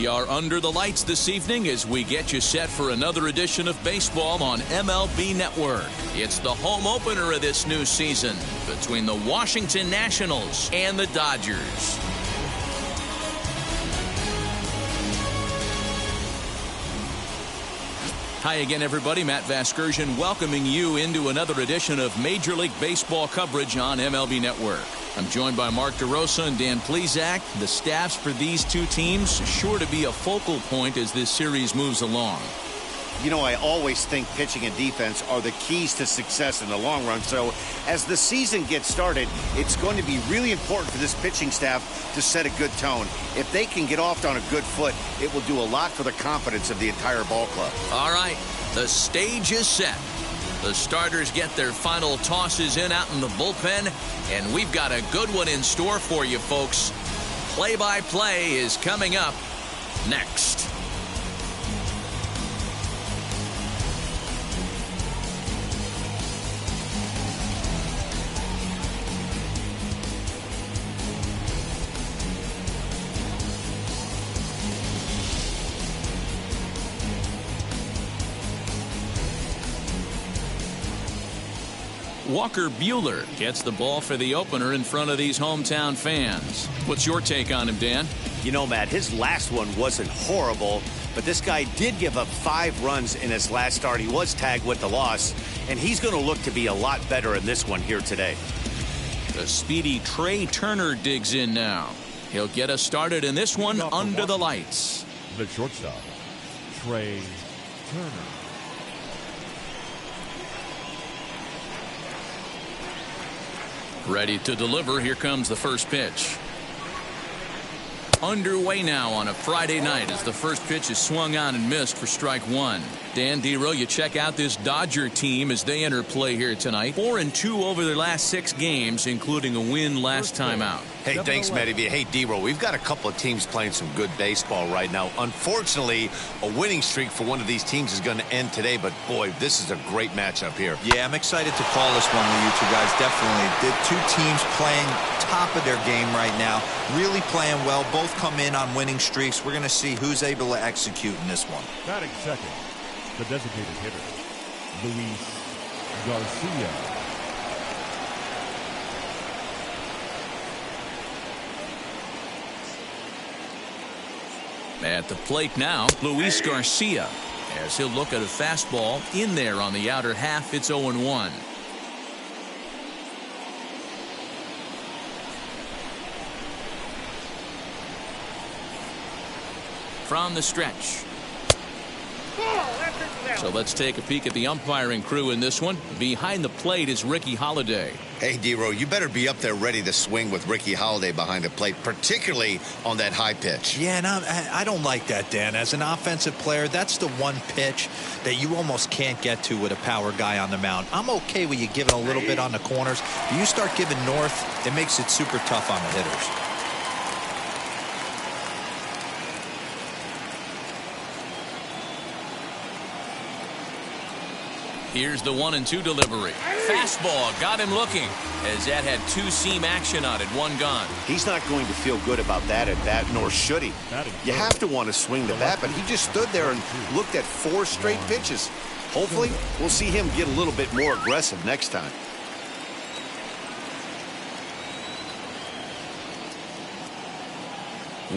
We are under the lights this evening as we get you set for another edition of baseball on MLB Network. It's the home opener of this new season between the Washington Nationals and the Dodgers. Hi again, everybody. Matt Vasgersian welcoming you into another edition of Major League Baseball coverage on MLB Network. I'm joined by Mark DeRosa and Dan Plesac. The staffs for these two teams sure to be a focal point as this series moves along. You know, I always think pitching and defense are the keys to success in the long run. So as the season gets started, it's going to be really important for this pitching staff to set a good tone. If they can get off on a good foot, it will do a lot for the confidence of the entire ball club. All right, the stage is set. The starters get their final tosses in out in the bullpen, and we've got a good one in store for you, folks. Play-by-play is coming up next. Walker Buehler gets the ball for the opener in front of these hometown fans. What's your take on him, Dan? You know, Matt, his last one wasn't horrible, but this guy did give up 5 runs in his last start. He was tagged with the loss, and he's going to look to be a lot better in this one here today. The speedy Trey Turner digs in now. He'll get us started in this one under the lights. The shortstop, Trey Turner. Ready to deliver. Here comes the first pitch. Underway now on a Friday night as the first pitch is swung on and missed for strike one. Dan Dero, you check out this Dodger team as they enter play here tonight. 4-2 over their last 6 games, including a win last time out. Hey, thanks, Matty. Hey, Dero, we've got a couple of teams playing some good baseball right now. Unfortunately, a winning streak for one of these teams is going to end today, but boy, this is a great matchup here. Yeah, I'm excited to call this one with you two guys. Definitely. The two teams playing top of their game right now, really playing well. Both come in on winning streaks. We're going to see who's able to execute in this one. Batting second, the designated hitter, Luis Garcia. At the plate now, Luis Garcia, as he'll look at a fastball in there on the outer half. It's 0-1. From the stretch. So let's take a peek at the umpiring crew in this one. Behind the plate is Ricky Holiday. Hey, Dero, you better be up there ready to swing with Ricky Holiday behind the plate, particularly on that high pitch. Yeah, and I don't like that, Dan. As an offensive player, that's the one pitch that you almost can't get to with a power guy on the mound. I'm okay with you giving a little bit on the corners. If you start giving north, it makes it super tough on the hitters. Here's the 1-2 delivery. Fastball got him looking as that had 2-seam action on it. 1 gone. He's not going to feel good about that at bat, nor should he. You have to want to swing the bat, but he just stood there and looked at 4 straight pitches. Hopefully, we'll see him get a little bit more aggressive next time.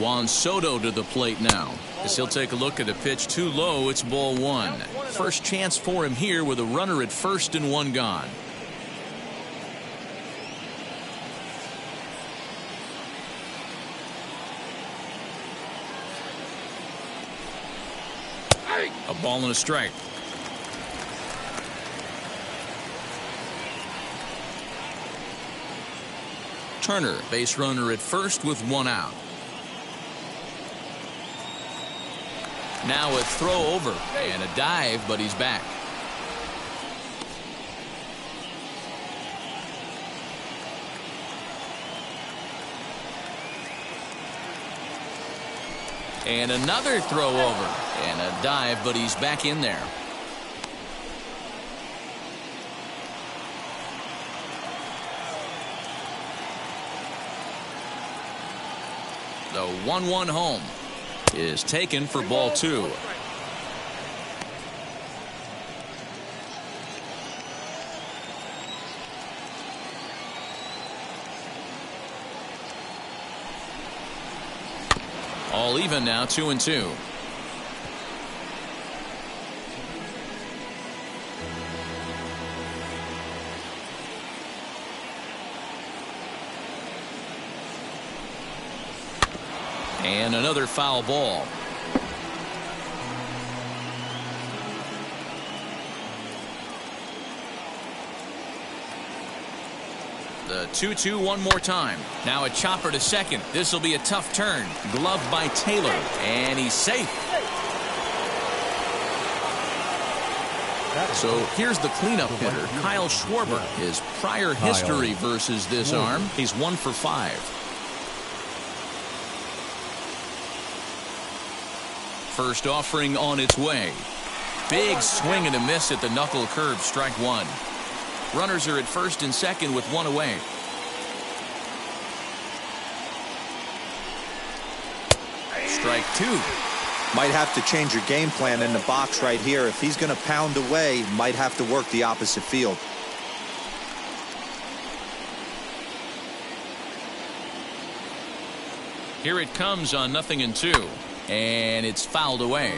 Juan Soto to the plate now, as he'll take a look at a pitch too low. It's ball 1. First chance for him here with a runner at first and 1 gone. A ball and a strike. Turner, base runner at first with 1 out. Now a throw over and a dive, but he's back. And another throw over and a dive, but he's back in there. The 1-1 home. is taken for ball 2. All even now, 2-2. And another foul ball. The 2-2 one more time. Now a chopper to second. This will be a tough turn. Gloved by Taylor. And he's safe. So here's the cleanup hitter, Kyle Schwarber. His prior history versus this arm, he's 1 for 5. First offering on its way. Big swing and a miss at the knuckle curve, strike 1. Runners are at first and second with 1 away. Strike 2. Might have to change your game plan in the box right here. If he's going to pound away, might have to work the opposite field. Here it comes on 0-2. And it's fouled away.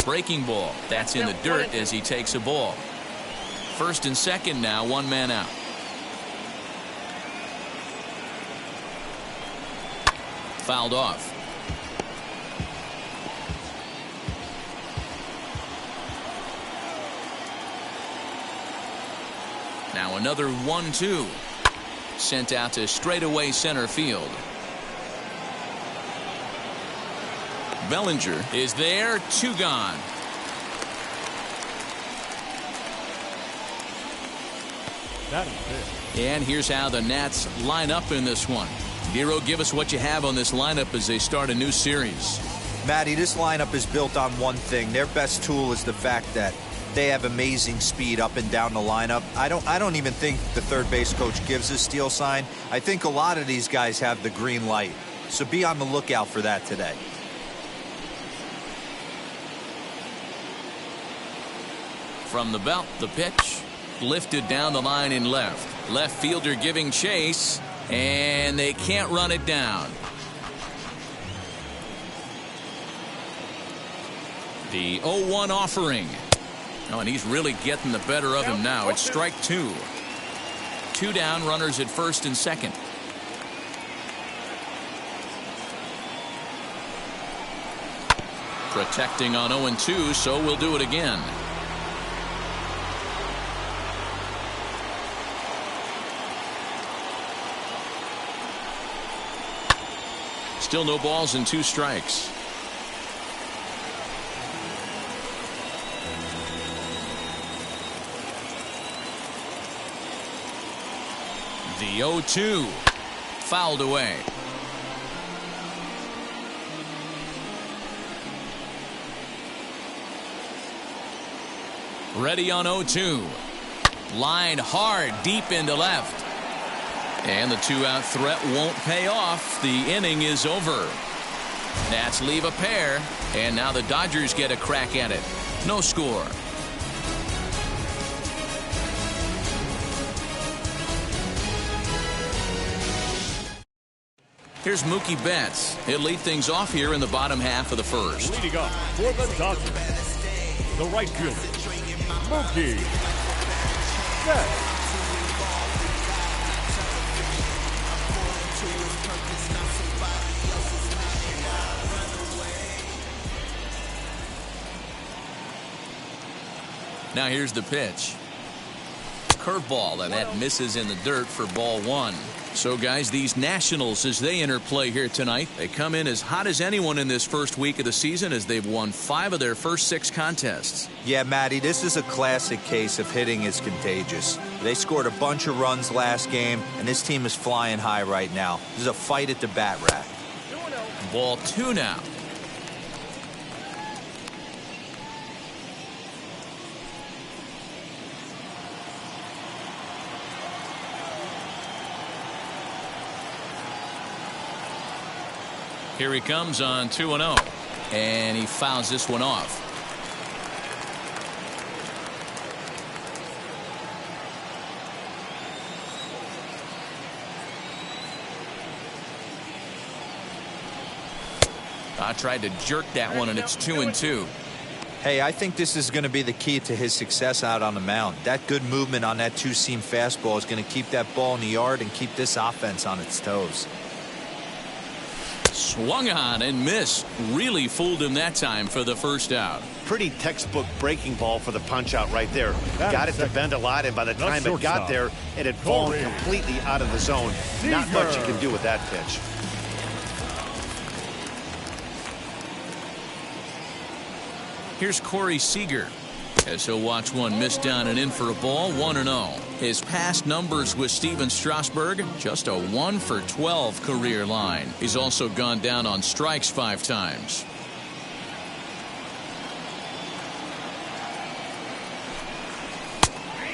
Breaking ball. That's in the dirt as he takes a ball. First and second now, 1 man out. Fouled off. Now another 1-2. Sent out to straightaway center field. Bellinger is there. 2 gone. And here's how the Nats line up in this one. Nero, give us what you have on this lineup as they start a new series. Matty, this lineup is built on one thing. Their best tool is the fact that they have amazing speed up and down the lineup. I don't even think the third base coach gives a steal sign. I think a lot of these guys have the green light. So be on the lookout for that today. From the belt, the pitch. Lifted down the line in left. Left fielder giving chase. And they can't run it down. The 0-1 offering. Oh, and he's really getting the better of him now. It's strike 2. 2 down, runners at first and second. Protecting on 0-2, so we'll do it again. Still no balls and 2 strikes. The 0-2 fouled away. Ready on 0-2. Line hard deep into left. And the 2-out threat won't pay off. The inning is over. Nats leave a pair. And now the Dodgers get a crack at it. No score. Here's Mookie Betts. He'll lead things off here in the bottom half of the first. Leading up for the Dodgers, the right fielder, Mookie Betts. Now here's the pitch. Curveball, and that misses in the dirt for ball 1. So guys, these Nationals, as they enter play here tonight, they come in as hot as anyone in this first week of the season as they've won 5 of their first 6 contests. Yeah, Matty, this is a classic case of hitting is contagious. They scored a bunch of runs last game, and this team is flying high right now. This is a fight at the bat rack. Ball 2 now. Here he comes on 2-0. And he fouls this one off. I tried to jerk that one, and it's 2-2. Hey, I think this is going to be the key to his success out on the mound. That good movement on that two-seam fastball is going to keep that ball in the yard and keep this offense on its toes. Swung on and missed. Really fooled him that time for the first out. Pretty textbook breaking ball for the punch out right there. Got it to bend a lot, and by the time it got there, it had fallen completely out of the zone. Not much you can do with that pitch. Here's Corey Seager as he'll watch one miss down and in for a ball. 1-0. His past numbers with Steven Strasburg, just a 1-for-12 career line. He's also gone down on strikes 5 times.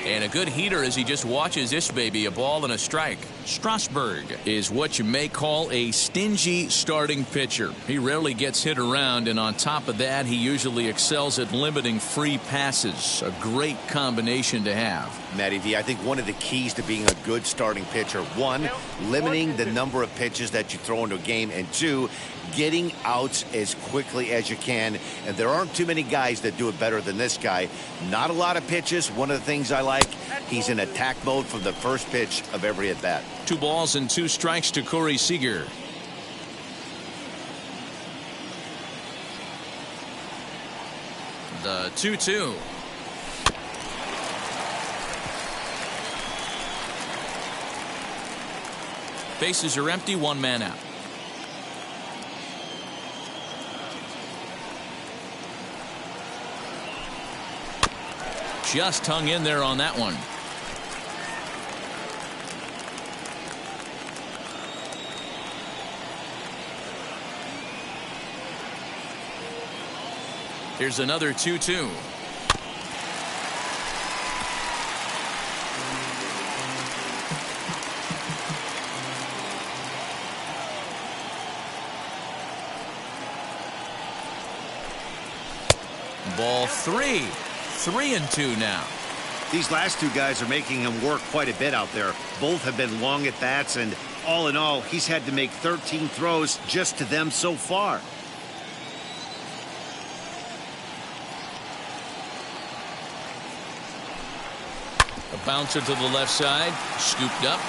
And a good heater as he just watches this baby, a ball and a strike. Strasburg is what you may call a stingy starting pitcher. He rarely gets hit around, and on top of that, he usually excels at limiting free passes. A great combination to have. Matty V, I think one of the keys to being a good starting pitcher, 1, limiting the number of pitches that you throw into a game, and 2, getting outs as quickly as you can. And there aren't too many guys that do it better than this guy. Not a lot of pitches. One of the things I like, he's in attack mode from the first pitch of every at bat. 2 balls and 2 strikes to Corey Seager. The 2-2. Bases are empty, 1 man out. Just hung in there on that one. Here's another 2-2. Ball 3. 3-2 now. These last 2 guys are making him work quite a bit out there. Both have been long at bats, and all in all, he's had to make 13 throws just to them so far. A bouncer to the left side, scooped up.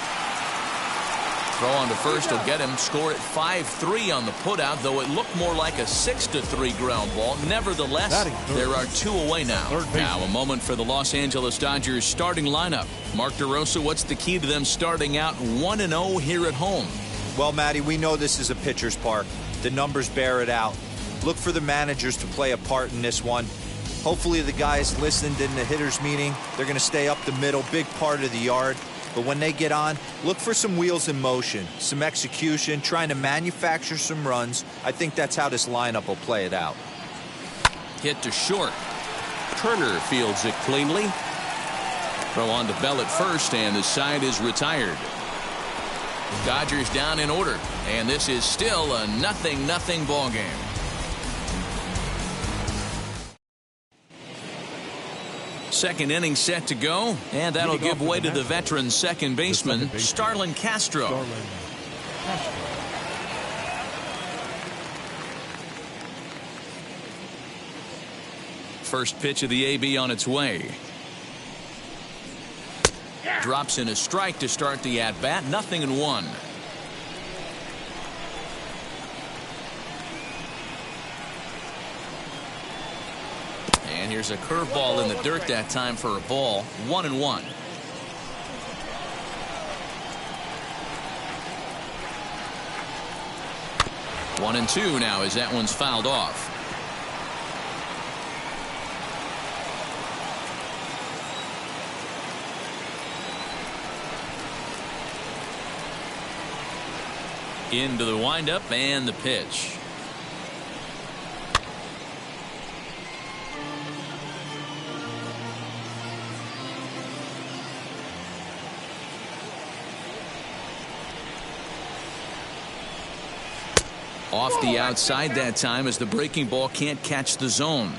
Throw on to first will get him. Score at 5-3 on the putout, though it looked more like a 6-3 ground ball. Nevertheless, there are 2 away now. Now a moment for the Los Angeles Dodgers starting lineup. Mark DeRosa, what's the key to them starting out 1-0 here at home? Well, Matty, we know this is a pitcher's park. The numbers bear it out. Look for the managers to play a part in this one. Hopefully the guys listened in the hitters meeting. They're going to stay up the middle, big part of the yard. But when they get on, look for some wheels in motion, some execution, trying to manufacture some runs. I think that's how this lineup will play it out. Hit to short. Turner fields it cleanly. Throw on to Bell at first, and the side is retired. Dodgers down in order, and this is still a 0-0 ball game. Second inning set to go, and that'll give way to the veteran second baseman, Starlin Castro. First pitch of the AB on its way. Drops in a strike to start the at-bat. 0-1. And here's a curveball in the dirt that time for a ball. 1-1. One and two now as that one's fouled off. Into the windup and the pitch. Off the outside that time as the breaking ball can't catch the zone.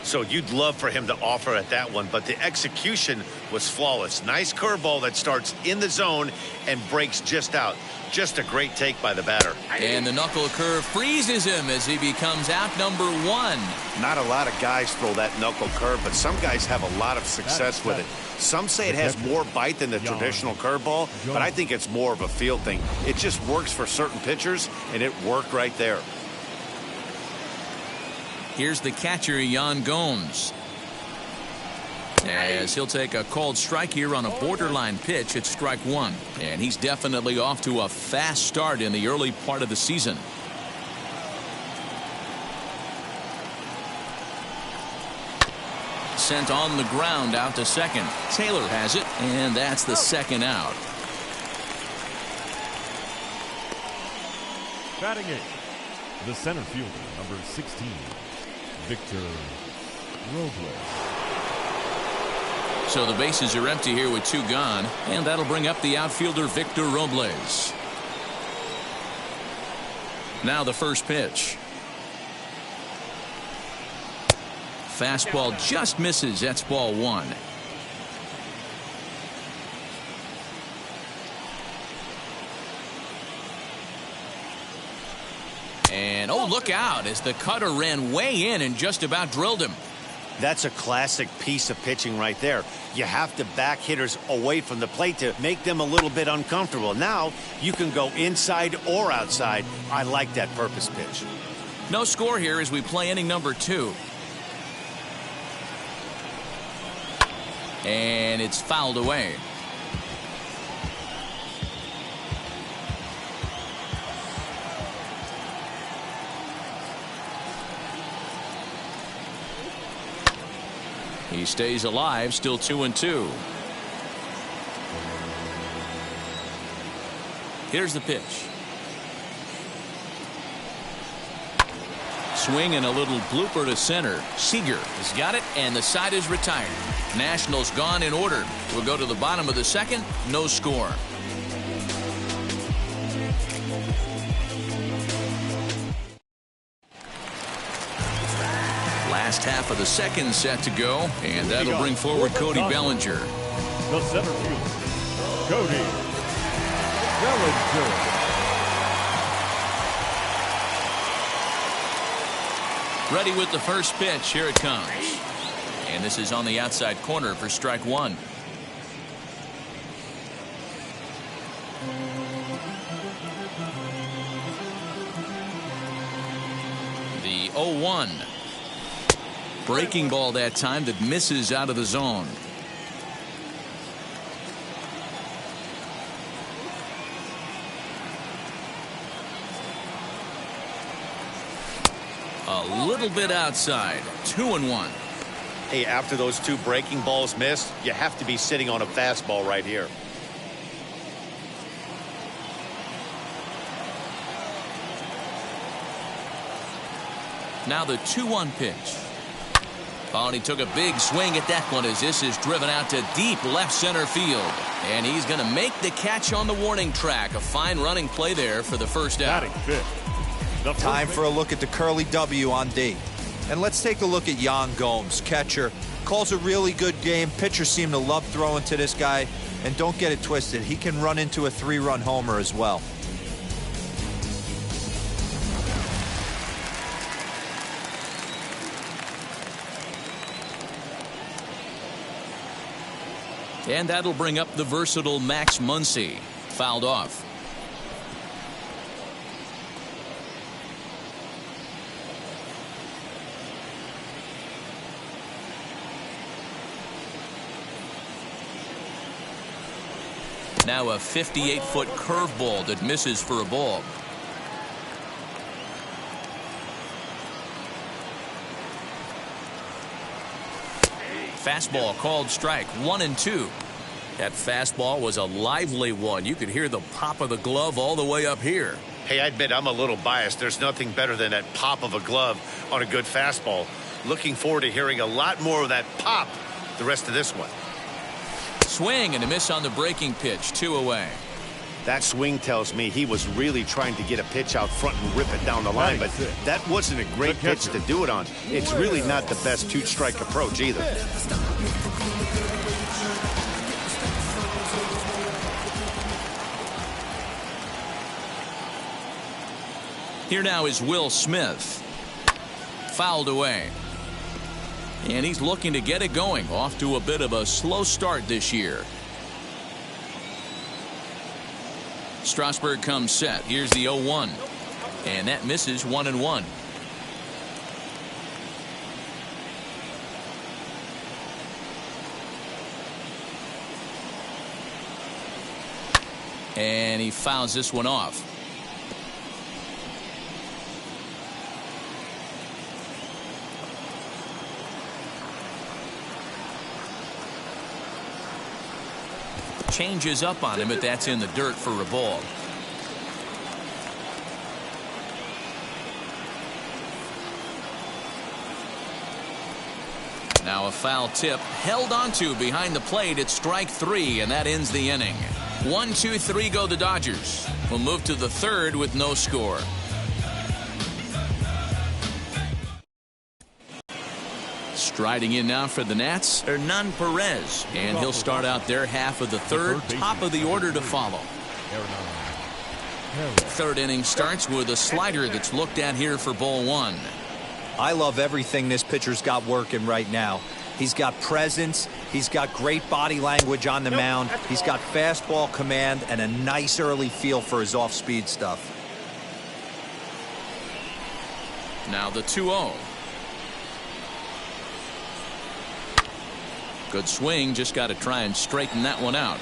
So you'd love for him to offer at that one, but the execution was flawless. Nice curveball that starts in the zone and breaks just out. Just a great take by the batter. And the knuckle curve freezes him as he becomes out number 1. Not a lot of guys throw that knuckle curve, but some guys have a lot of success with it. Some say it has more bite than the traditional curveball, but I think it's more of a feel thing. It just works for certain pitchers, and it worked right there. Here's the catcher, Yan Gomes. As he'll take a called strike here on a borderline pitch at strike 1. And he's definitely off to a fast start in the early part of the season. Sent on the ground out to second. Taylor has it, and that's the second out. Batting 8, the center fielder, number 16, Victor Robles. So the bases are empty here with 2 gone, and that'll bring up the outfielder Victor Robles. Now the first pitch. Fastball just misses. That's ball 1. And oh, look out as the cutter ran way in and just about drilled him. That's a classic piece of pitching right there. You have to back hitters away from the plate to make them a little bit uncomfortable. Now you can go inside or outside. I like that purpose pitch. No score here as we play inning number 2. And it's fouled away. He stays alive, still 2-2. Here's the pitch. Swing and a little blooper to center. Seager has got it, and the side is retired. Nationals gone in order. We'll go to the bottom of the second. No score. Last half of the second set to go, and that'll bring forward Cody Bellinger. The center fielder, Cody Bellinger. Ready with the first pitch. Here it comes. And this is on the outside corner for strike 1. The 0-1. Breaking ball that time that misses out of the zone. A little bit outside. 2-1. Hey, after those 2 breaking balls missed, you have to be sitting on a fastball right here. Now the 2-1 pitch. Oh, and he took a big swing at that one as this is driven out to deep left center field. And he's going to make the catch on the warning track. A fine running play there for the first out. Batting 5th. Time for a look at the curly W on D. And let's take a look at Yan Gomes, catcher. Calls a really good game. Pitchers seem to love throwing to this guy. And don't get it twisted, he can run into a 3-run homer as well. And that'll bring up the versatile Max Muncy. Fouled off. Now a 58-foot curveball that misses for a ball. Fastball called strike. 1-2. That fastball was a lively one. You could hear the pop of the glove all the way up here. Hey, I admit I'm a little biased. There's nothing better than that pop of a glove on a good fastball. Looking forward to hearing a lot more of that pop the rest of this one. Swing and a miss on the breaking pitch. 2 away. That swing tells me he was really trying to get a pitch out front and rip it down the line, but that wasn't a great pitch to do it on. It's really not the best two-strike approach either. Here now is Will Smith. Fouled away. And he's looking to get it going. Off to a bit of a slow start this year. Strasburg comes set. Here's the 0-1. And that misses 1-1. And he fouls this one off. Changes up on him, but that's in the dirt for a ball. Now a foul tip held onto behind the plate. It's strike 3, and that ends the inning. 1, 2, 3 go the Dodgers. We'll move to the third with no score. Striding in now for the Nats, Hernan Perez, and he'll start out their half of the third. Top of the order to follow. Third inning starts with a slider that's looked at here for ball 1. I love everything this pitcher's got working right now. He's got presence. He's got great body language on the mound. He's got fastball command and a nice early feel for his off-speed stuff. Now the 2-0. Good swing, just got to try and straighten that one out.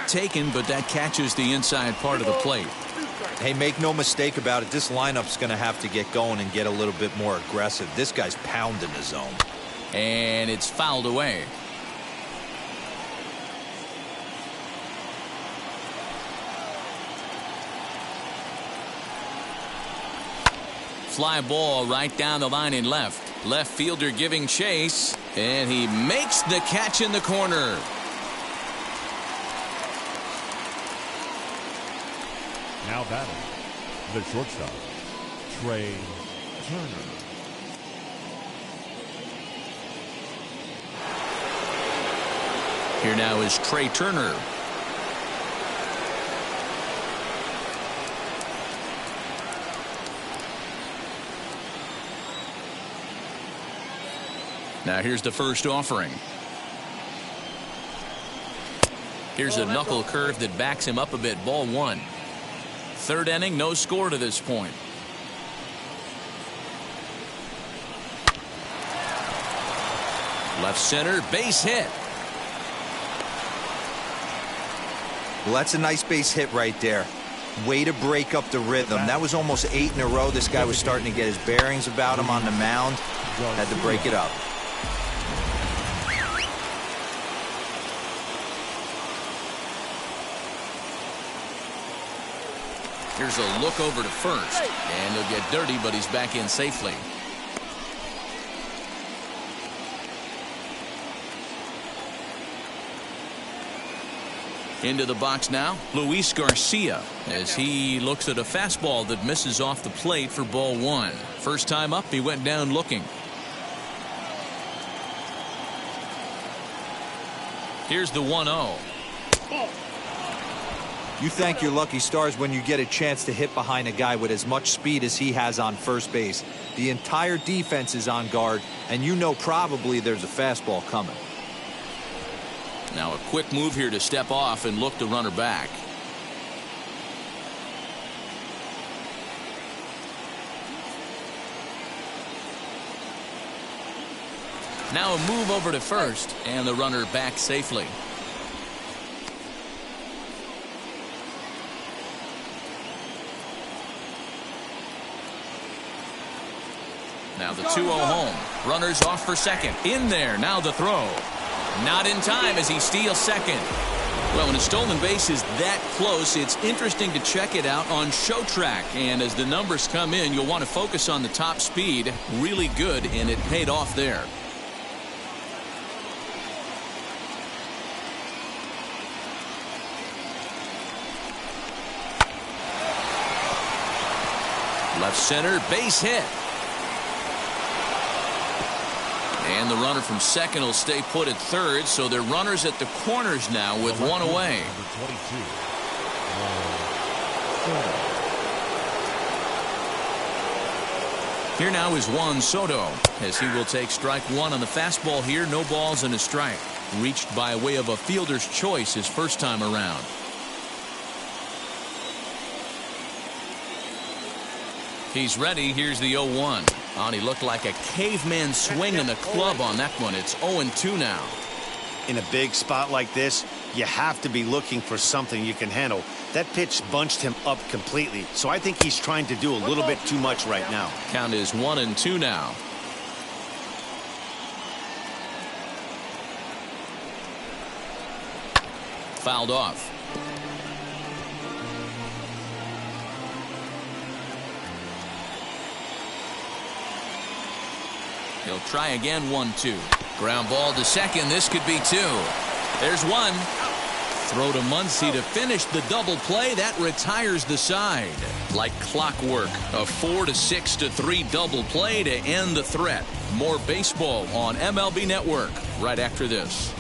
Taken, but that catches the inside part of the plate. Hey, make no mistake about it, this lineup's going to have to get going and get a little bit more aggressive. This guy's pounding the zone. And it's fouled away. Fly ball right down the line in left. Left fielder giving chase, and he makes the catch in the corner. Now batting, the shortstop, Trey Turner. Here now is Trey Turner. Now here's the first offering. Here's a knuckle curve that backs him up a bit. Ball 1. Third inning, no score to this point. Left center, base hit. Well, that's a nice base hit right there. Way to break up the rhythm. That was almost 8 in a row. This guy was starting to get his bearings about him on the mound. Had to break it up. Here's a look over to first, and he'll get dirty, but he's back in safely. Into the box now, Luis Garcia, as he looks at a fastball that misses off the plate for ball 1. First time up, he went down looking. Here's the 1-0. You thank your lucky stars when you get a chance to hit behind a guy with as much speed as he has on first base. The entire defense is on guard, and you know probably there's a fastball coming. Now a quick move here to step off and look the runner back. Now a move over to first, and the runner back safely. Now the 2-0 home. Runners off for second. In there. Now the throw. Not in time as he steals second. Well, when a stolen base is that close, it's interesting to check it out on Show Track. And as the numbers come in, you'll want to focus on the top speed. Really good, and it paid off there. Left center, base hit. And the runner from second will stay put at third, so they're runners at the corners now with one away. Here now is Juan Soto, as he will take strike one on the fastball here. No balls and a strike. Reached by way of a fielder's choice his first time around. He's ready. Here's the 0-1. Oh, he looked like a caveman swinging the club on that one. It's 0-2 now. In a big spot like this, you have to be looking for something you can handle. That pitch bunched him up completely, so I think he's trying to do a little bit too much right now. Count is 1-2 now. Fouled off. He'll try again. 1-2. Ground ball to second. This could be two. There's one. Throw to Muncy to finish the double play. That retires the side. Like clockwork. A 4-6-3 double play to end the threat. More baseball on MLB Network right after this.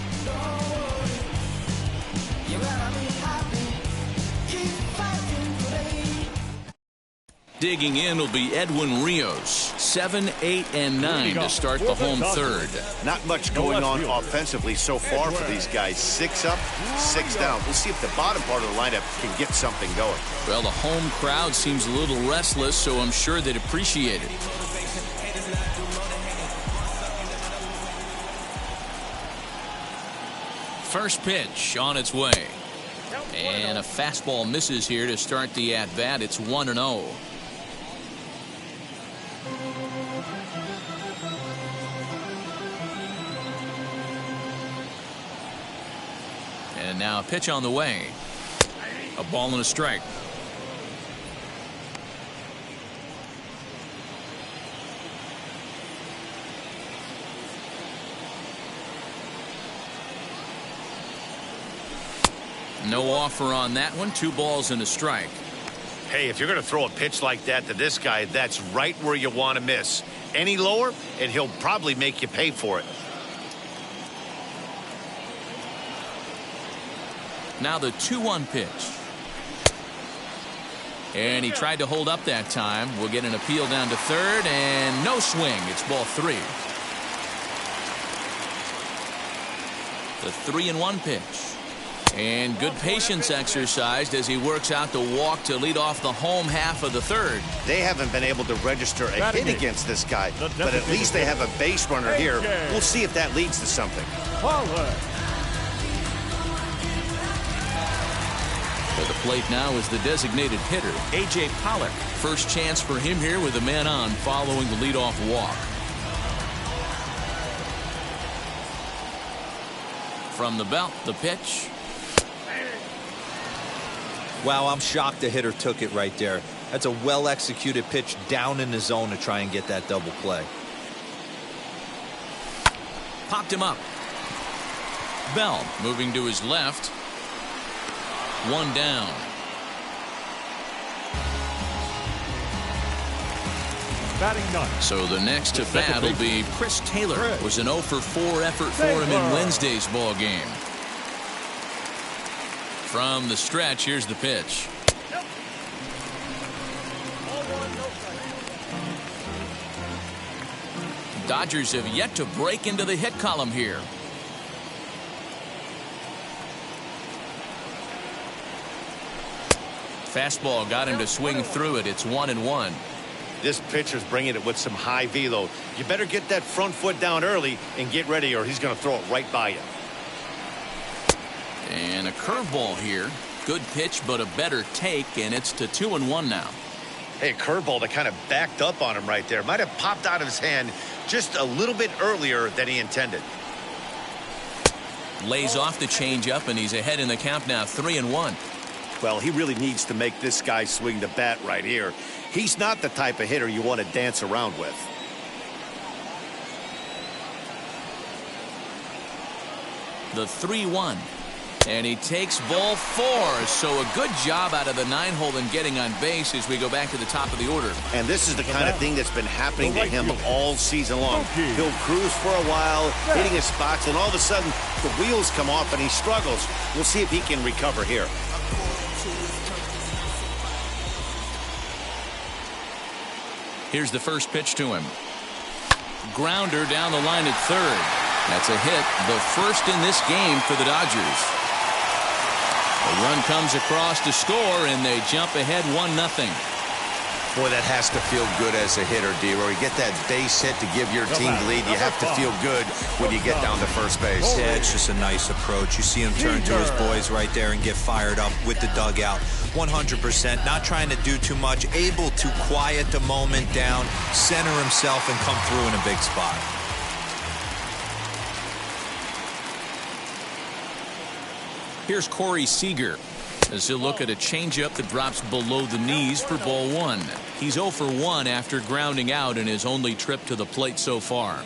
Digging in will be Edwin Rios. 7, 8, and 9 to start the home third. Not much going on offensively so far for these guys. 6 up, 6 down. We'll see if the bottom part of the lineup can get something going. Well, the home crowd seems a little restless, so I'm sure they'd appreciate it. First pitch on its way. And a fastball misses here to start the at-bat. It's 1-0. And now a pitch on the way. A ball and a strike. No offer on that one. 2 balls and a strike. Hey, if you're going to throw a pitch like that to this guy, that's right where you want to miss. Any lower, and he'll probably make you pay for it. Now the 2-1 pitch. And he tried to hold up that time. We'll get an appeal down to third, and no swing. It's ball 3. The 3-1 pitch. And good patience exercised as he works out the walk to lead off the home half of the third. They haven't been able to register a hit against this guy, but at least they have a base runner here. We'll see if that leads to something. To the plate now is the designated hitter, A.J. Pollock. First chance for him here with a man on following the leadoff walk. From the belt, the pitch. Wow, I'm shocked the hitter took it right there. That's a well-executed pitch down in the zone to try and get that double play. Popped him up. Bell moving to his left. 1 down. Batting ninth. So the next to bat will be Chris Taylor. It was an 0-for-4 effort for him in Wednesday's ball game. From the stretch, here's the pitch. Dodgers have yet to break into the hit column here. Fastball got him to swing through it. It's 1-1. This pitcher's bringing it with some high velo. You better get that front foot down early and get ready, or he's going to throw it right by you. And a curveball here. Good pitch, but a better take, and it's to 2-1 now. Hey, curveball that kind of backed up on him right there. Might have popped out of his hand just a little bit earlier than he intended. Lays off the changeup, and he's ahead in the count now, 3-1. Well, he really needs to make this guy swing the bat right here. He's not the type of hitter you want to dance around with. The 3-1. And he takes ball 4. So a good job out of the 9-hole in getting on base as we go back to the top of the order. And this is the kind of thing that's been happening to him all season long. He'll cruise for a while, hitting his spots, and all of a sudden the wheels come off and he struggles. We'll see if he can recover here. Here's the first pitch to him. Grounder down the line at third. That's a hit, the first in this game for the Dodgers. A run comes across to score, and they jump ahead 1-0. Boy, that has to feel good as a hitter, D-Roy. You get that base hit to give your team the lead. You have to feel good when you get down to first base. Yeah, it's just a nice approach. You see him turn to his boys right there and get fired up with the dugout. 100%, not trying to do too much, able to quiet the moment down, center himself, and come through in a big spot. Here's Corey Seager as he'll look at a changeup that drops below the knees for ball 1. He's 0 for 1 after grounding out in his only trip to the plate so far.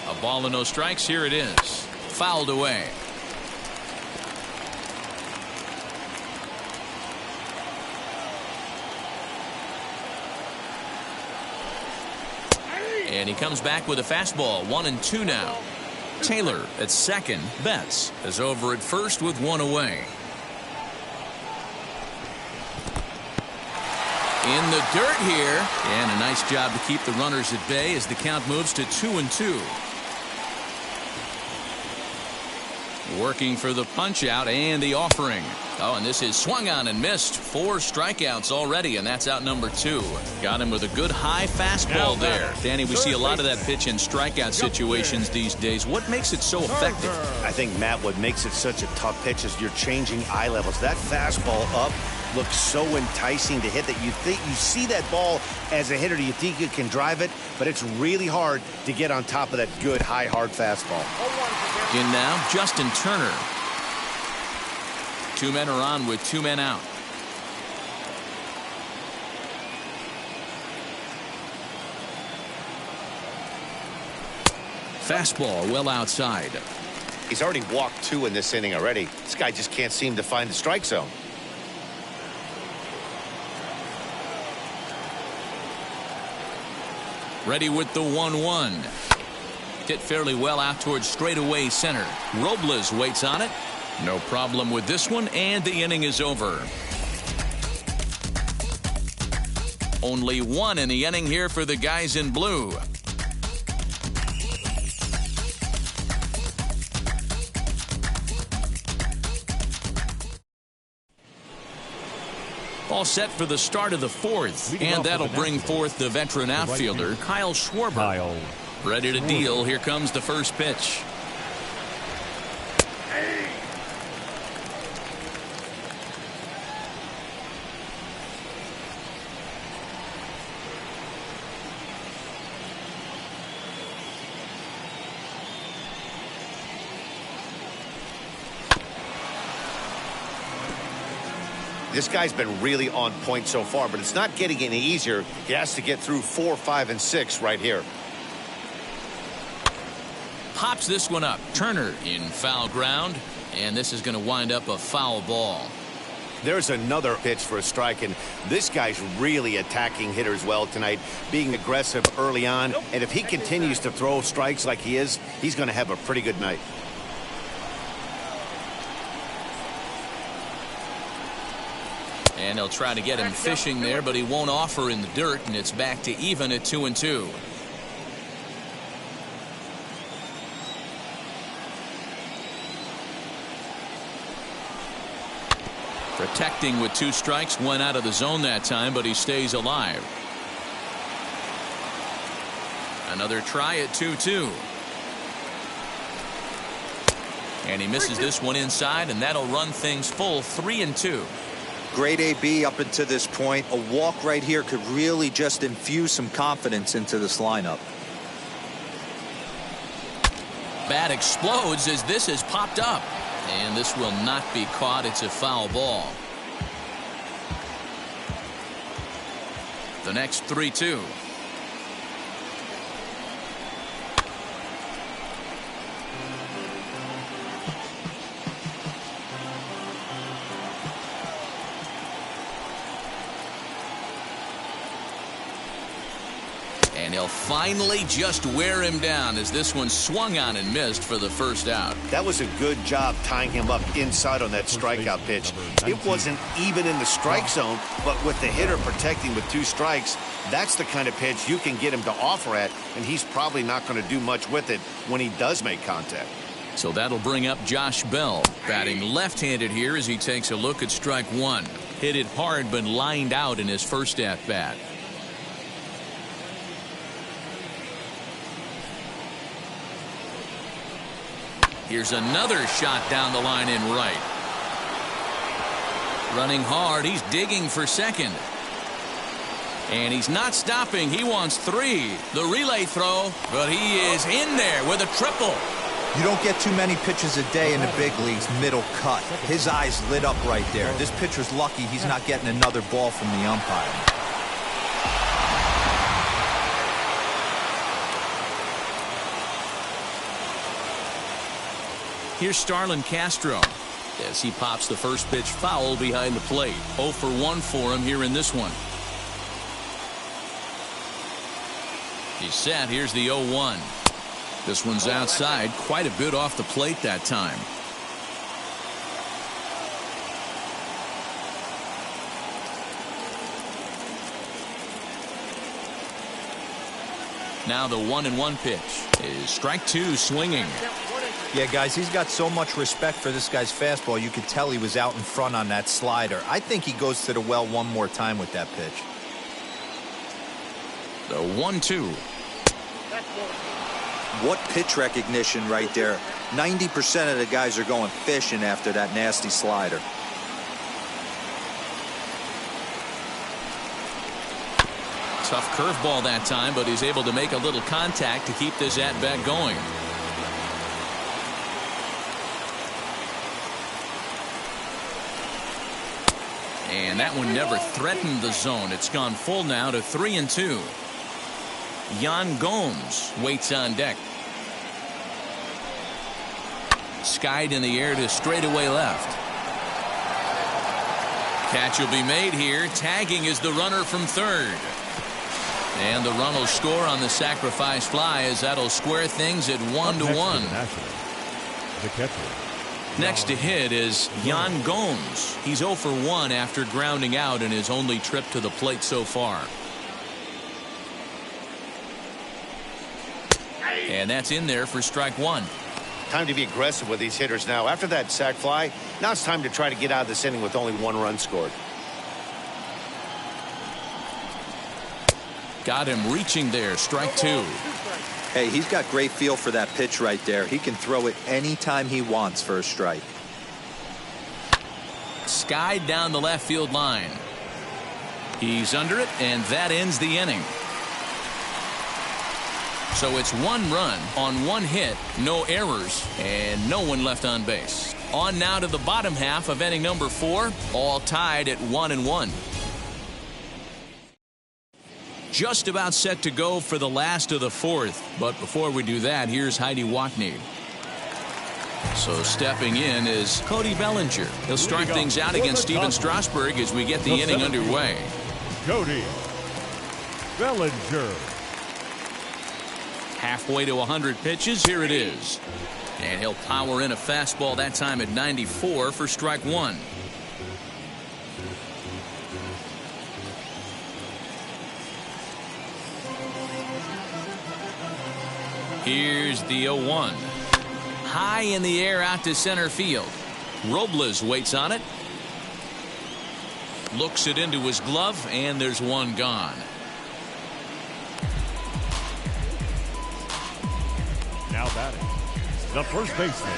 A ball and no strikes. Here it is. Fouled away. And he comes back with a fastball. 1-2 now. Taylor at second. Betts is over at first with 1 away. In the dirt here. And a nice job to keep the runners at bay as the count moves to 2-2. Working for the punch out and the offering. Oh, and this is swung on and missed. 4 strikeouts already, and that's out number 2. Got him with a good high fastball there. Danny, we see a lot of that pitch in strikeout situations these days. What makes it so effective? I think, Matt, what makes it such a tough pitch is you're changing eye levels. That fastball up looks so enticing to hit that you think you see that ball as a hitter. You think you can drive it, but it's really hard to get on top of that good, high, hard fastball. In now, Justin Turner. 2 men are on with 2 men out. Fastball well outside. He's already walked 2 in this inning already. This guy just can't seem to find the strike zone. Ready with the 1-1. Hit fairly well out towards straightaway center. Robles waits on it. No problem with this one, and the inning is over. Only 1 in the inning here for the guys in blue. All set for the start of the 4th, and that'll bring forth the veteran outfielder, Kyle Schwarber. Ready to deal. Here comes the first pitch. This guy's been really on point so far, but it's not getting any easier. He has to get through 4, 5, and 6 right here. Pops this one up. Turner in foul ground, and this is going to wind up a foul ball. There's another pitch for a strike, and this guy's really attacking hitters well tonight, being aggressive early on, and if he continues to throw strikes like he is, he's going to have a pretty good night. And they'll try to get him fishing there, but he won't offer in the dirt, and it's back to even at 2-2. Protecting with 2 strikes, went out of the zone that time, but he stays alive. Another try at 2-2. And he misses this one inside, and that'll run things full 3-2. Great AB up until this point. A walk right here could really just infuse some confidence into this lineup. Bat explodes as this has popped up. And this will not be caught. It's a foul ball. The next 3-2. And he'll finally just wear him down as this one swung on and missed for the first out. That was a good job tying him up inside on that strikeout pitch. It wasn't even in the strike zone, but with the hitter protecting with 2 strikes, that's the kind of pitch you can get him to offer at, and he's probably not going to do much with it when he does make contact. So that'll bring up Josh Bell, batting left-handed here as he takes a look at strike 1. Hit it hard but lined out in his first at-bat. Here's another shot down the line in right. Running hard. He's digging for second. And he's not stopping. He wants 3. The relay throw, but he is in there with a triple. You don't get too many pitches a day in the big leagues middle cut. His eyes lit up right there. This pitcher's lucky he's not getting another ball from the umpire. Here's Starlin Castro as he pops the first pitch foul behind the plate. 0 for 1 for him here in this one. He's set. Here's the 0-1. This one's outside, quite a bit off the plate that time. Now the 1-1 pitch is strike 2 swinging. Yeah, guys, he's got so much respect for this guy's fastball. You could tell he was out in front on that slider. I think he goes to the well one more time with that pitch. The 1-2. What pitch recognition right there. 90% of the guys are going fishing after that nasty slider. Tough curveball that time, but he's able to make a little contact to keep this at-bat going. And that one never threatened the zone. It's gone full now to 3-2. Yan Gomes waits on deck. Skied in the air to straightaway left. Catch will be made here. Tagging is the runner from third. And the run will score on the sacrifice fly as that'll square things at 1-1. The catcher. Next to hit is Yan Gomes. He's 0 for 1 after grounding out in his only trip to the plate so far. And that's in there for strike 1. Time to be aggressive with these hitters now. After that sac fly, now it's time to try to get out of this inning with only 1 run scored. Got him reaching there. Strike 2. Hey, he's got great feel for that pitch right there. He can throw it anytime he wants for a strike. Skied down the left field line. He's under it, and that ends the inning. So it's 1 run on 1 hit, no errors, and no one left on base. On now to the bottom half of inning number 4, all tied at 1-1. Just about set to go for the last of the 4th. But before we do that, here's Heidi Watney. So stepping in is Cody Bellinger. He'll start things out against Steven Strasburg as we get the inning underway. Cody Bellinger. Halfway to 100 pitches. Here it is. And he'll power in a fastball that time at 94 for strike 1. Here's the 0-1. High in the air out to center field. Robles waits on it. Looks it into his glove, and there's one gone. Now batting, the first baseman,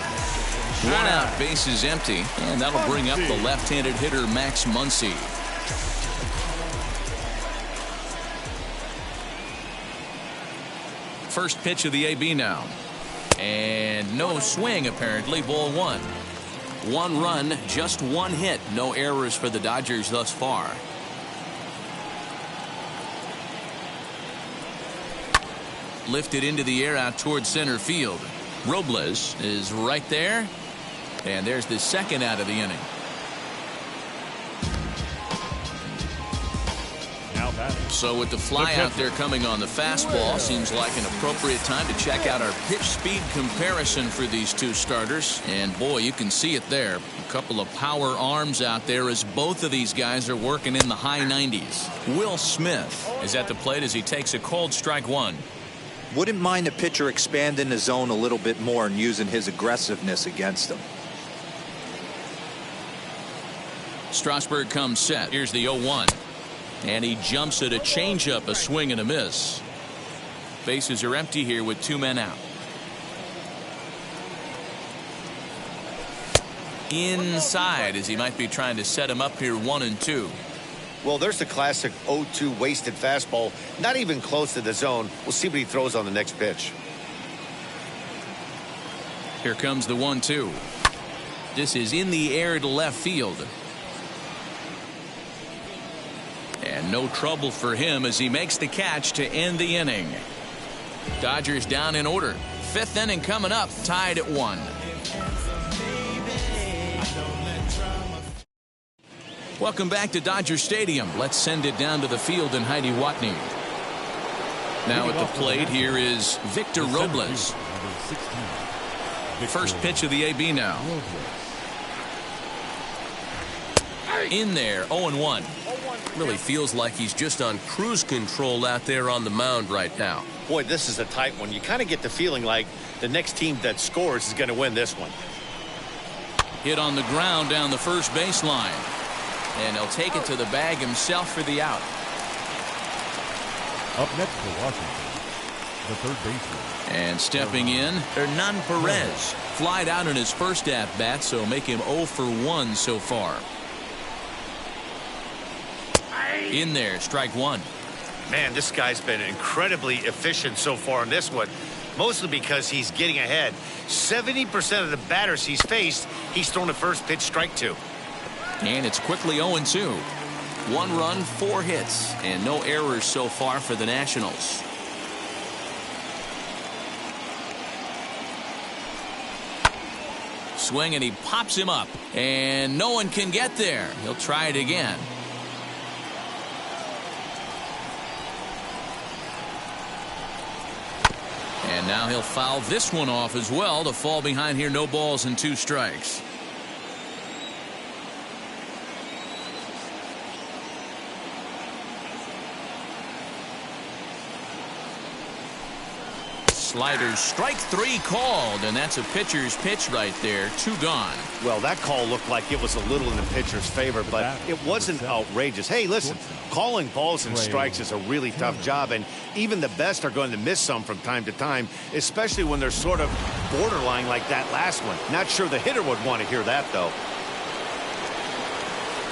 One out, bases empty, and that'll bring up the left-handed hitter Max Muncy. First pitch of the AB now. And no swing, apparently. Ball one. One run, just one hit. No errors for the Dodgers thus far. Lifted into the air out towards center field. Robles is right there. And there's the second out of the inning. So with the fly out there coming on the fastball, seems like an appropriate time to check out our pitch speed comparison for these two starters. And boy, you can see it there. A couple of power arms out there as both of these guys are working in the high 90s. Will Smith is at the plate as he takes a cold strike one. Wouldn't mind the pitcher expanding the zone a little bit more and using his aggressiveness against him. Strasburg comes set. Here's the 0-1. And he jumps at a changeup, a swing and a miss. Bases are empty here with two men out. Inside as he might be trying to set him up here 1-2. Well, there's the classic 0-2 wasted fastball. Not even close to the zone. We'll see what he throws on the next pitch. Here comes the 1-2. This is in the air to left field. And no trouble for him as he makes the catch to end the inning. Dodgers down in order. Fifth inning coming up, tied at 1. Welcome back to Dodger Stadium. Let's send it down to the field in Heidi Watney. Now at the plate here is Victor Robles. First pitch of the AB now. In there, 0-1. Really feels like he's just on cruise control out there on the mound right now. Boy, this is a tight one. You kind of get the feeling like the next team that scores is going to win this one. Hit on the ground down the first baseline. And he'll take it to the bag himself for the out. Up next for Washington, the third baseman. And stepping in, Hernan Perez. Flied out in his first at-bat, so make him 0 for 1 so far. In there, strike one. Man, this guy's been incredibly efficient so far in this one, mostly because he's getting ahead. 70% of the batters he's faced, he's thrown a first pitch strike to. And it's quickly 0-2. One run, 4 hits, and no errors so far for the Nationals. Swing, and he pops him up, and no one can get there. He'll try it again. And now he'll foul this one off as well to fall behind here. No balls and 2 strikes. Sliders, strike 3 called, and that's a pitcher's pitch right there. 2 gone. Well, that call looked like it was a little in the pitcher's favor, but it wasn't outrageous. Hey, listen, calling balls and strikes is a really tough job, and even the best are going to miss some from time to time, especially when they're sort of borderline like that last one. Not sure the hitter would want to hear that, though.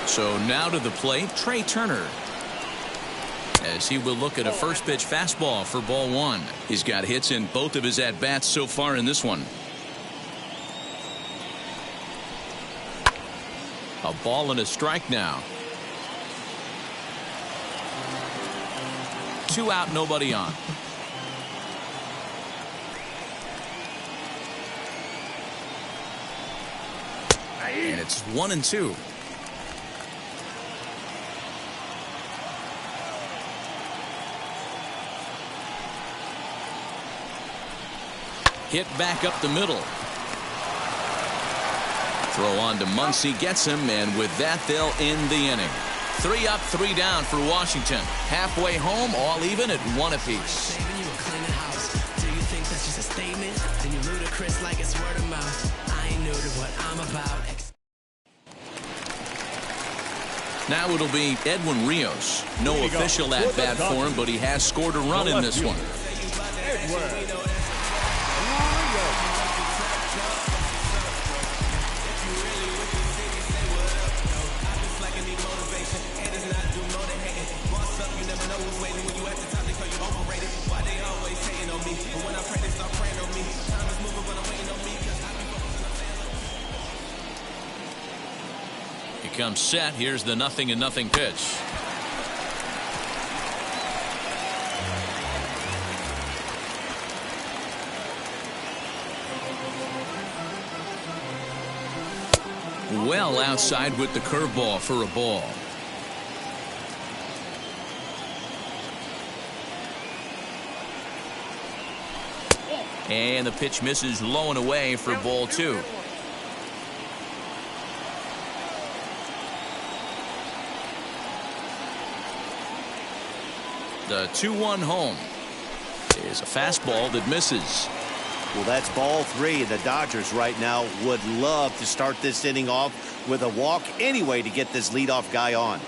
So now to the plate, Trey Turner, as he will look at a first pitch fastball for ball 1. He's got hits in both of his at-bats so far in this one. A ball and a strike now. 2 out, nobody on. And it's 1-2. Hit back up the middle. Throw on to Muncy, gets him, and with that they'll end the inning. 3 up, 3 down for Washington. Halfway home, all even at 1 apiece. Now it'll be Edwin Rios. No official at-bat for him, but he has scored a run in this one. comes set. Here's the 0-0 pitch. Well outside with the curveball for a ball. And the pitch misses low and away for ball 2. The 2-1 home is a fastball that misses. Well, that's ball 3, and the Dodgers right now would love to start this inning off with a walk anyway to get this leadoff guy on.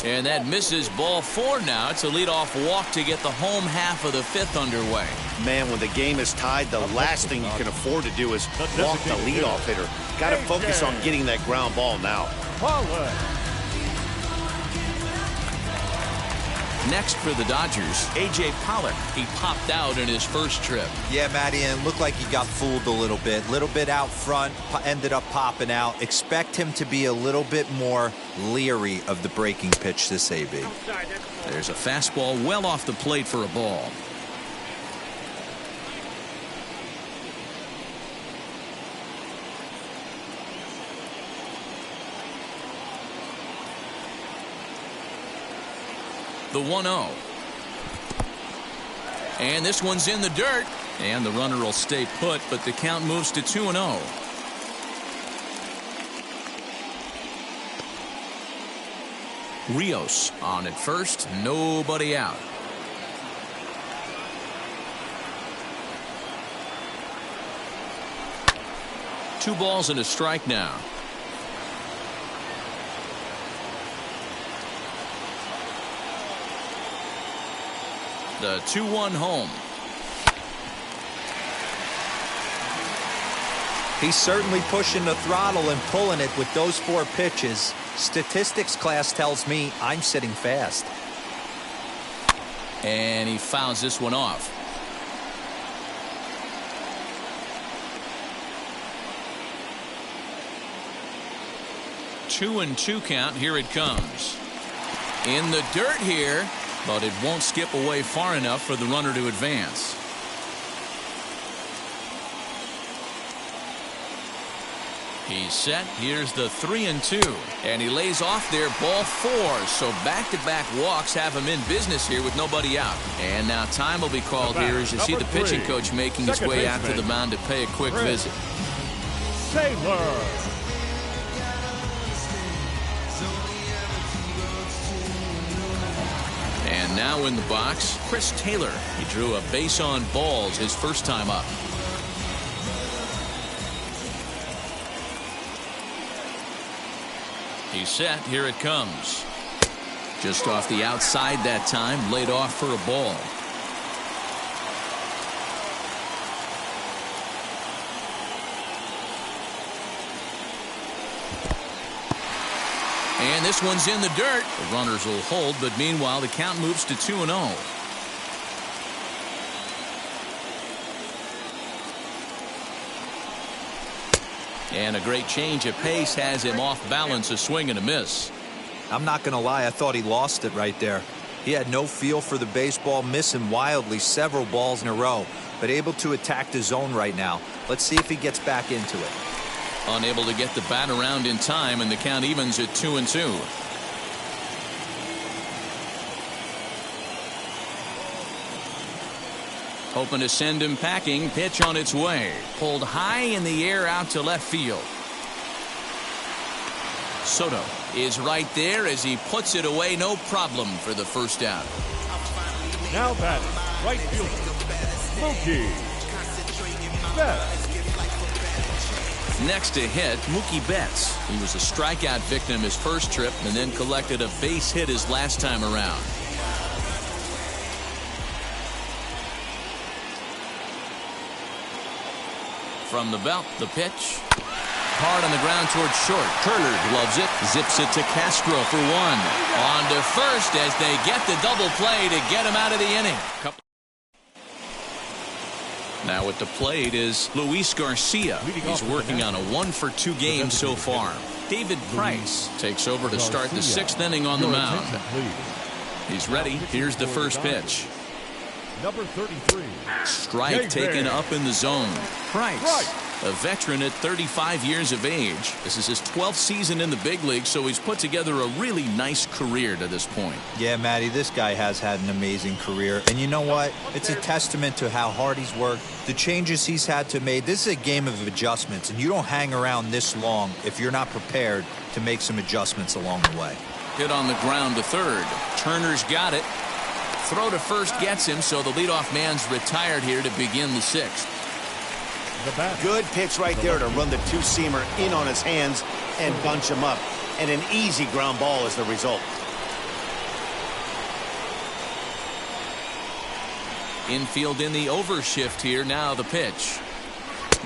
And that misses ball 4 now. It's a leadoff walk to get the home half of the 5th underway. Man, when the game is tied, the last thing you can afford to do is walk the leadoff hitter. Got to focus on getting that ground ball now. Next for the Dodgers, A.J. Pollock. He popped out in his first trip. Yeah, Matty, and it looked like he got fooled a little bit out front, ended up popping out. Expect him to be a little bit more leery of the breaking pitch this AB. There's a fastball well off the plate for a ball. The 1-0. And this one's in the dirt. And the runner will stay put, but the count moves to 2-0. Rios on at first. Nobody out. Two balls and a strike now. The 2-1 home. He's certainly pushing the throttle and pulling it with those 4 pitches. Statistics class tells me I'm sitting fast. And he fouls this one off. Two and 2 count. Here it comes. In the dirt here. But it won't skip away far enough for the runner to advance. He's set. Here's the 3-2. And he lays off there, ball 4. So back-to-back walks have him in business here with nobody out. And now time will be called here as you see the pitching coach making his way out to the mound to pay a quick visit. Taylor. And now in the box, Chris Taylor. He drew a base on balls his first time up. He's set. Here it comes. Just off the outside that time. Laid off for a ball. And this one's in the dirt. The runners will hold, but meanwhile the count moves to 2-0. And a great change of pace has him off balance, a swing and a miss. I'm not going to lie, I thought he lost it right there. He had no feel for the baseball, missing wildly several balls in a row, but able to attack the zone right now. Let's see if he gets back into it. Unable to get the bat around in time, and the count evens at 2-2. Hoping to send him packing. Pitch on its way. Pulled high in the air out to left field. Soto is right there as he puts it away. No problem for the first out. Now batting, right fielder, Mookie Betts. Next to hit, Mookie Betts. He was a strikeout victim his first trip and then collected a base hit his last time around. From the belt, the pitch. Hard on the ground towards short. Turner gloves it, zips it to Castro for 1. On to first as they get the double play to get him out of the inning. Now at the plate is Luis Garcia. He's working on a 1-for-2 game so far. David Price takes over to start the 6th inning on the mound. He's ready. Here's the first pitch. Number 33. Strike taken up in the zone. Price, a veteran at 35 years of age. This is his 12th season in the big league, so he's put together a really nice career to this point. Yeah, Matty, this guy has had an amazing career. And you know what? It's a testament to how hard he's worked, the changes he's had to make. This is a game of adjustments, and you don't hang around this long if you're not prepared to make some adjustments along the way. Hit on the ground to third. Turner's got it. Throw to first gets him, so the leadoff man's retired here to begin the 6th. Good pitch right there to run the two-seamer in on his hands and bunch him up. And an easy ground ball is the result. Infield in the overshift here. Now the pitch.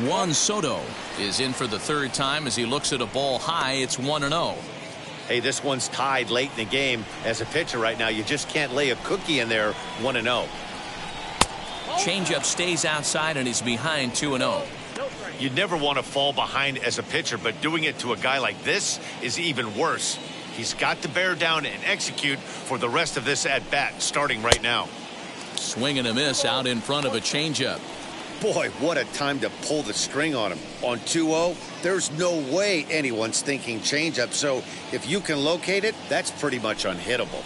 Juan Soto is in for the 3rd time as he looks at a ball high. It's 1-0. Hey, this one's tied late in the game. As a pitcher right now, you just can't lay a cookie in there. 1-0. Changeup stays outside and he's behind 2-0. You never want to fall behind as a pitcher, but doing it to a guy like this is even worse. He's got to bear down and execute for the rest of this at-bat, starting right now. Swing and a miss out in front of a changeup. Boy, what a time to pull the string on him. On 2-0, there's no way anyone's thinking changeup, so if you can locate it, that's pretty much unhittable.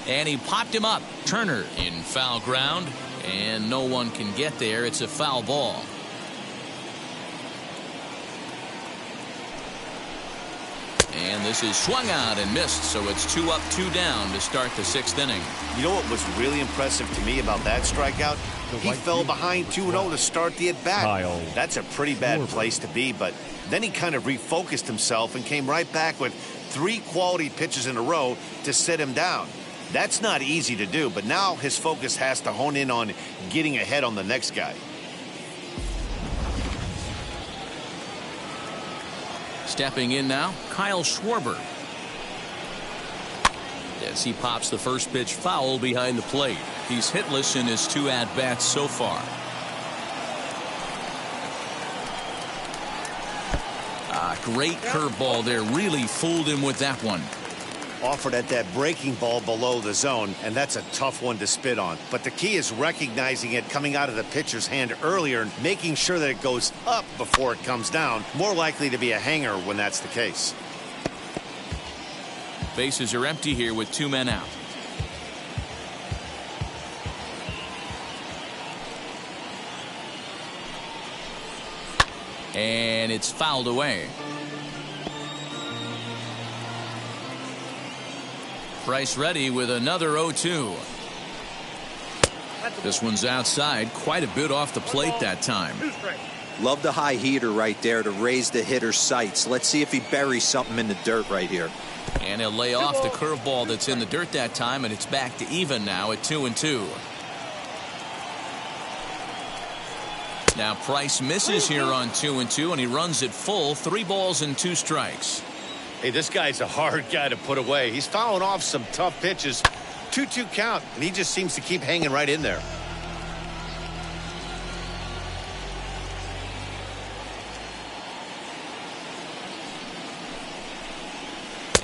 And he popped him up. Turner in foul ground, and no one can get there. It's a foul ball. And this is swung out and missed, so it's 2 up, 2 down to start the 6th inning. You know what was really impressive to me about that strikeout? He fell behind 2-0 to start the at-bat. That's a pretty bad place to be, but then he kind of refocused himself and came right back with 3 quality pitches in a row to sit him down. That's not easy to do, but now his focus has to hone in on getting ahead on the next guy. Stepping in now, Kyle Schwarber. As he pops the first pitch foul behind the plate. He's hitless in his 2 at-bats so far. Great curveball there. Really fooled him with that one. Offered at that breaking ball below the zone, and that's a tough one to spit on. But the key is recognizing it coming out of the pitcher's hand earlier and making sure that it goes up before it comes down. More likely to be a hanger when that's the case. Bases are empty here with 2 men out. And it's fouled away. Price ready with another 0-2. This one's outside, quite a bit off the plate that time. Love the high heater right there to raise the hitter's sights. Let's see if he buries something in the dirt right here. And he'll lay off the curveball that's in the dirt that time, and it's back to even now at 2-2. Now Price misses here on 2-2, and he runs it full. 3 balls and 2 strikes. Hey, this guy's a hard guy to put away. He's fouling off some tough pitches. 2-2 count, and he just seems to keep hanging right in there.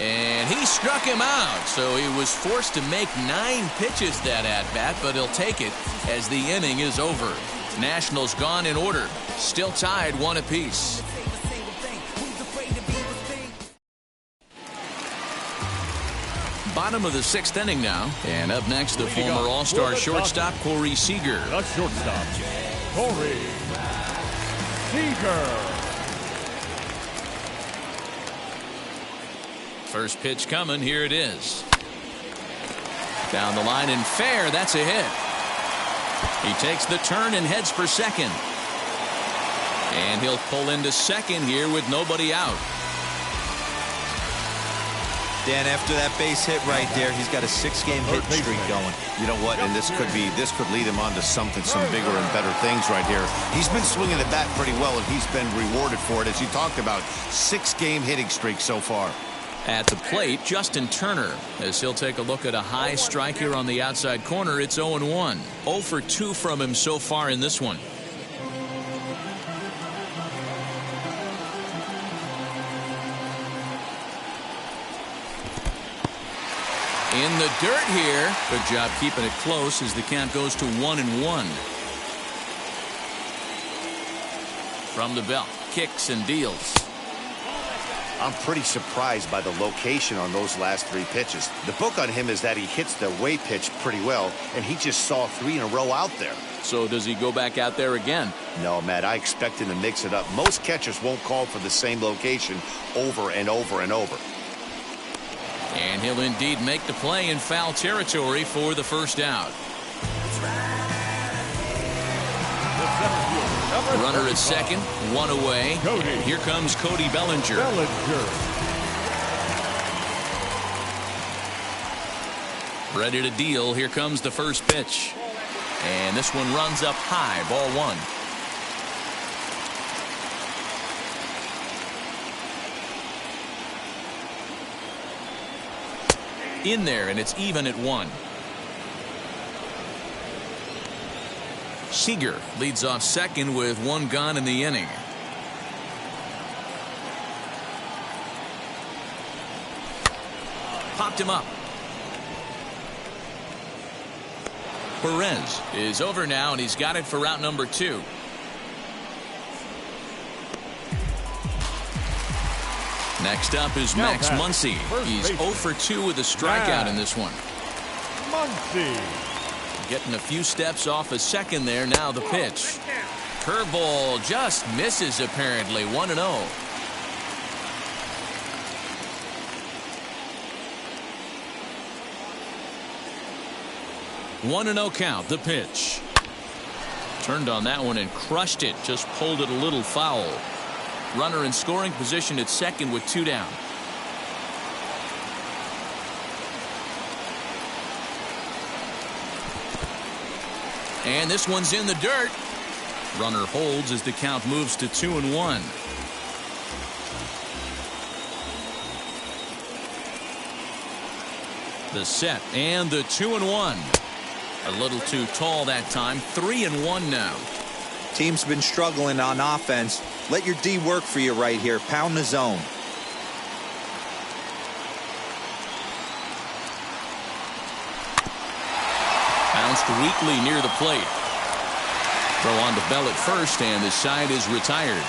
And he struck him out, so he was forced to make 9 pitches that at-bat, but he'll take it as the inning is over. Nationals gone in order, still tied 1 apiece. Bottom of the 6th inning now, and up next the former All-Star shortstop Corey Seager. The shortstop, Corey Seager. First pitch coming, here it is. Down the line and fair, that's a hit. He takes the turn and heads for second. And he'll pull into second here with nobody out. Dan, after that base hit right there, he's got a 6-game hit streak going. You know what? And this could lead him on to some bigger and better things right here. He's been swinging the bat pretty well, and he's been rewarded for it, as you talked about. 6-game hitting streak so far. At the plate, Justin Turner, as he'll take a look at a high strike here on the outside corner. It's 0-1. 0 for 2 from him so far in this one. In the dirt here. Good job keeping it close as the count goes to 1-1. From the belt, kicks and deals. I'm pretty surprised by the location on those last 3 pitches. The book on him is that he hits the way pitch pretty well, and he just saw 3 in a row out there. So does he go back out there again? No, Matt, I expect him to mix it up. Most catchers won't call for the same location over and over and over. And he'll indeed make the play in foul territory for the first out. Runner at second, 1 away. And here comes Cody Bellinger. Ready to deal. Here comes the first pitch. And this one runs up high, ball 1. In there, and it's even at 1. Seager leads off second with 1 gone in the inning. Popped him up. Perez is over now, and he's got it for route number 2. Next up is Max Muncy. He's 0 for 2 with a strikeout in this one. Muncy. Getting a few steps off a second there. Now the pitch. Curveball just misses apparently. 1-0. 1-0 count. The pitch. Turned on that one and crushed it. Just pulled it a little foul. Runner in scoring position at second with 2 down. And this one's in the dirt. Runner holds as the count moves to 2-1. The set and the 2-1. A little too tall that time. 3-1 now. Team's been struggling on offense. Let your D work for you right here. Pound the zone. Bounced weakly near the plate. Throw on to Bell at first, and the side is retired.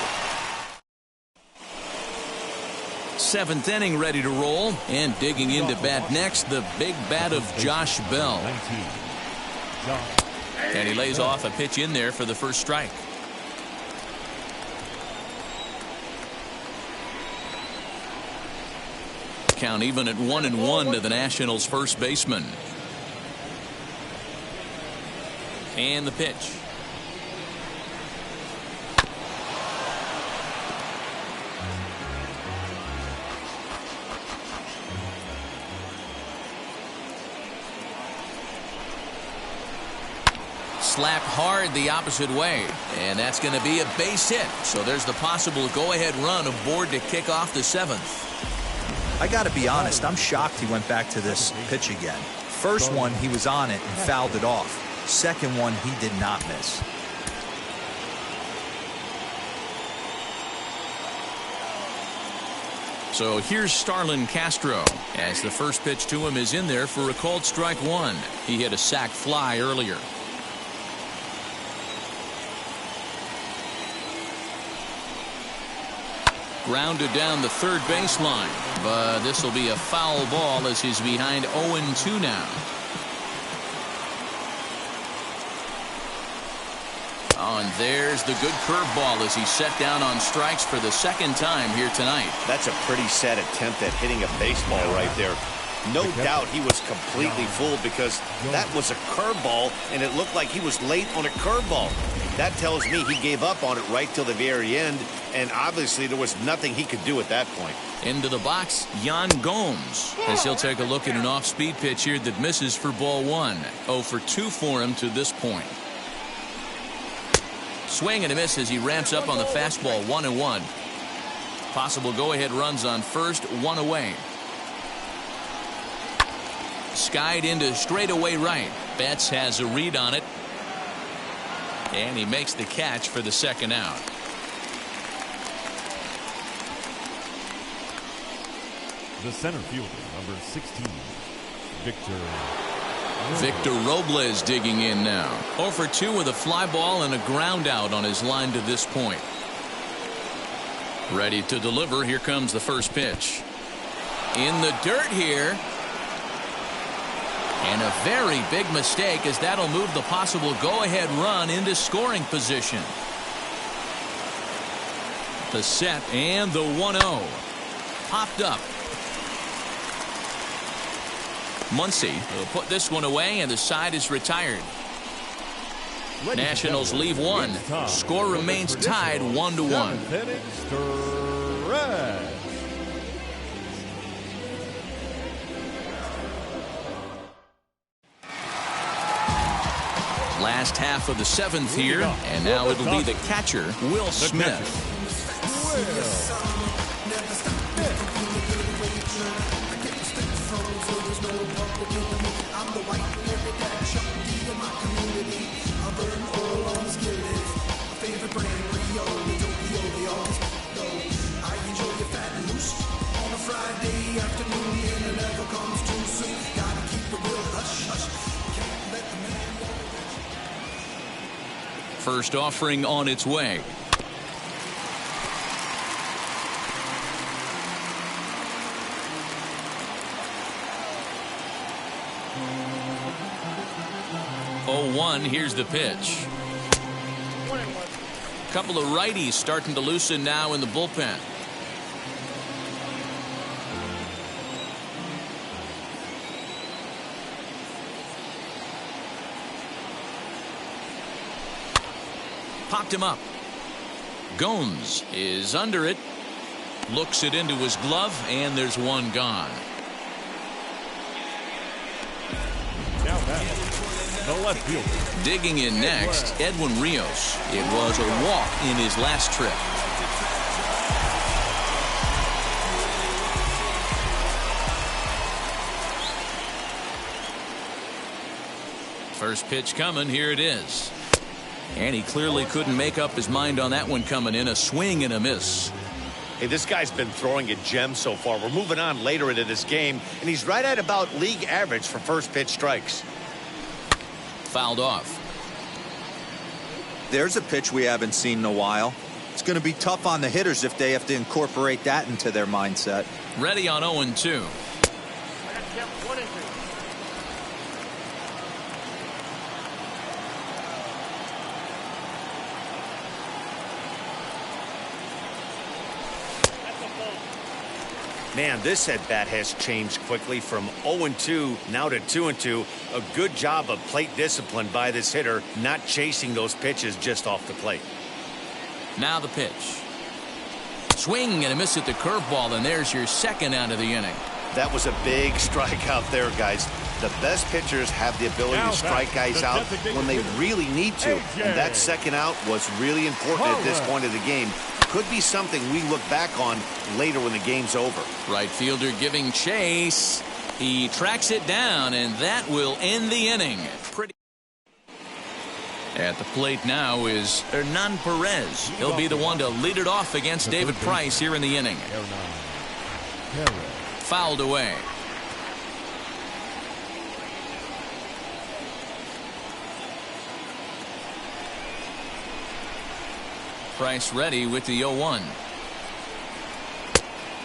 7th inning ready to roll, and digging into bat next, the big bat of Josh Bell. And he lays off a pitch in there for the first strike. Count even at 1-1 to the Nationals' first baseman. And the pitch. Slapped hard the opposite way, and that's going to be a base hit. So there's the possible go-ahead run aboard to kick off the 7th. I got to be honest, I'm shocked he went back to this pitch again. First one, he was on it and fouled it off. Second one, he did not miss. So here's Starlin Castro, as the first pitch to him is in there for a called strike 1. He hit a sac fly earlier. Grounded down the third baseline, but this will be a foul ball as he's behind 0-2 now. Oh, and there's the good curveball as he's set down on strikes for the second time here tonight. That's a pretty sad attempt at hitting a baseball right there. No doubt he was completely fooled because that was a curveball, and it looked like he was late on a curveball. That tells me he gave up on it right till the very end, and obviously there was nothing he could do at that point. Into the box, Yan Gomes, as he'll take a look at an off-speed pitch here that misses for ball 1. 0 for 2 for him to this point. Swing and a miss as he ramps up on the fastball. 1-1. Possible go-ahead runs on first, 1 away. skied into straightaway right. Betts has a read on it. And he makes the catch for the second out. The center fielder, number 16, Victor Robles digging in now. 0 for 2 with a fly ball and a ground out on his line to this point. Ready to deliver. Here comes the first pitch. In the dirt here. And a very big mistake, as that'll move the possible go-ahead run into scoring position. The set and the 1-0. Popped up. Muncy will put this one away, and the side is retired. Nationals leave one. Score remains tied 1-1. Last half of the 7th here, and now it'll be the catcher, Will Smith. First offering on its way. Here's the pitch. A couple of righties starting to loosen now in the bullpen. Popped him up. Gomes is under it. Looks it into his glove, and there's one gone. Now batting, the left fielder. Digging in next, Edwin Rios. It was a walk in his last trip. First pitch coming. Here it is. And he clearly couldn't make up his mind on that one coming in. A swing and a miss. Hey, this guy's been throwing a gem so far. We're moving on later into this game, and he's right at about league average for first pitch strikes. Fouled off. There's a pitch we haven't seen in a while. It's going to be tough on the hitters if they have to incorporate that into their mindset. Ready on 0-2. Man, this at-bat has changed quickly from 0-2 now to 2-2. A good job of plate discipline by this hitter, not chasing those pitches just off the plate. Now the pitch. Swing and a miss at the curveball, and there's your second out of the inning. That was a big strike out there, guys. The best pitchers have the ability to strike guys out when they really need to. And that second out was really important at this point of the game. Could be something we look back on later when the game's over. Right fielder giving chase. He tracks it down, and that will end the inning. At the plate now is Hernan Perez. He'll be the one to lead it off against David Price here in the inning. Fouled away. Price ready with the 0-1.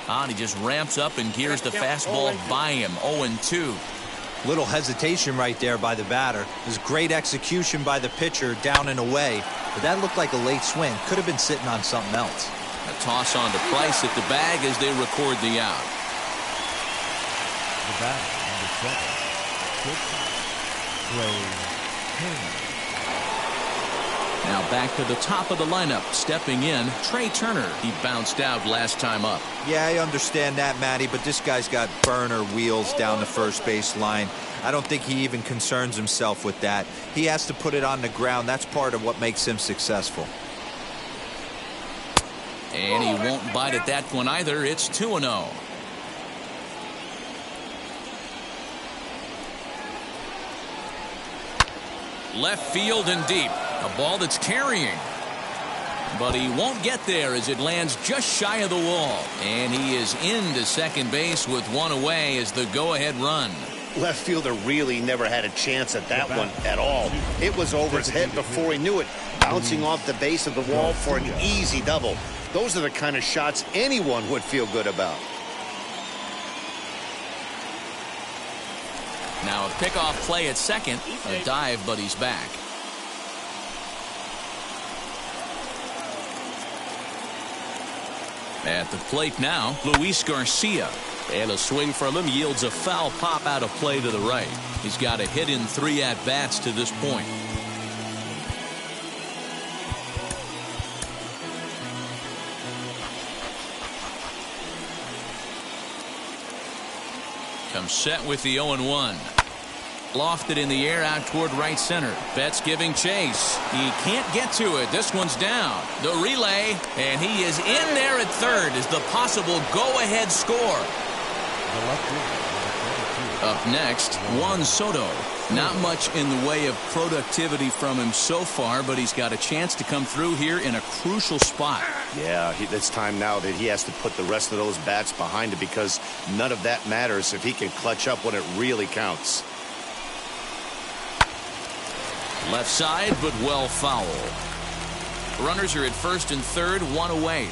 And he just ramps up and gears the fastball by him. 0-2. Little hesitation right there by the batter. It was great execution by the pitcher down and away, but that looked like a late swing. Could have been sitting on something else. A toss on to Price at the bag as they record the out. The bat, number 7, Now back to the top of the lineup. Stepping in, Trey Turner. He bounced out last time up. Yeah, I understand that, Matty, but this guy's got burner wheels down the first base line. I don't think he even concerns himself with that. He has to put it on the ground. That's part of what makes him successful. And he won't bite at that one either. It's 2-0. Left field and deep. A ball that's carrying. But he won't get there as it lands just shy of the wall. And he is into second base with one away as the go-ahead run. Left fielder really never had a chance at that one at all. It was over his head before he knew it, bouncing off the base of the wall for an easy double. Those are the kind of shots anyone would feel good about. Now a pickoff play at second. A dive, but he's back. At the plate now, Luis Garcia. And a swing from him yields a foul pop out of play to the right. He's got a hit in 3 at-bats to this point. Comes set with the 0-1. Lofted in the air out toward right center. Betts giving chase. He can't get to it. This one's down. The relay, and he is in there at third as the possible go-ahead score. Up next, Juan Soto. Not much in the way of productivity from him so far, but he's got a chance to come through here in a crucial spot. Yeah, it's time now that he has to put the rest of those bats behind it, because none of that matters if he can clutch up when it really counts. Left side, but well foul. Runners are at first and third, one away.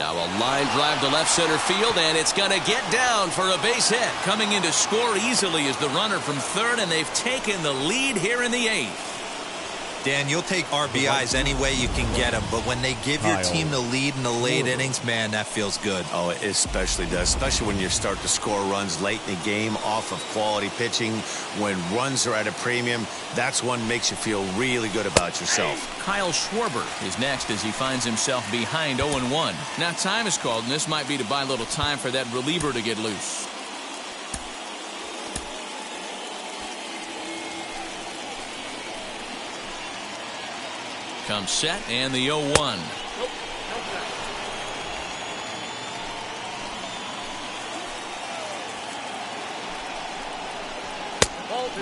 Now a line drive to left center field, and it's going to get down for a base hit. Coming in to score easily is the runner from third, and they've taken the lead here in the 8th. Dan, you'll take RBIs any way you can get them, but when they give your team the lead in the late innings, man, that feels good. Oh, it especially does, especially when you start to score runs late in the game off of quality pitching. When runs are at a premium, that's one makes you feel really good about yourself. Kyle Schwarber is next as he finds himself behind 0-1. Now time is called, and this might be to buy a little time for that reliever to get loose. Comes set, and the 0-1.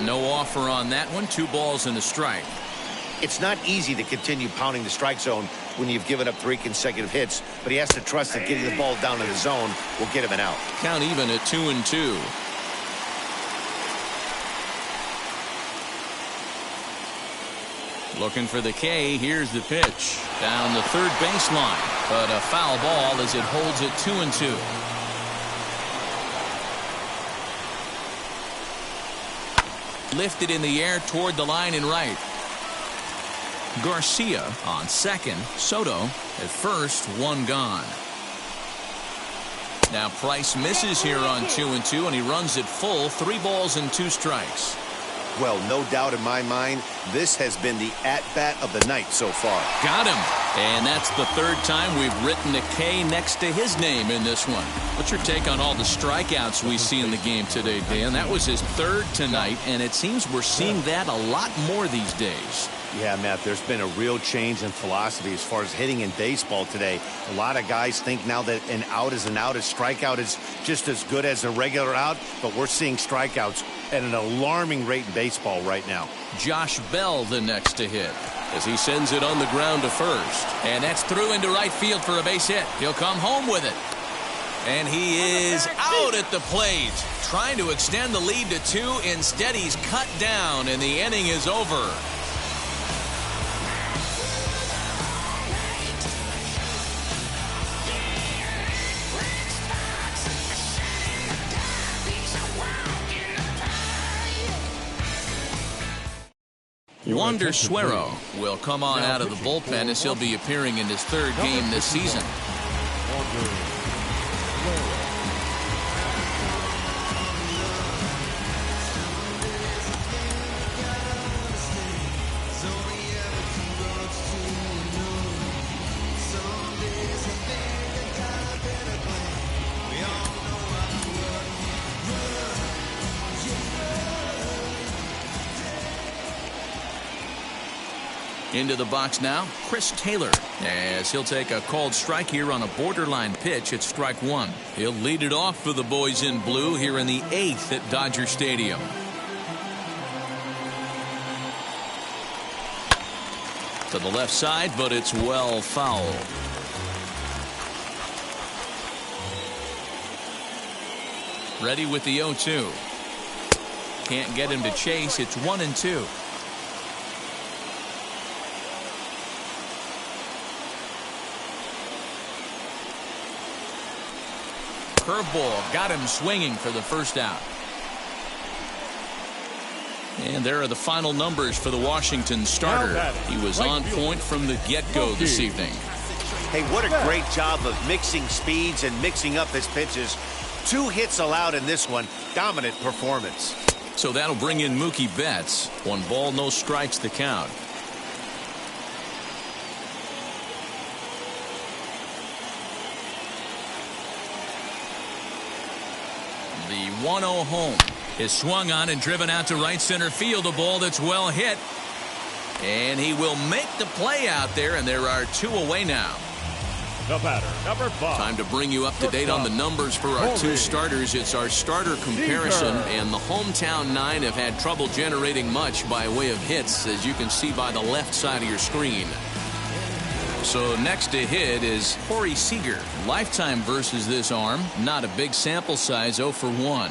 No offer on that one. 2 balls and a strike. It's not easy to continue pounding the strike zone when you've given up 3 consecutive hits, but he has to trust that getting the ball down in the zone will get him an out. Count even at 2-2. Looking for the K. Here's the pitch. Down the third baseline. But a foul ball as it holds it 2-2. Lifted in the air toward the line and right. Garcia on second. Soto at first. 1 gone. Now Price misses here on 2-2, and he runs it full. 3 balls and 2 strikes. Well, no doubt in my mind, this has been the at-bat of the night so far. Got him. And that's the 3rd time we've written a K next to his name in this one. What's your take on all the strikeouts we see in the game today, Dan? That was his 3rd tonight, and it seems we're seeing that a lot more these days. Yeah, Matt, there's been a real change in philosophy as far as hitting in baseball today. A lot of guys think now that an out is an out, a strikeout is just as good as a regular out, but we're seeing strikeouts at an alarming rate in baseball right now. Josh Bell the next to hit as he sends it on the ground to first. And that's through into right field for a base hit. He'll come home with it. And he is out at the plate, trying to extend the lead to 2. Instead, he's cut down, and the inning is over. Wander Suero will come on out of the bullpen as he'll be appearing in his 3rd game this season. Into the box now, Chris Taylor, as he'll take a called strike here on a borderline pitch at strike one. He'll lead it off for the boys in blue here in the 8th at Dodger Stadium. To the left side, but it's well fouled. Ready with the 0-2. Can't get him to chase. It's 1-2. Curveball got him swinging for the first out. And there are the final numbers for the Washington starter. He was on point from the get-go this evening. Hey, what a great job of mixing speeds and mixing up his pitches. 2 hits allowed in this one. Dominant performance. So that'll bring in Mookie Betts. 1 ball, no strikes the count. The 1-0 home is swung on and driven out to right center field. A ball that's well hit. And he will make the play out there, and there are 2 away now. The batter, number 5. Time to bring you up to date on the numbers for our 2 starters. It's our starter comparison, and the hometown 9 have had trouble generating much by way of hits, as you can see by the left side of your screen. So next to hit is Corey Seager. Lifetime versus this arm. Not a big sample size, 0 for 1.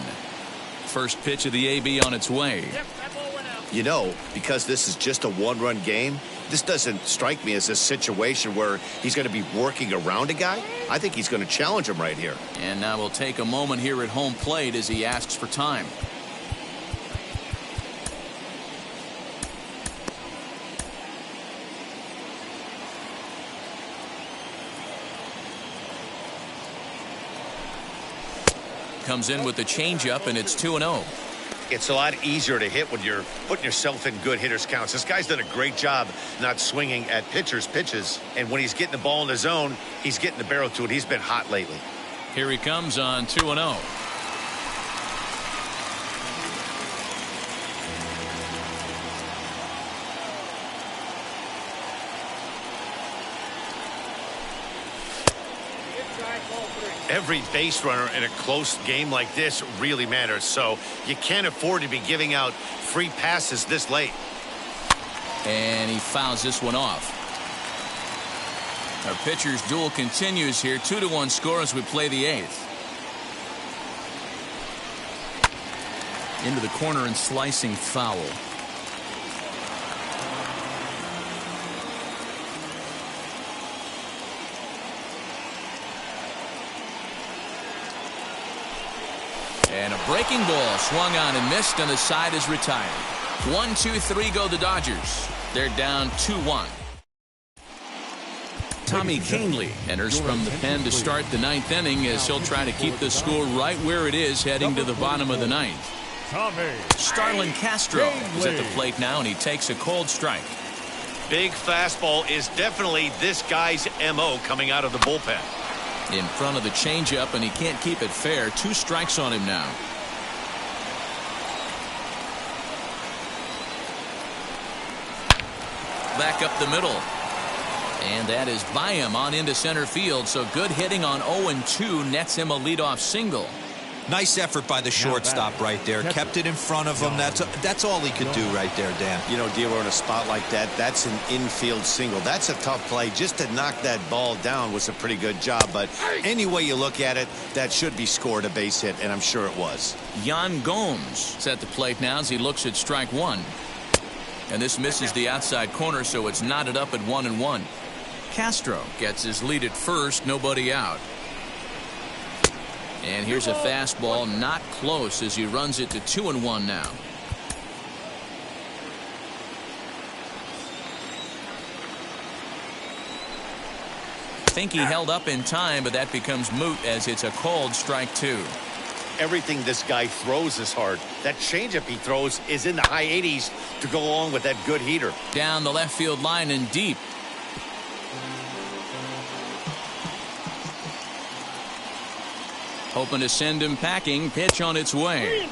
First pitch of the AB on its way. You know, because this is just a 1-run game, this doesn't strike me as a situation where he's going to be working around a guy. I think he's going to challenge him right here. And now we'll take a moment here at home plate as he asks for time. Comes in with the changeup, and it's 2-0. It's a lot easier to hit when you're putting yourself in good hitters counts. This guy's done a great job not swinging at pitchers' pitches. And when he's getting the ball in the zone, he's getting the barrel to it. He's been hot lately. Here he comes on 2-0. Every base runner in a close game like this really matters, so you can't afford to be giving out free passes this late. And he fouls this one off. Our pitcher's duel continues here. 2-1 score as we play the 8th. Into the corner and slicing foul. And a breaking ball swung on and missed, and the side is retired. 1-2-3 go the Dodgers. They're down 2-1. Tommy Kahnle enters from the pen to start the 9th inning as he'll try to keep the score right where it is heading to the bottom of the 9th. Starlin Castro is at the plate now, and he takes a cold strike. Big fastball is definitely this guy's MO coming out of the bullpen. In front of the changeup, and he can't keep it fair. 2 strikes on him now. Back up the middle. And that is by him on into center field. So good hitting on 0-2 nets him a leadoff single. Nice effort by the shortstop right there. Kept it in front of him. That's all he could do right there, Dan. You know, D'Lo, in a spot like that, that's an infield single. That's a tough play. Just to knock that ball down was a pretty good job. But any way you look at it, that should be scored a base hit, and I'm sure it was. Yan Gomes is at the plate now as he looks at strike one. And this misses the outside corner, so it's knotted up at 1-1. Castro gets his lead at first, nobody out. And here's a fastball, not close, as he runs it to 2-1 now. Think he held up in time, but that becomes moot as it's a called strike 2. Everything this guy throws is hard. That changeup he throws is in the high 80s to go along with that good heater. Down the left field line and deep. Hoping to send him packing. Pitch on its way.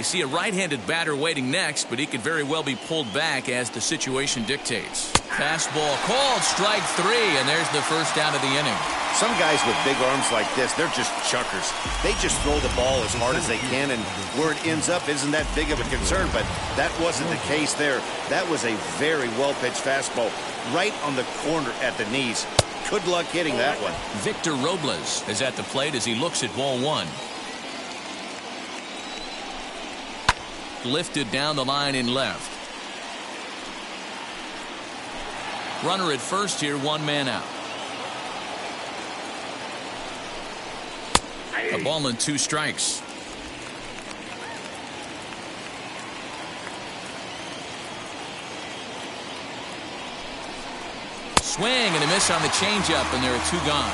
You see a right-handed batter waiting next, but he could very well be pulled back as the situation dictates. Fastball called, strike 3, and there's the first out of the inning. Some guys with big arms like this, they're just chuckers. They just throw the ball as hard as they can, and where it ends up isn't that big of a concern, but that wasn't the case there. That was a very well-pitched fastball right on the corner at the knees. Good luck hitting that one. Victor Robles is at the plate as he looks at ball 1. Lifted down the line in left. Runner at first here, 1 man out. A ball and 2 strikes. Swing and a miss on the changeup, and there are 2 gone.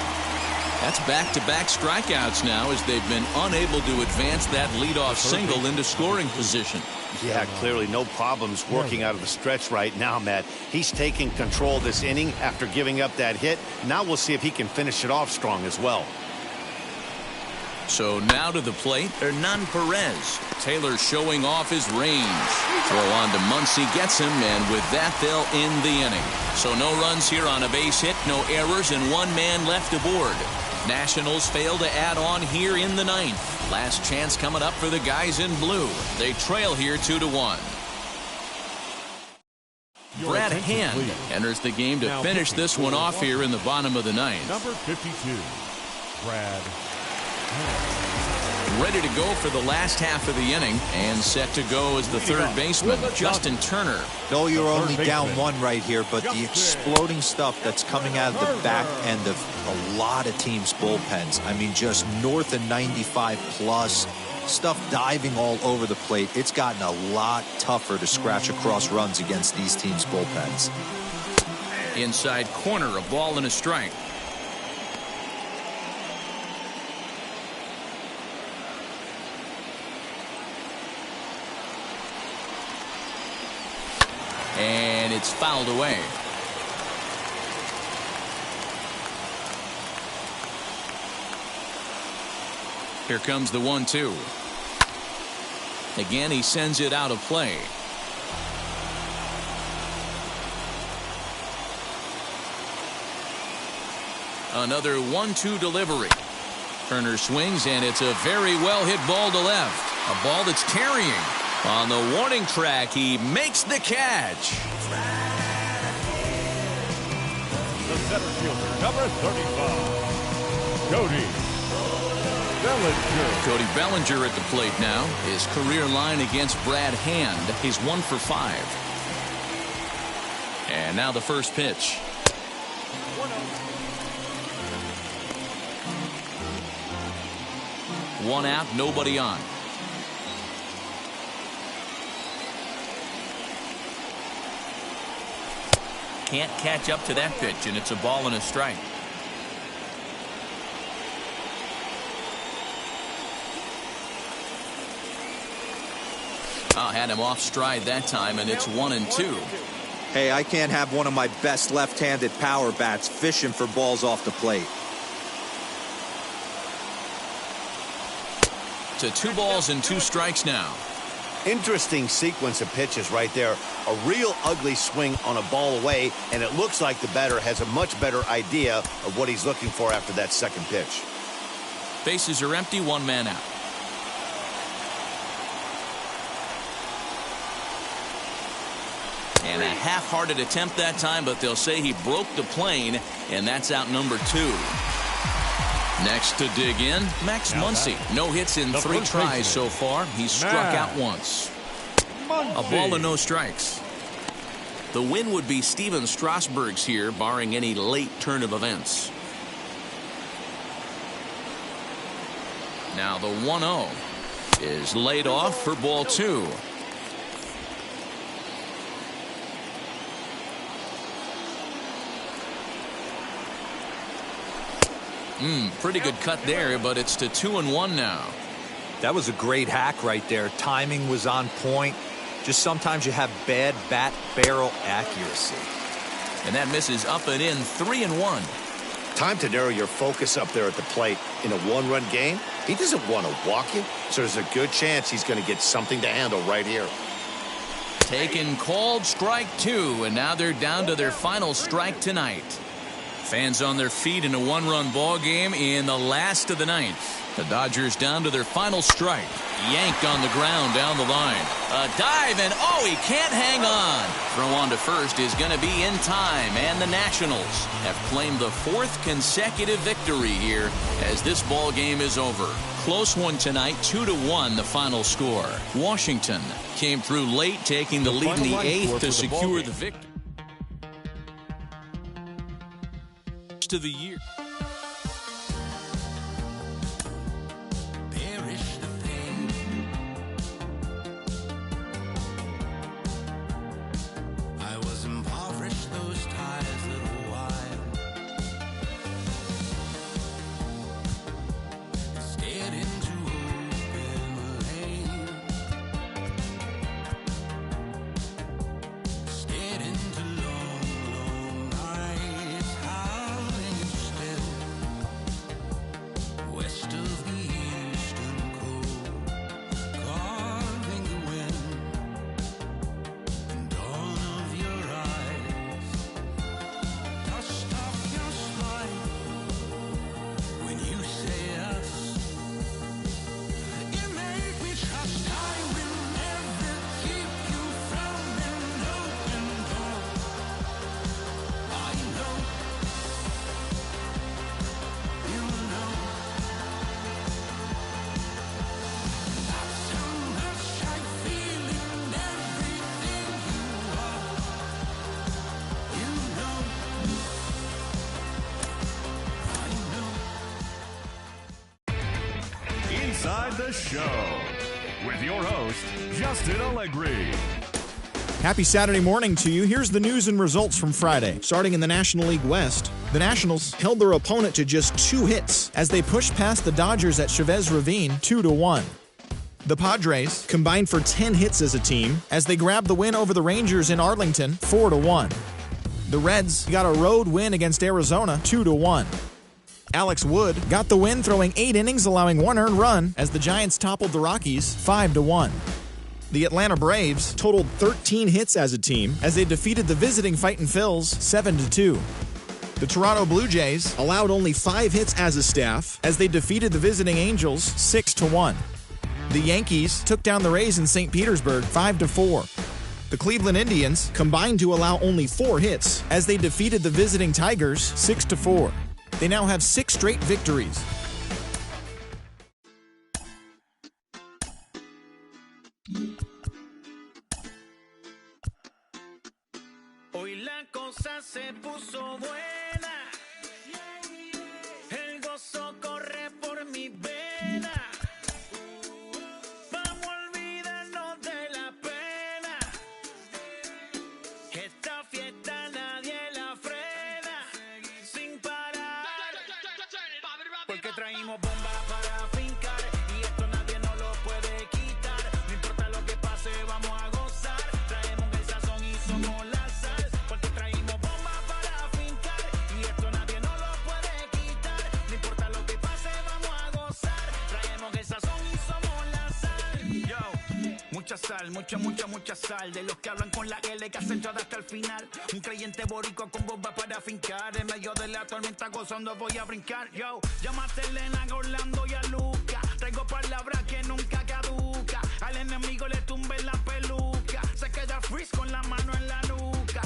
That's back-to-back strikeouts now as they've been unable to advance that leadoff single into scoring position. Yeah, clearly no problems working out of the stretch right now, Matt. He's taking control of this inning after giving up that hit. Now we'll see if he can finish it off strong as well. So now to the plate, Hernan Perez. Taylor showing off his range. Throw on to Muncy, gets him, and with that they'll end the inning. So no runs here on a base hit, no errors, and 1 man left aboard. Nationals fail to add on here in the 9th. Last chance coming up for the guys in blue. They trail here 2-1. Brad Hand enters the game to finish this one off here in the bottom of the 9th. Number 52, Brad. Ready to go for the last half of the inning, and set to go as the third baseman, Justin Turner. No, you're only down 1 right here, but the exploding stuff that's coming out of the back end of a lot of teams' bullpens. I mean, just north of 95 plus. Stuff diving all over the plate. It's gotten a lot tougher to scratch across runs against these teams' bullpens. Inside corner, a ball and a strike. And it's fouled away. Here comes the 1-2. Again, he sends it out of play. Another 1-2 delivery. Turner swings, and it's a very well hit ball to left. A ball that's carrying. On the warning track, he makes the catch. The center fielder, number 35, Cody Bellinger. Cody Bellinger at the plate now. His career line against Brad Hand. He's 1 for 5. And now the first pitch. 1 out, nobody on. Can't catch up to that pitch, and it's a ball and a strike. Had him off stride that time, and it's 1-2. Hey, I can't have one of my best left-handed power bats fishing for balls off the plate. To 2 balls and 2 strikes now. Interesting sequence of pitches right there. A real ugly swing on a ball away, and it looks like the batter has a much better idea of what he's looking for after that second pitch. Bases are empty, 1 man out. And a half-hearted attempt that time, but they'll say he broke the plane, and that's out number 2. Next to dig in, Max Muncy. No hits in 3 tries so far. He's struck out once. A ball and no strikes. The win would be Steven Strasburg's here, barring any late turn of events. Now the 1-0 is laid off for ball 2. Pretty good cut there, but it's to 2-1 now. That was a great hack right there. Timing was on point. Just sometimes you have bad bat barrel accuracy. And that misses up and in, 3-1. Time to narrow your focus up there at the plate. In a 1-run game, He doesn't want to walk you, so there's a good chance he's going to get something to handle right here. Taken called strike 2, and now they're down to their final strike tonight. Fans on their feet in a one-run ball game in the last of the ninth. The Dodgers down to their final strike. Yanked on the ground down the line. A dive, and oh, he can't hang on. Throw on to first is going to be in time, and the Nationals have claimed the 4th consecutive victory here as this ball game is over. Close one tonight, 2-1 the final score. Washington came through late, taking the lead in the 8th to secure the victory. To the year. Inside the Show with your host, Justin Allegri. Happy Saturday morning to you. Here's the news and results from Friday. Starting in the National League West, the Nationals held their opponent to just 2 hits as they pushed past the Dodgers at Chavez Ravine 2-1. The Padres combined for 10 hits as a team as they grabbed the win over the Rangers in Arlington 4-1. The Reds got a road win against Arizona 2-1. Alex Wood got the win throwing 8 innings, allowing 1 earned run as the Giants toppled the Rockies 5-1. The Atlanta Braves totaled 13 hits as a team as they defeated the visiting Fightin' Phils 7-2. The Toronto Blue Jays allowed only 5 hits as a staff as they defeated the visiting Angels 6-1. The Yankees took down the Rays in St. Petersburg 5-4. The Cleveland Indians combined to allow only 4 hits as they defeated the visiting Tigers 6-4. They now have 6 straight victories. Hoy la cosa se puso buena. El gozo corre por mi vena. Vamos a olvidarnos de la pena. Esta fiesta nadie la frena. Sin parar. Porque traímos bomba para fincar. Y esto nadie nos lo puede quitar. No importa lo que pase, vamos a gozar. Traemos el sazón y somos la sal. Porque traímos bomba para fincar. Y esto nadie nos lo puede quitar. No importa lo que pase, vamos a gozar. Traemos el sazón y somos la sal. Yo, mucha sal, mucha sal. De los que hablan con la L que hacen todo hasta el final. Un creyente boricua con bomba para fincar. En medio de la tormenta gozando voy a brincar. Yo, llámate a Elena, a Orlando y a Luca. Traigo palabras que nunca caduca. Al enemigo le tumbe la peluca. Se queda freeze con la mano en la nuca.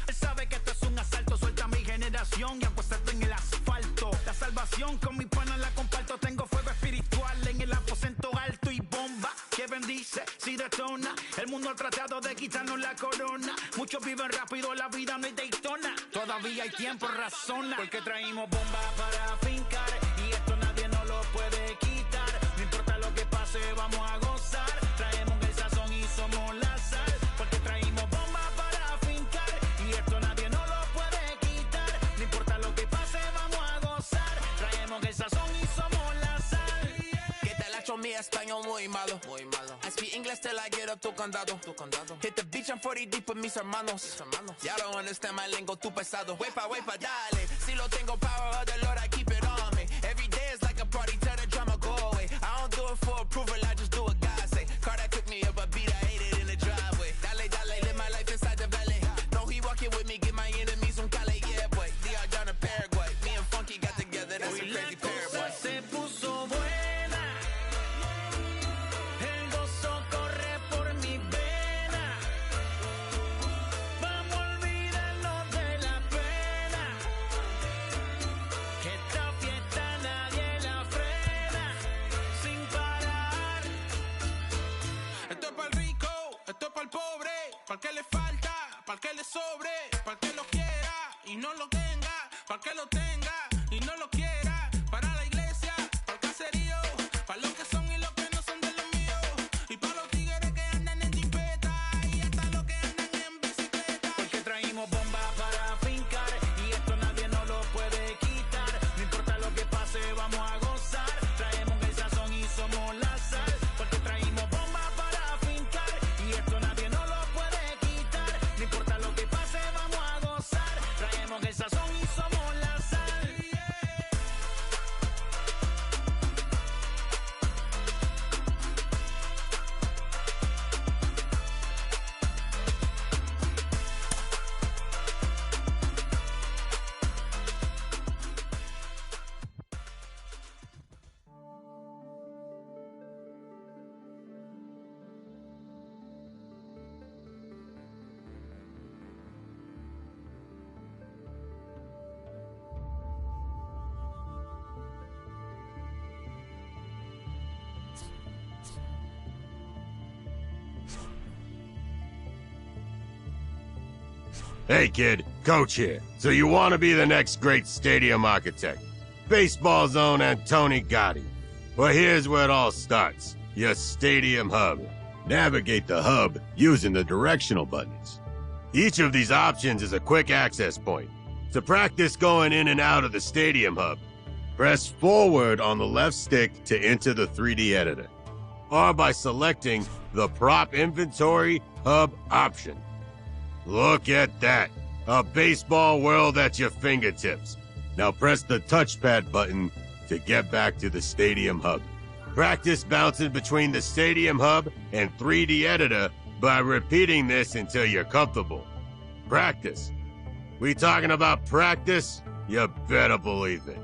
Él sabe que esto es un asalto. Suelta mi generación y apuéstate en el asfalto. La salvación con mi pana la comparto. Tengo fuego espiritual en el aposento alto y bomba que bendice si detona. El mundo ha tratado de quitarnos la corona. Muchos viven rápido, la vida no es Daytona. Todavía hay tiempo, razona. Porque traímos bomba para fincar. Y esto nadie nos lo puede quitar. No importa lo que pase, vamos a gozar. Traemos el sazón y somos la sal. Porque traímos bomba para fincar. Y esto nadie nos lo puede quitar. No importa lo que pase, vamos a gozar. Traemos el sazón y somos la sal. Que te la echo mi español muy malo. I speak English till I get up to condado. Hit the beach and 40 deep with mis hermanos. Ya don't understand my lingo, too pesado. Wepa, dale. Si lo tengo power of the Lord, I keep it on me. Every day is like a party, tell the drama go. look for approval, I just do what God say. Car that took me up a beat, I ate it in the driveway. Dale, dale, live my life inside the valley. No, he walking with me, get my enemies on Cali, yeah, boy. DR down to Paraguay. Me and Funky got together, that's a crazy pair, boy. Se puso buena, el gozo corre por mi vena. Vamos a olvidarnos de la pena, que esta fiesta nadie la frena, sin parar. Esto es para el rico, esto es para el pobre, para el que le falta, para el que le sobre, para el que lo quiera y no lo tenga, para el que lo tenga y no lo quiera, para la iglesia, para el caserío, para los que son y los que no son de los míos, y para los tigres que andan en jipeta y hasta los que andan en bicicleta. Porque traímos bombas para fincar y esto nadie nos lo puede quitar. No importa lo que pase, vamos a gozar. Traemos el sazón y somos la sal. Porque traímos bombas para fincar y esto nadie nos lo puede quitar. No importa lo que pase, vamos a gozar. Traemos el sazón y somos la sal. Hey kid, Coach here. So you want to be the next great stadium architect. Baseball Zone and Tony Gotti. Well, here's where it all starts. Your stadium hub. Navigate the hub using the directional buttons. Each of these options is a quick access point. To practice going in and out of the stadium hub, press forward on the left stick to enter the 3D editor, or by selecting the Prop Inventory Hub option. Look at that! A baseball world at your fingertips. Now press the touchpad button to get back to the Stadium Hub. Practice bouncing between the Stadium Hub and 3D editor by repeating this until you're comfortable. Practice. We talking about practice? You better believe it.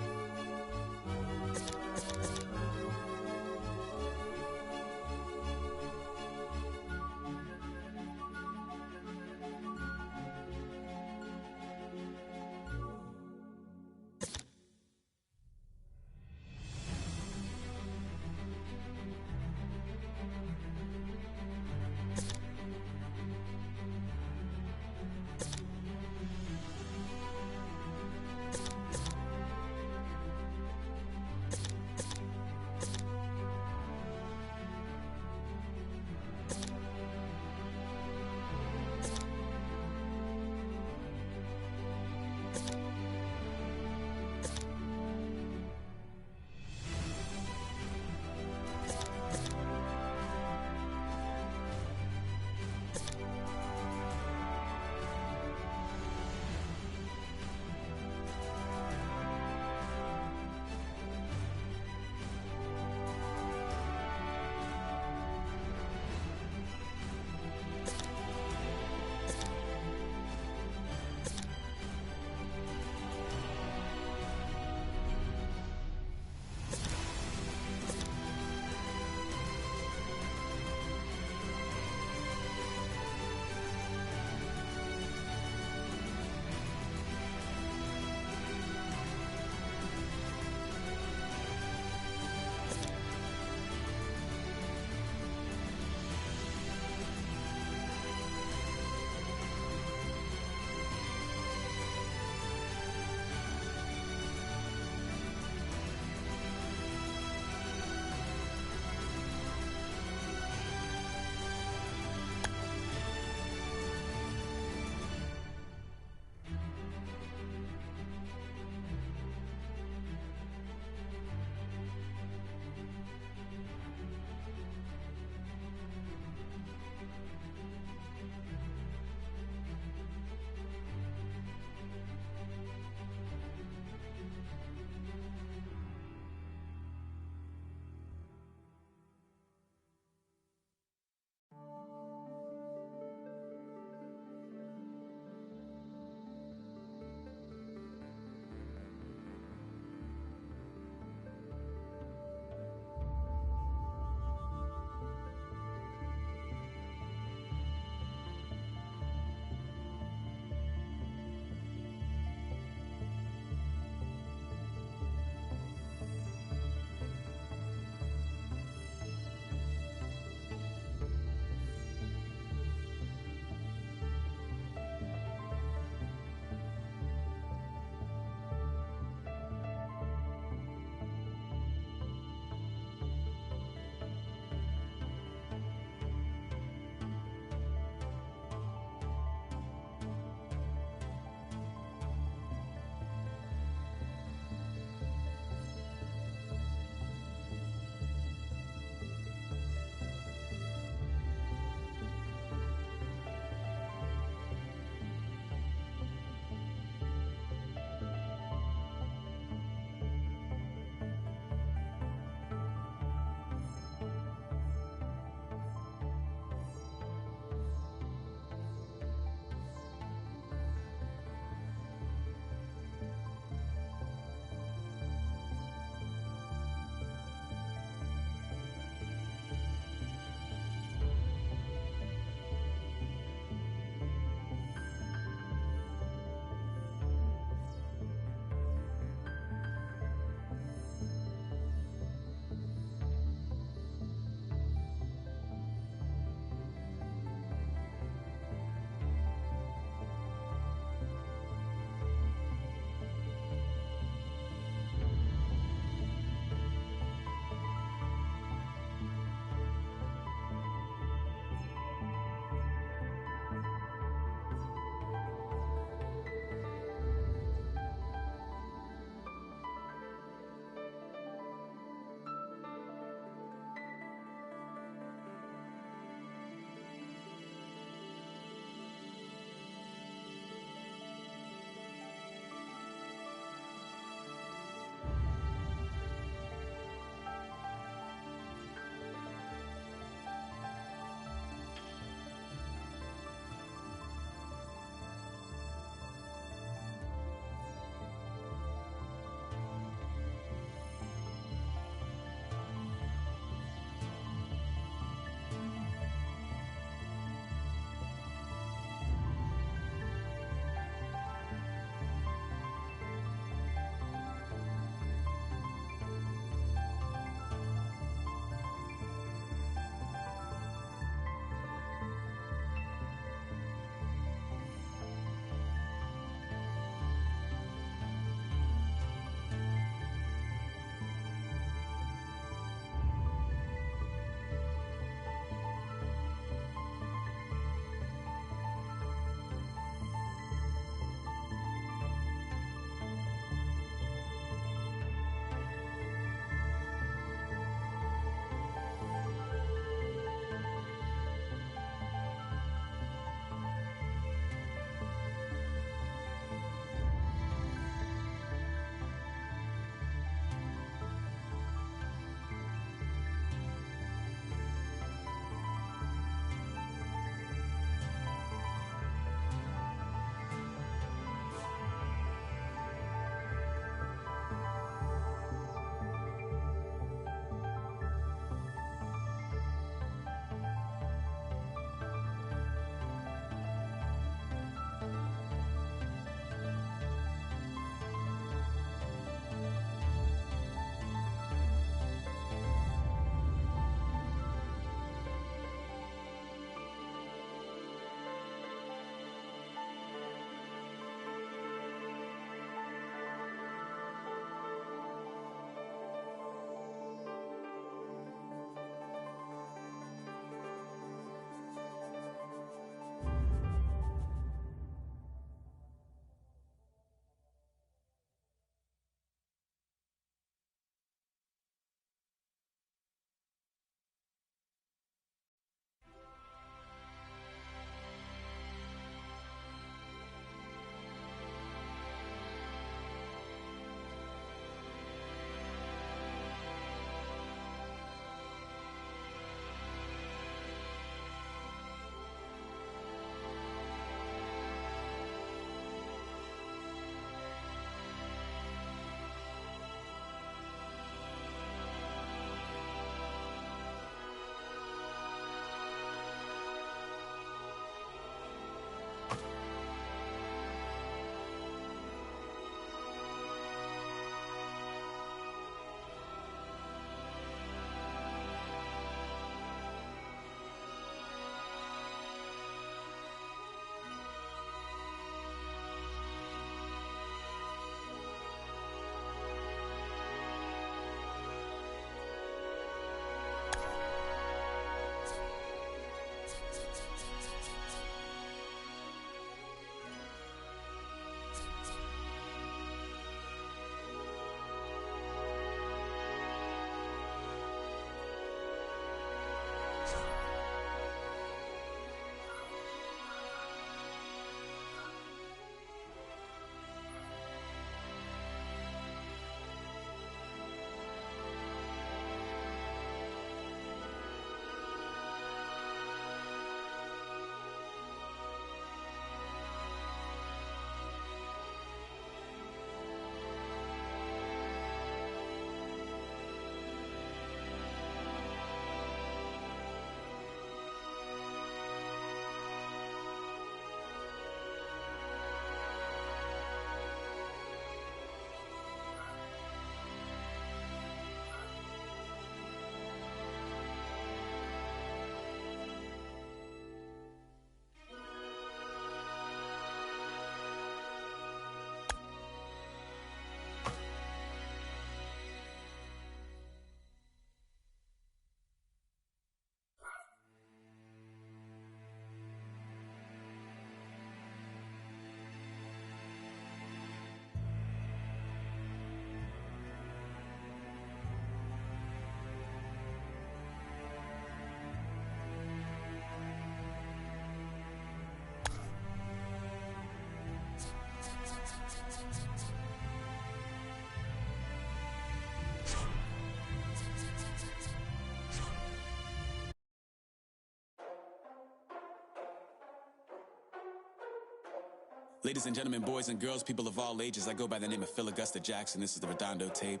Ladies and gentlemen, boys and girls, people of all ages, I go by the name of Phil Augusta Jackson. This is the Redondo tape.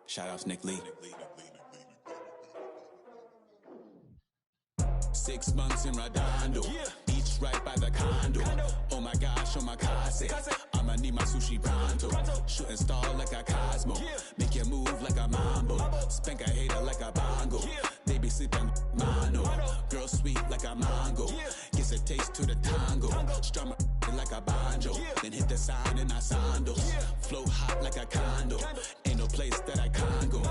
Shout out to Nick Lee. 6 months in Redondo, beach right by the condo. Oh my gosh, oh my kase, I'ma need my sushi pronto. Shooting star like a Cosmo, make you move like a mambo. Spank a hater like a bongo. They be sleeping mano. Girl sweet like a mango, gets a taste to the tango. Strum like a banjo, then hit the sign in our sandals. Flow hot like a condo, ain't no place that I can't go.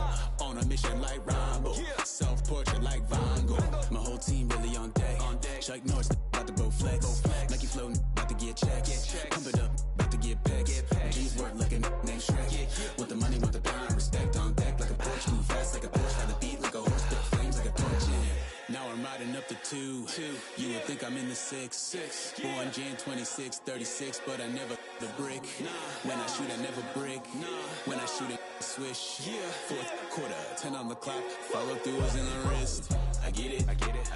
On a mission like Rambo, self-portrait like Van Gogh. My whole team really on deck. Chuck Norris about to bow flex. Nike flow about to get checks. Pump it up, about to get pegs. G's work like a named Shrek. Want the money, want the power, respect on deck like a Porsche. Move fast like a Porsche, have the beat like a horse, spit flames like a torch. Now I'm riding up the 2. You would think I'm in the 6. Born Jan 26, 36, but I never the brick. When I shoot, I never brick. When I shoot, I swish. Fourth quarter, 10 on the clock. Follow through is in the wrist. I get it, I got it,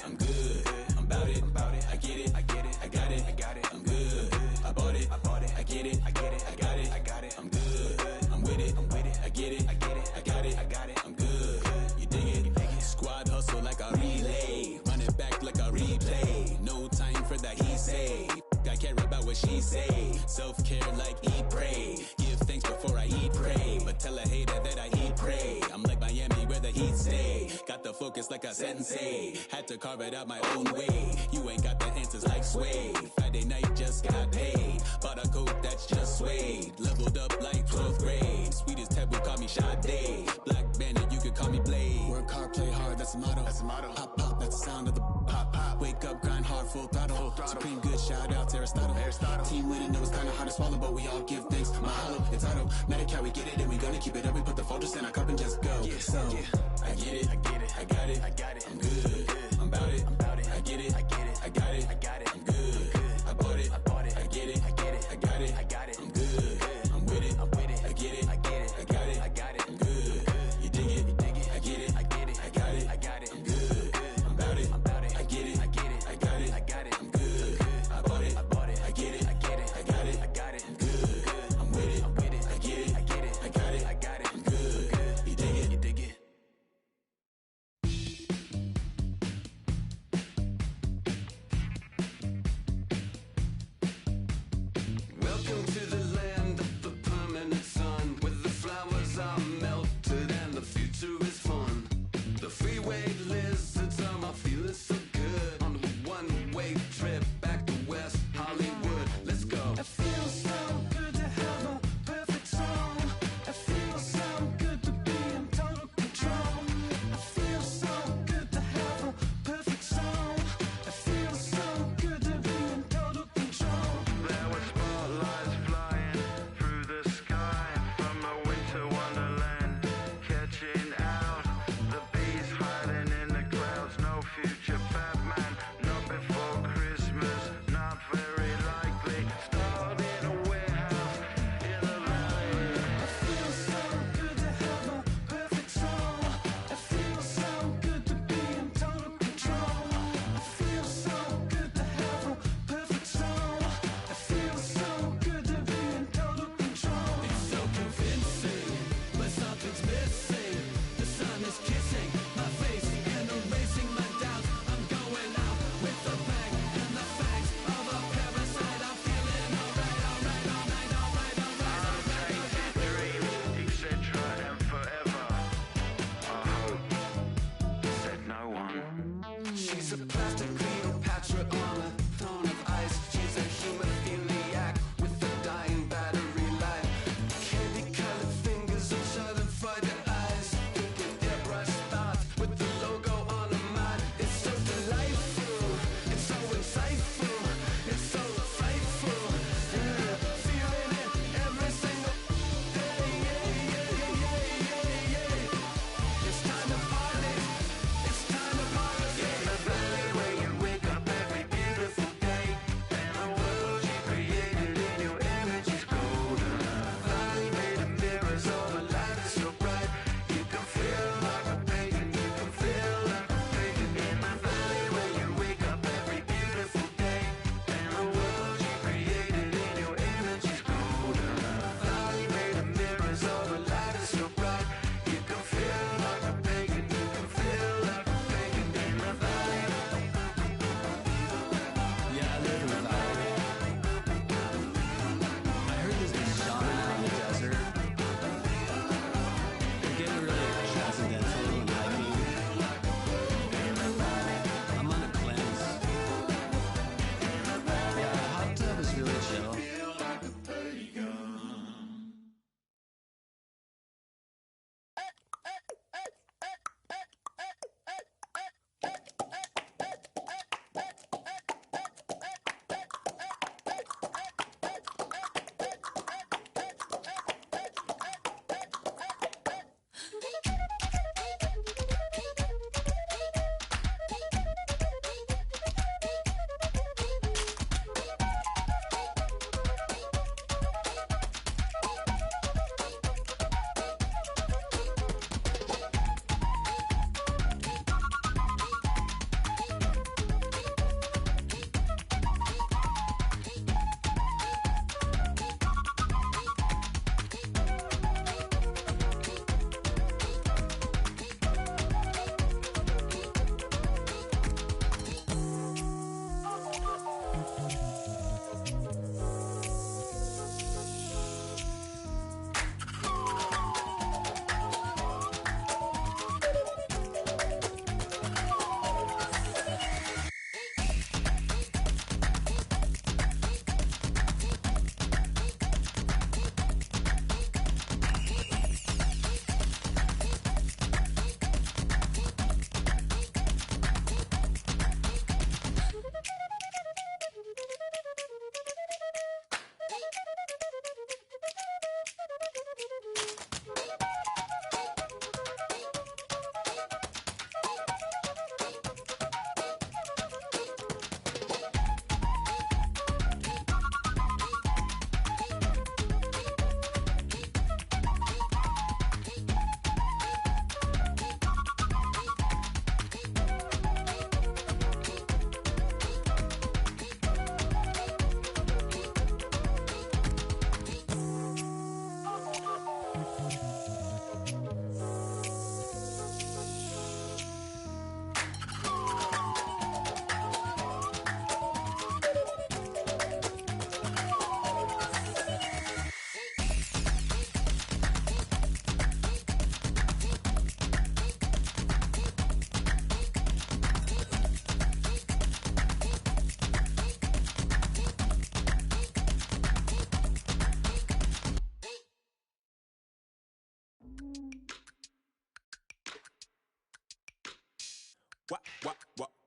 I'm good, I'm about it, I get it, I got it, I'm good, I bought it, I get it, I got it, I'm good, I'm with it, I get it, I got it, I'm good, you dig it, squad hustle like a relay, run it back like a replay, no time for that he say, I care about what she say, self-care like eat, pray, give thanks before I eat, pray, but tell a hater that I eat, pray, I'm like Miami where the heat stay, got the focus like a sensei, had to carve it out my own way, you ain't got the answers like Sway, Friday night just got paid, bought a coat that's just suede, leveled up like 12th grade, sweetest taboo call me Sade, Black Bandit you could call me Blade, work hard play hard that's the motto, pop pop that's the sound of the pop pop, wake up grind hard full throttle, supreme good shout out to Aristotle, team winning it was kinda hard to swallow but we all give thanks, mahalo, it's automatic how we get it and we gonna keep it up, we put the focus in our cup and just go, so I get it, I got it, I'm good, I'm about it, I get it, I got it, I'm good, I bought it, I get it, I got it, I'm good, I'm with it, I get it, I got it, I'm good, you dig it, I get it, I got it, I'm good, I'm about it, I get it, I got it, I'm good, I bought it, I get it, I got it, I'm good, I'm with it, I get it, I got it, I'm good, you dig it. Welcome to the land of the permanent sun, where the flowers are melted and the future is fun. The freeway lizards are my feeling so good on a one-way trip back to West Hollywood. Let's go. It feels so good to have a perfect song. It feels so good to be in total control. It feels so good to have a perfect song. It feels so good to be in total control. There were spotlights flying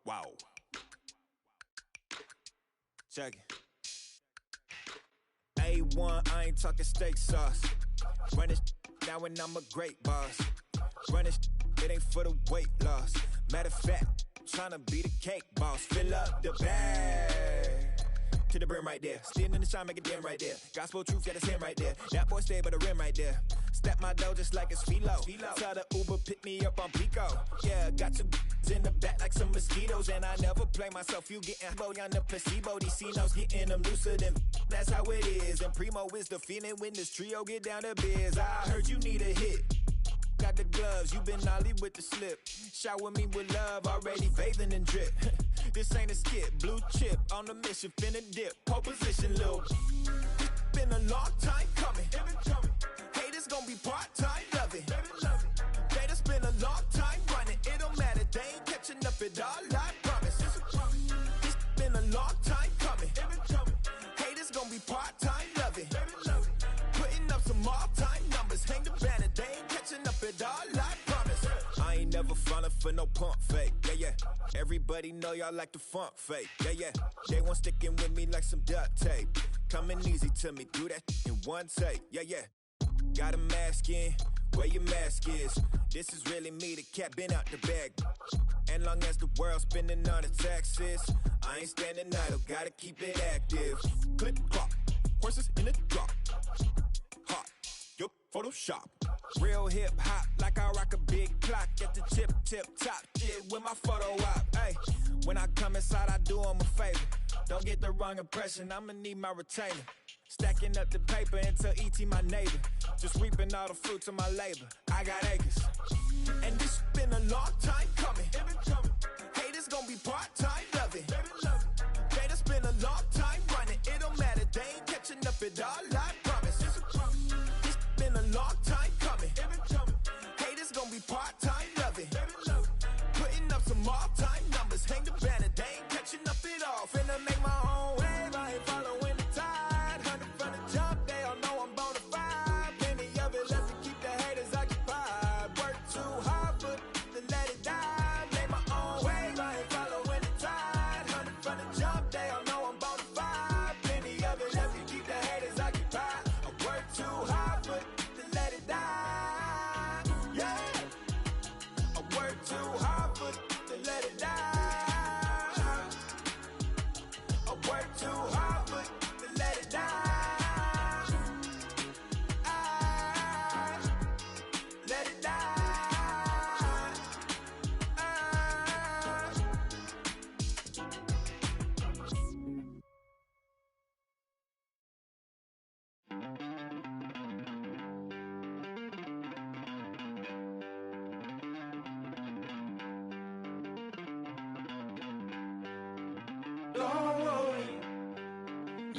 Wow. Check it. A1, I ain't talking steak sauce. Run this now and I'm a great boss. Run this, it ain't for the weight loss. Matter of fact, tryna be the cake boss. Fill up the bag to the brim right there. Standing in the shine, make it dim right there. Gospel truth, yeah, that's him right there. That boy stay by the rim right there. Step my dough just like it's philo. Tell the Uber, pick me up on Pico. Yeah, got two in the back like some mosquitoes. And I never play myself, you getting low on the placebo. These C-notes getting them looser than that's how it is. And Primo is the feeling when this trio get down to biz. I heard you need a hit. Got the gloves, you been ollie with the slip. Shower me with love, already bathing in drip. This ain't a skip, blue chip on the mission, finna dip. Pole position, lil'. It's been a long time coming. Haters gon' be part-time, love it. Haters been a long time running. It don't matter, they ain't catching up at all, I promise. It's been a long time coming. Haters gon' be part-time, love it. Putting up some all-time numbers, hang the banner, they ain't catching up at all, I promise. I ain't never falling for no pump fake, yeah. Everybody know y'all like the funk fake, yeah. They want sticking with me like some duct tape. Coming easy to me, do that in one take, yeah. Got a mask in, where your mask is. This is really me, the cat been out the bag. And long as the world spending on the taxes, I ain't standing idle, gotta keep it active. Click clock, horses in the drop. Hot, yup, Photoshop. Real hip hop, like I rock a big clock at the tip top. Shit with my photo op. Hey, when I come inside, I do them a favor. Don't get the wrong impression, I'ma need my retainer. Stacking up the paper until E.T. my neighbor. Just reaping all the fruits of my labor. I got acres. And this been a long time coming. Haters gon' be part-time, love it. Haters been a long time running. It don't matter, they ain't catching up at all, I promise. It's been a long time coming. Haters gon' be part-time, love it. Putting up some all-time numbers. Hang the banner, they ain't catching up at all. Finna make my own wave, I ain't following the tide. Jump, they all know I'm bonafide. Plenty of it left to keep the haters occupied. Work too hard, but to let it die. Make my own wave, I ain't following the tide. 100 from the jump, they all know I'm bonafide. Plenty of it left to keep the haters occupied. I work too hard, but to let it die.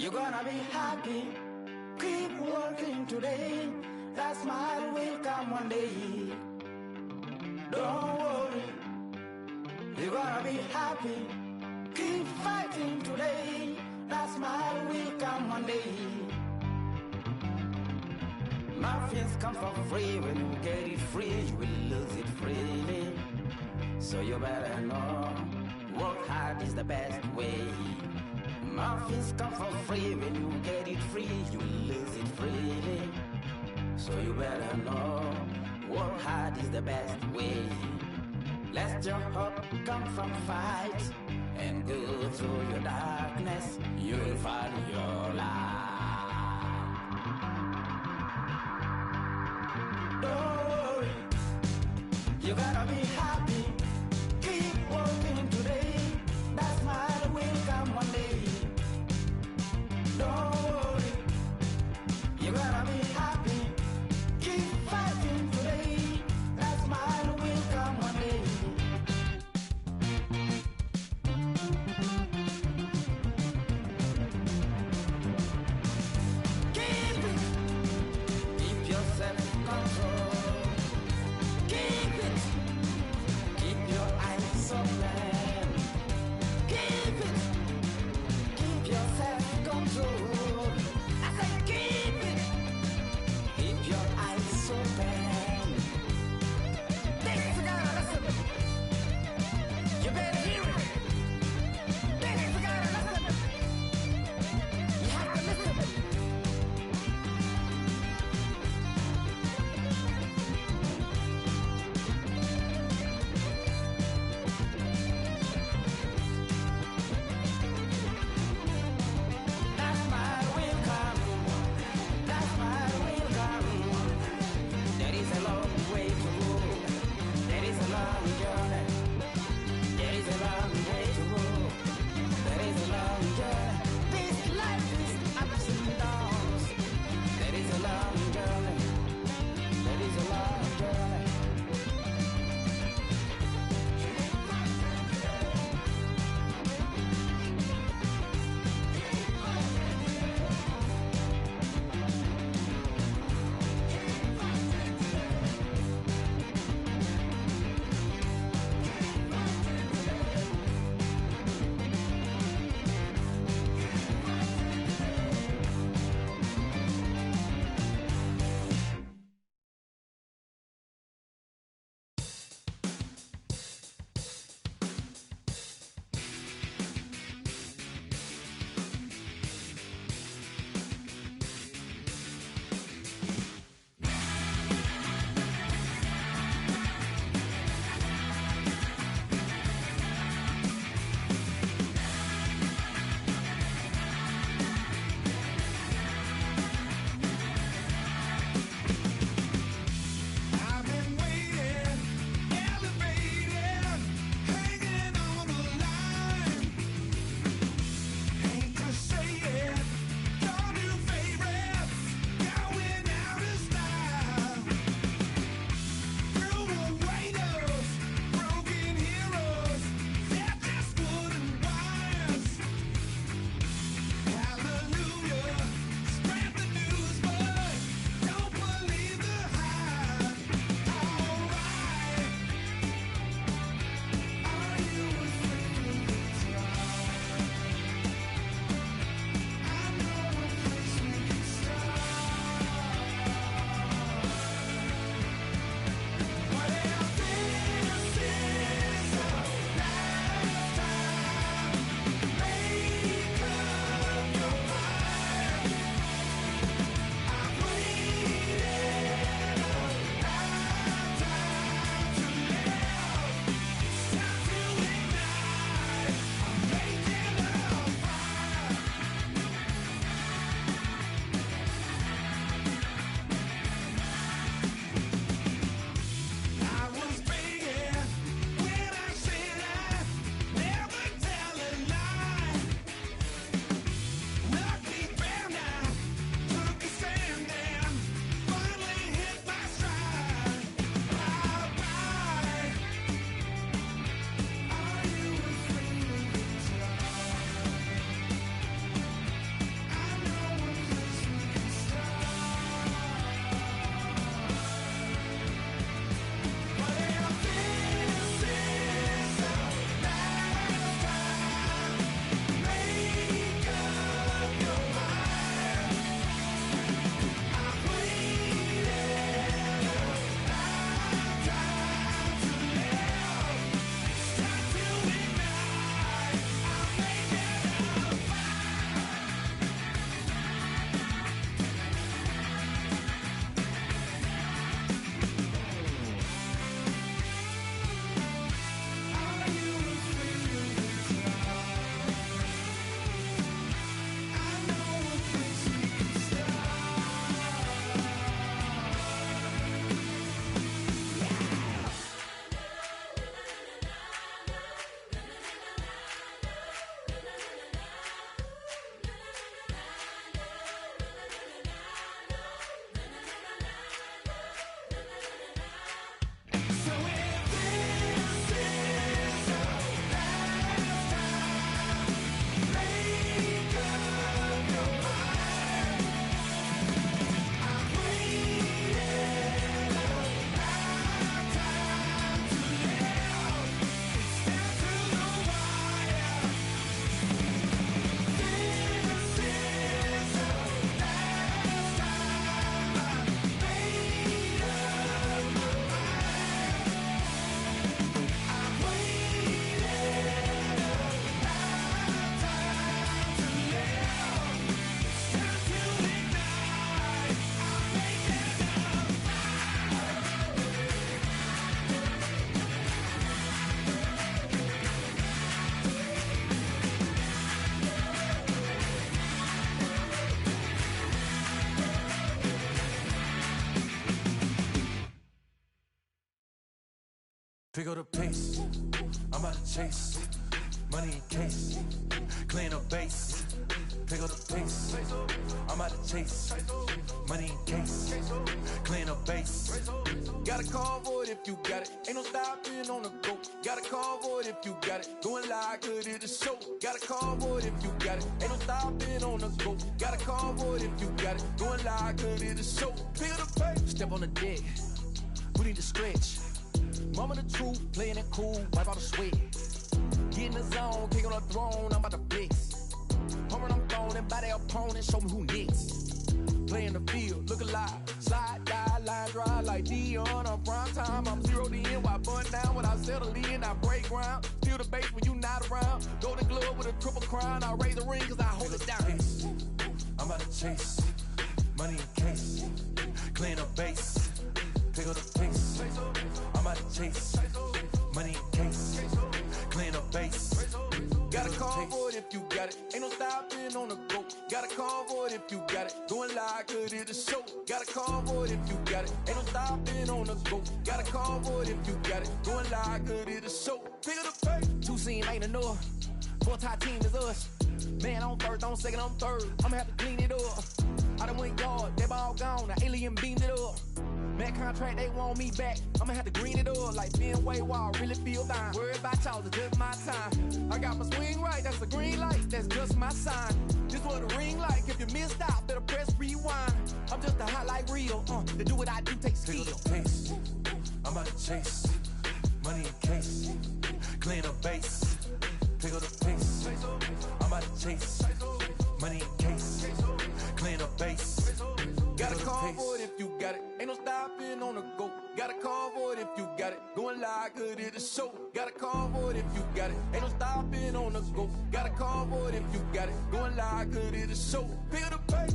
You're gonna be happy. Keep working today. That smile will come one day. Don't worry. You're gonna be happy. Keep fighting today. That smile will come one day. Muffins come for free. When you get it free, you will lose it freely. So you better know, work hard is the best way. Muffins come for free. When you get it free, you will lose it freely. So you better know, work hard is the best way. Let your hope come from fight and go through your darkness. You will find your light. Don't worry, you gotta be happy. Keep working today. That smile will come one day. Don't worry, you gotta be happy. Keep fighting today. That smile will come one day. Pick up the pace. I'm about to chase. Money in case. Clean up base. Pick up the pace. I'm about to chase. Money in case. Clean up base. Got a convoy if you got it. Ain't no stopping on the go. Got a convoy if you got it. Going live, good at the show. Got a convoy if you got it. Ain't no stopping on the go. Got a convoy if you got it. Going live, good at the show. Pick up the pace. Step on the deck. We need to stretch. Mama the truth, playing it cool, wipe out the sweat. Get in the zone, king on the throne, I'm about to flex. Home I'm thrown and by their opponent, show me who next. Play in the field, look alive. Slide, die, line drive like Dion on prime time. I'm zeroed in while bun down when I settle in. I break ground, steal the base when you not around. Golden glove with a triple crown. I raise the ring cause I hold it down. I'm about to chase. Money in case. Clean up base. Pick up the pace. I'm about to chase. Money in case. Clean up base. Got a convoy if you got it. Ain't no stopping on the go. Got a convoy if you got it. Going live, good at the show. Got a convoy if you got it. Ain't no stopping on the go. Got a convoy if you got it. Going live, good at the show. Pick up the pace. Two scene ain't enough. Four tie team is us. Man, I'm first, I'm second, I'm third. I'ma have to clean it up. I done went yard, they ball gone. The alien beamed it up. Man contract, they want me back. I'ma have to green it up like Fenway Wall. Really feel fine. Worried about y'all, it's just my time. I got my swing right, that's a green light. That's just my sign. This what the ring like. If you missed out, better press rewind. I'm just a hot like real. To do what I do takes skill. Pick up the pace. I'm about to chase. Money in case. Clean up base. Pick up the pace. I'm about to chase. Money in case. Clean up base. Got a convoy if you got it. Ain't no stopping on the go. Got a convoy if you got it. Going live, good at the show. Got a convoy if you got it. Ain't no stopping on the go. Got a convoy if you got it. Going live, good at the show. Pick up the pace.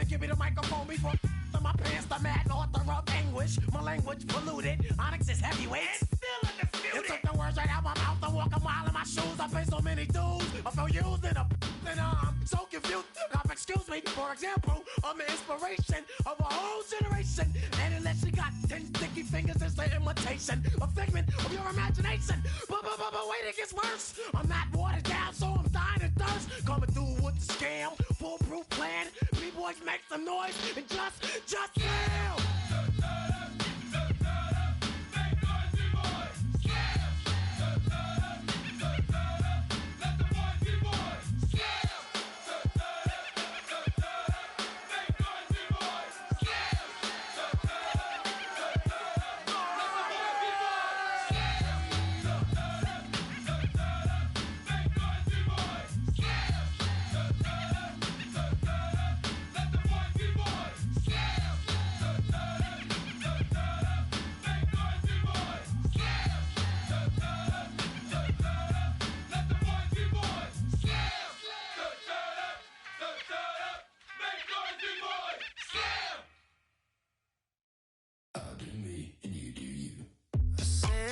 Give me the microphone before my pants, the mad author of anguish. My language polluted. Onyx is heavyweight. It's still undisputed. You took the words right out my mouth. I walk a mile in my shoes. I pay so many dues. I feel used in a and I'm so confused. I excuse me, for example, I'm the inspiration of a whole generation. And unless you got 10 sticky fingers, it's the imitation, a figment of your imagination. But wait, it gets worse. I'm not watered down, so I'm dying of thirst. Coming through with the scam, foolproof plan. B-boys make some noise and just yell.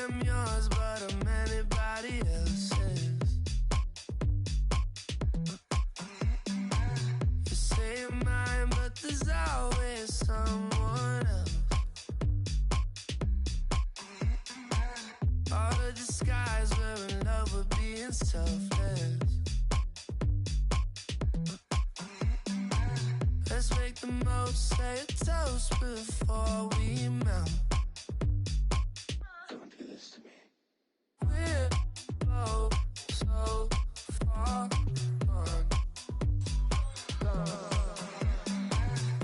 I'm yours, but I'm anybody else's. You say you're mine, but there's always someone else. All the disguise, we're in love with being selfless. Let's make the most, say a toast before we melt. We're both so far gone.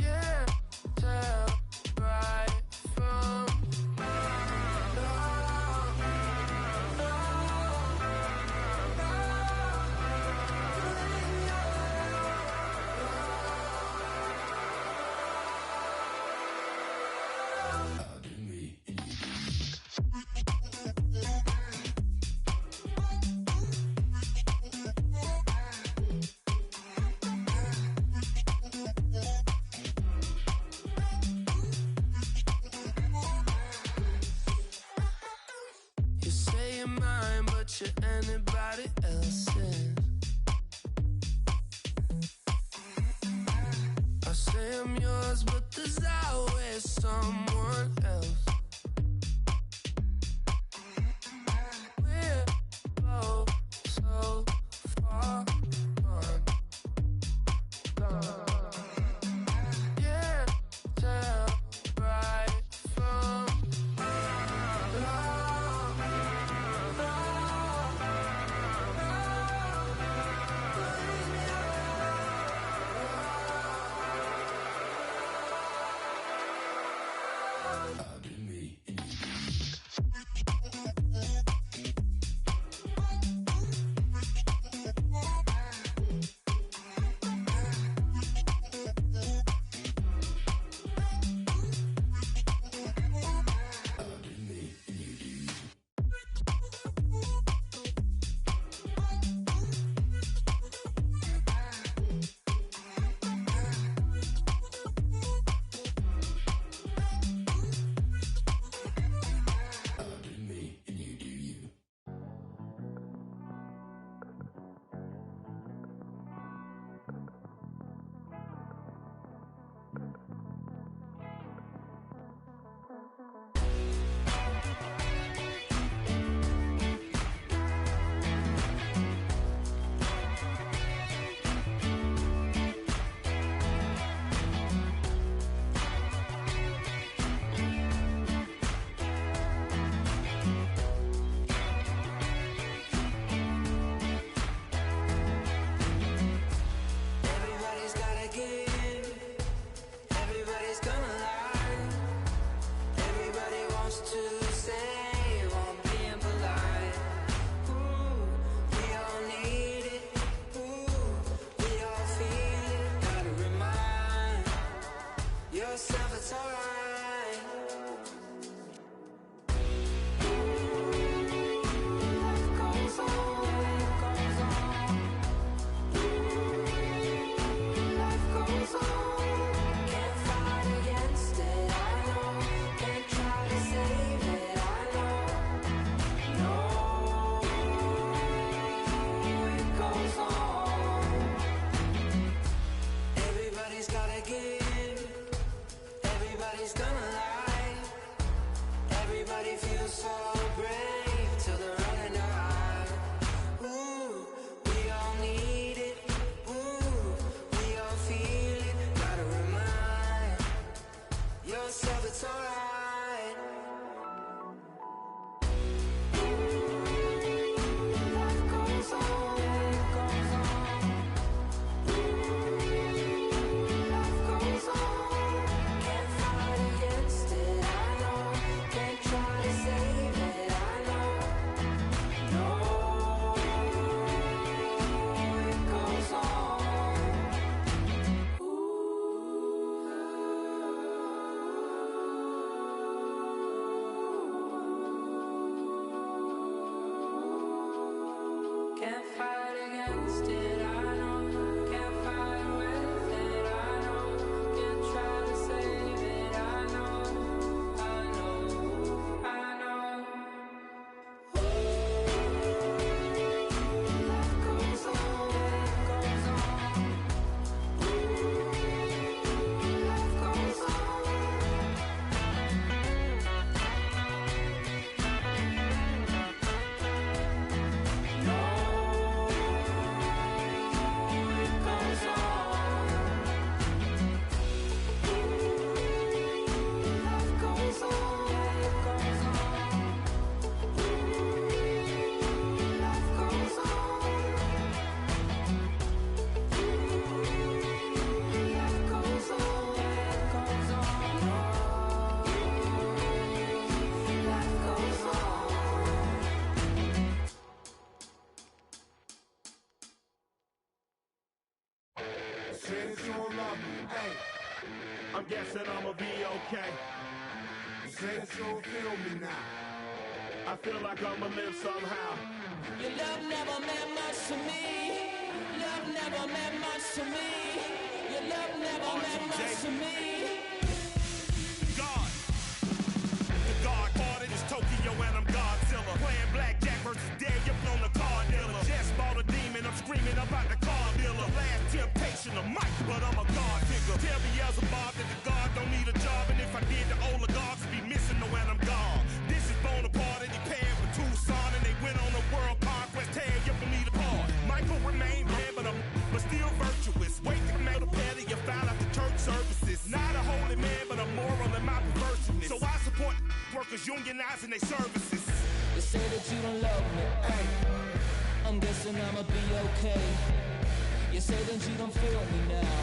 Yeah, tell right from you say you're mine, but you're anybody else's. I say I'm yours, but there's always someone else. We're both so far gone. Yeah, tell right from that you don't love me. Hey, I'm guessing I'ma be okay. You say that you don't feel me now. I feel like I'ma live somehow. Your love never meant much to me. Love never meant much to me. Your love never meant much to me. God. The God parted is Tokyo and I'm Godzilla. Playing blackjack versus Daniel on the card dealer. Just bought a demon, I'm screaming about the car dealer. Last temptation of Mike, but I'm a God figure. Tell me Beelzebub that the God don't need a job. And if I did, the oligarchs would be missing the when I'm gone. This is Bonaparte and he paired with Tucson. And they went on a world conquest. Tear you from me apart. Michael remained dead, but still virtuous. Wait to make a petty, you found out the church services. Not a holy man, but a moral in my perverseness. So I support workers unionizing their services. You say that you don't love me. Hey, I'm guessing I'ma be okay. You say that you don't feel me now.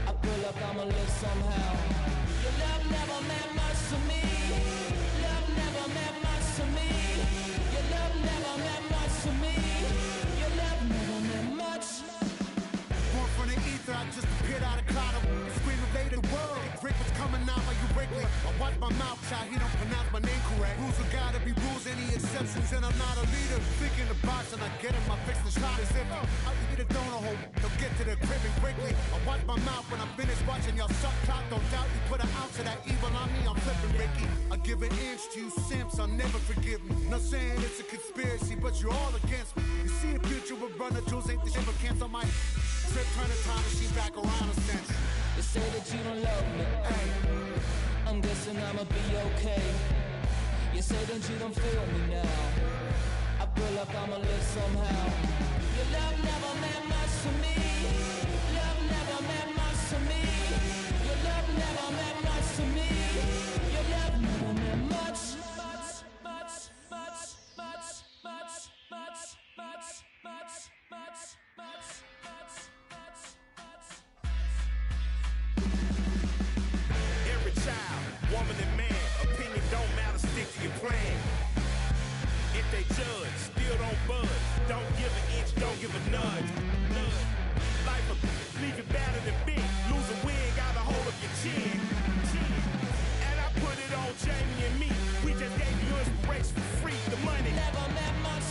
I feel like I'ma live somehow. Your love never meant much to me. Love never meant much to me. Your love never meant much to me. Your love never meant much. Born from the ether, I just appeared out of cloud. Screaming later the world. Rick was coming out like you break me. I watch my mouth, child, he don't pronounce my name correct. Rules are gotta be rules, any exceptions, and I'm not a leader. Think in the box and I get him, I fix the shot as if I eat a donut hole. Don't get to the crib and quickly. I watch my mouth when I finish watching y'all suck cock. Don't doubt you put an ounce of that evil on me, I'm flipping Ricky. I give an inch to you simps, I'll never forgive me. Not saying it's a conspiracy, but you're all against me. You see a future with runner jewels, ain't the shit but cancel my trip, turn the time machine back around a sense. You say that you don't love me. Hey, I'm guessing I'ma be okay. You say that you don't feel me now. I feel like I'ma live somehow. Your love never meant much to me. Love never meant much to me. Your love never meant much to me. Your love never meant much. Every child, woman and man, opinion don't matter, stick to your plan. If they judge, still don't budge. Don't give an inch, don't give a nudge. Life will leave you battered and bent. Lose a win, got a hold of your chin. And I put it on Jamie and me. We just gave you inspiration for free. The money never meant much.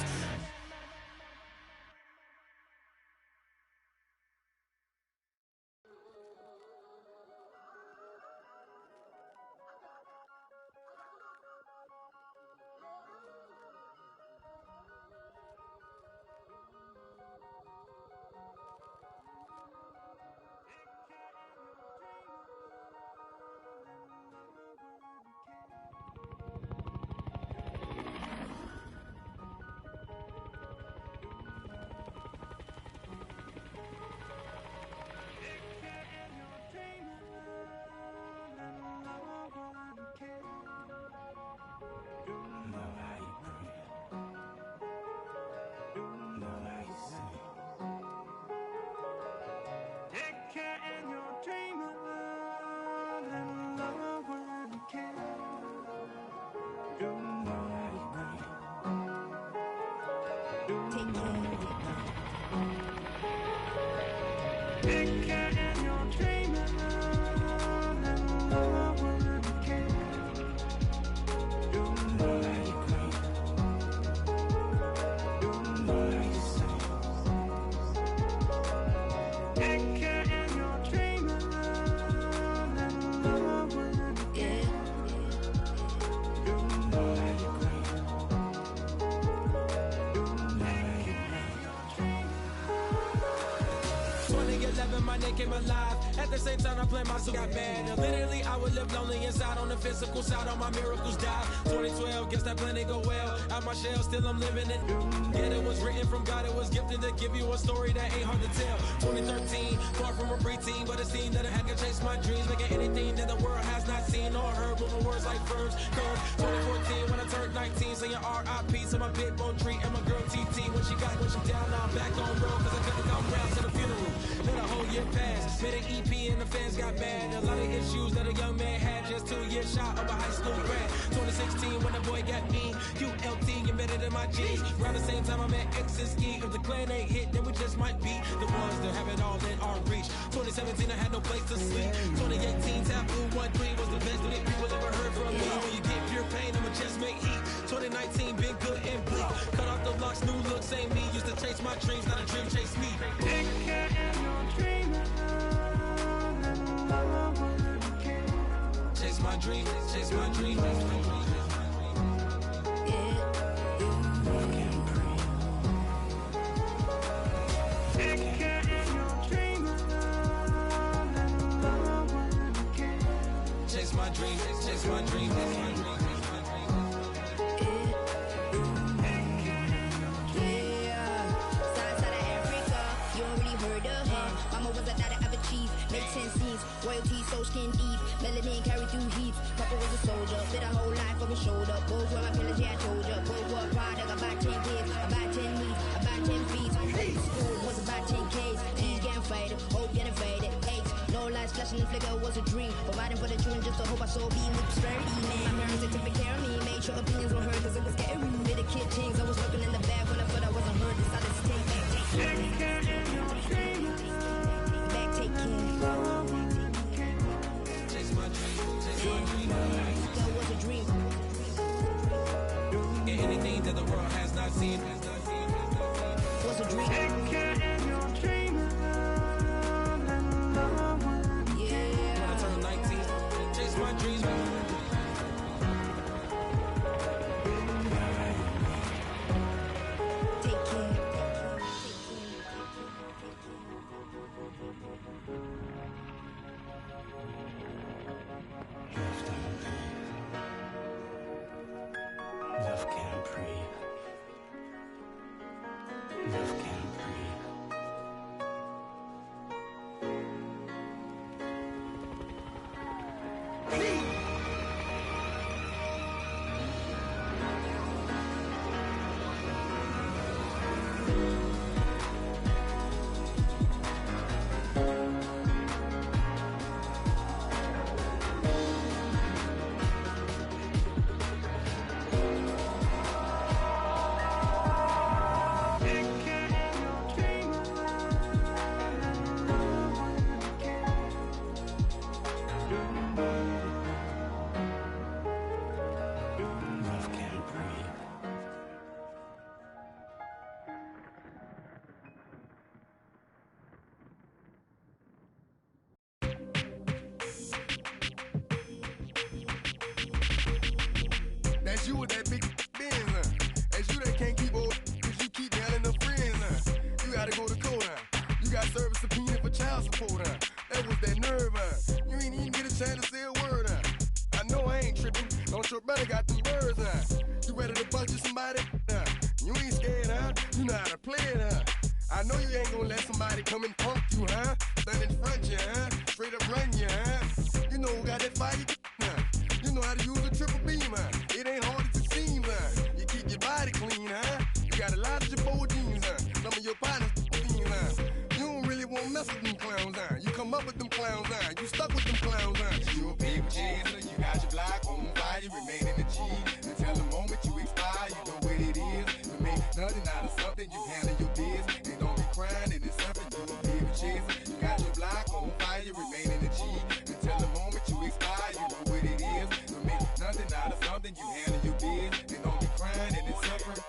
Came alive. At the same time, I play my soul got bad. And literally, I would live lonely inside. On the physical side, all my miracles died. 2012, guess that plan didn't go well. Out my shell, still I'm living it. Yeah, it was written from God. It was gifted to give you a story that ain't hard to tell. 2013, far from a preteen, but it seemed that I had to chase my dreams, making anything that the world has not seen or heard. Moving words like verbs, curves. 2014, when I turned 19, saying R.I.P. to my big bone tree and my girl TT. When she down, now I'm back on road, cause I couldn't come round to the funeral. Let a whole year pass, made an EP and the fans got mad. A lot of issues that a young man had, just 2 years shy of a high school grad. 2016 when the boy got me, QLT, embedded in my jeans. Around the same time I met X and Ski. If the clan ain't hit, then we just might be the ones that have it all in our reach. 2017, I had no place to sleep. 2018, Taboo 1-3 was the best that people ever heard from me. When you get pure pain, I'ma just make heat. 2019, been good and bleak. Cut off the locks, new looks, ain't me. Used to chase my dreams, not a dream chase me. Chase my dream, chase my dream. Chase my dream, chase my dream, chase my dream. Make 10 scenes, royalty so skin deep, melanin carry through heat. Papa was a soldier, fit a whole life on his shoulder. Both were my pillars, yeah I told ya. Both were product, about 10 kids, about 10 weeks, about 10 feet. School was about 10 Ks, T's getting faded, hope getting faded. 8, no lights flashing and flicker was a dream. Providing for the children just to hope I soul being with prosperity, man. My parents they took care of me, made sure opinions were heard cause it was scary. Made a kid things, I was looking in the bag when I thought I wasn't heard. Decided to take back, take care. Chase my dream, that was a dream. And anything that the world has not seen was a dream. Yeah. When I turn 19, chase my dreams. Take care. Love can't breathe. Love can't breathe. Love can't breathe. That's you with that big Benz, huh? That's you that can't keep old cause you keep yelling the friends, huh? You gotta go to court, huh? You got service subpoena for child support, huh? That was that nerve, huh? You ain't even get a chance to say a word, huh? I know I ain't tripping. Don't your brother got them birds, huh? You ready to bust you somebody, huh? You ain't scared, huh? You know how to play it, huh? I know you ain't gonna let somebody come and punk you, huh? Stand in front you, huh? Straight up run you, huh? You know who got that fire, huh? You know how to use a triple beam, huh? It ain't hard as it seems, huh? You keep your body clean, huh? You got a lot of your bold jeans, huh? Some of your partners, huh? You don't really want to mess with them clowns, huh? You come up with them clowns, huh? You stuck with them clowns, huh? You a paper chaser, you got your block on fire, you remain in the G. Until the moment you expire, you know what it is. To make nothing out of something, you handle your biz. And don't be crying, it is something, you a paper chaser. You got your block on fire, you remain in the G. Until the moment you expire, you know what it is. To make nothing out of something, you handle your biz. And don't be crying, it is suffering.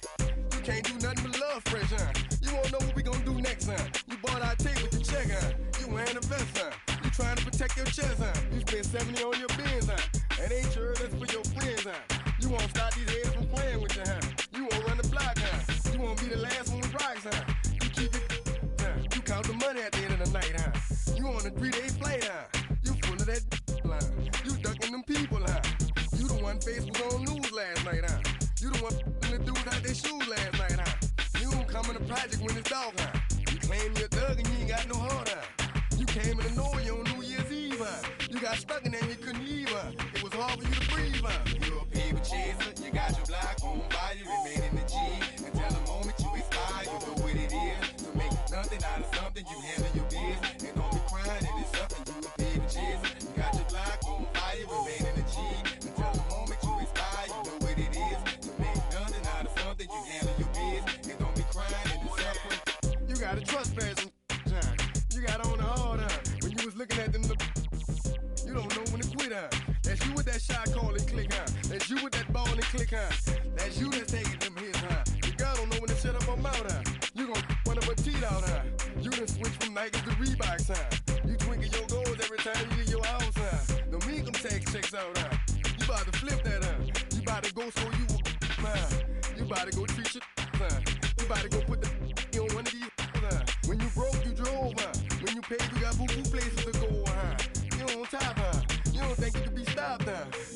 You can't do nothing but love fresh, huh? You won't know what we gonna do next, huh? You bought our tape with your check, huh? You wearing a vest, huh? You trying to protect your chest, huh? You spent 70 on your Benz, huh? That ain't sure that's for your friends, huh? You won't stop these heads from playing with you, huh? You won't run the block, huh? You won't be the last one with rocks, huh? You keep it, huh? You count the money at the end of the night, huh? You on a 3-day flight, huh? You full of that line. You ducking them people, huh? You the one face was on news last night, huh? You the one the dudes out their shoes last night, huh? You don't come in the project when it's dark, huh? You claim you're a thug and you ain't got no heart, huh? You came in the noise on New Year's Eve, huh? You got stuck in there and you couldn't leave, huh? It was hard for you to breathe, huh? You're a paper chaser, you got your block on fire, you remain in the G. Until the moment you expire, you know what it is. To make nothing out of something, you handle your biz. And don't be crying, it is something, you a paper chaser. You got your block on fire, you remain in the G. Until the moment you expire, you know what it is. To make nothing out of something, you you handle your biz, and don't be crying and suffering. You gotta trust person, John. You got on the hard, when you was looking at them, you don't know when to quit, That's you with that shot call and click, That's you with that ball and click, That's you that's taking them hits, Your girl don't know when to shut up her mouth, You gon' one of her teeth out, You done switch from Nikes to Reeboks, You twinkle your goals every time you leave your house, Don't make them tax checks out, You about to flip that, You about to go so you You about to go treat your, You about to go put the on one of these, When you broke, you drove, When you paid, you got boo-boo places to go, You on top, You don't think you can be stopped,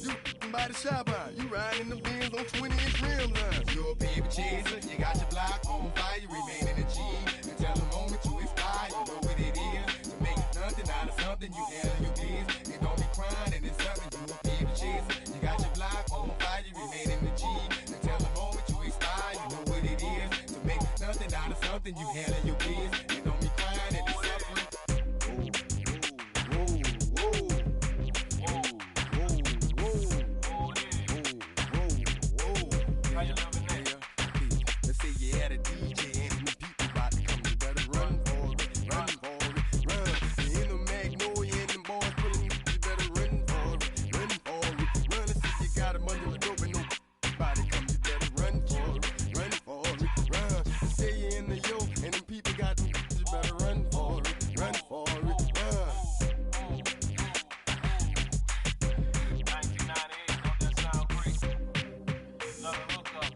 You by the shop, You riding the Benz on 20-inch rims, You a paper chaser, you got your block on fire, you remain in the G. Until the moment you expire, you know what it is. To make nothing out of something, you handle your biz. And don't be crying and it's something, you a paper chaser. You got your block on fire, you remain in the G. Until the moment you expire, you know what it is. To make nothing out of something, you handle your biz. And don't be crying and it's suffering. Let's say you had a DJ and some people about to come, you better run for it, run for it, run. You in the Magnolia and them boys pulling you better run for it, run for it, run. Let's say you got a money with dope and nobody come, you better run for it, run for it, run. Let's say you in the yo and them people got them, you better run for it, run for it, run. 1998, don't that sound great? Another hookup.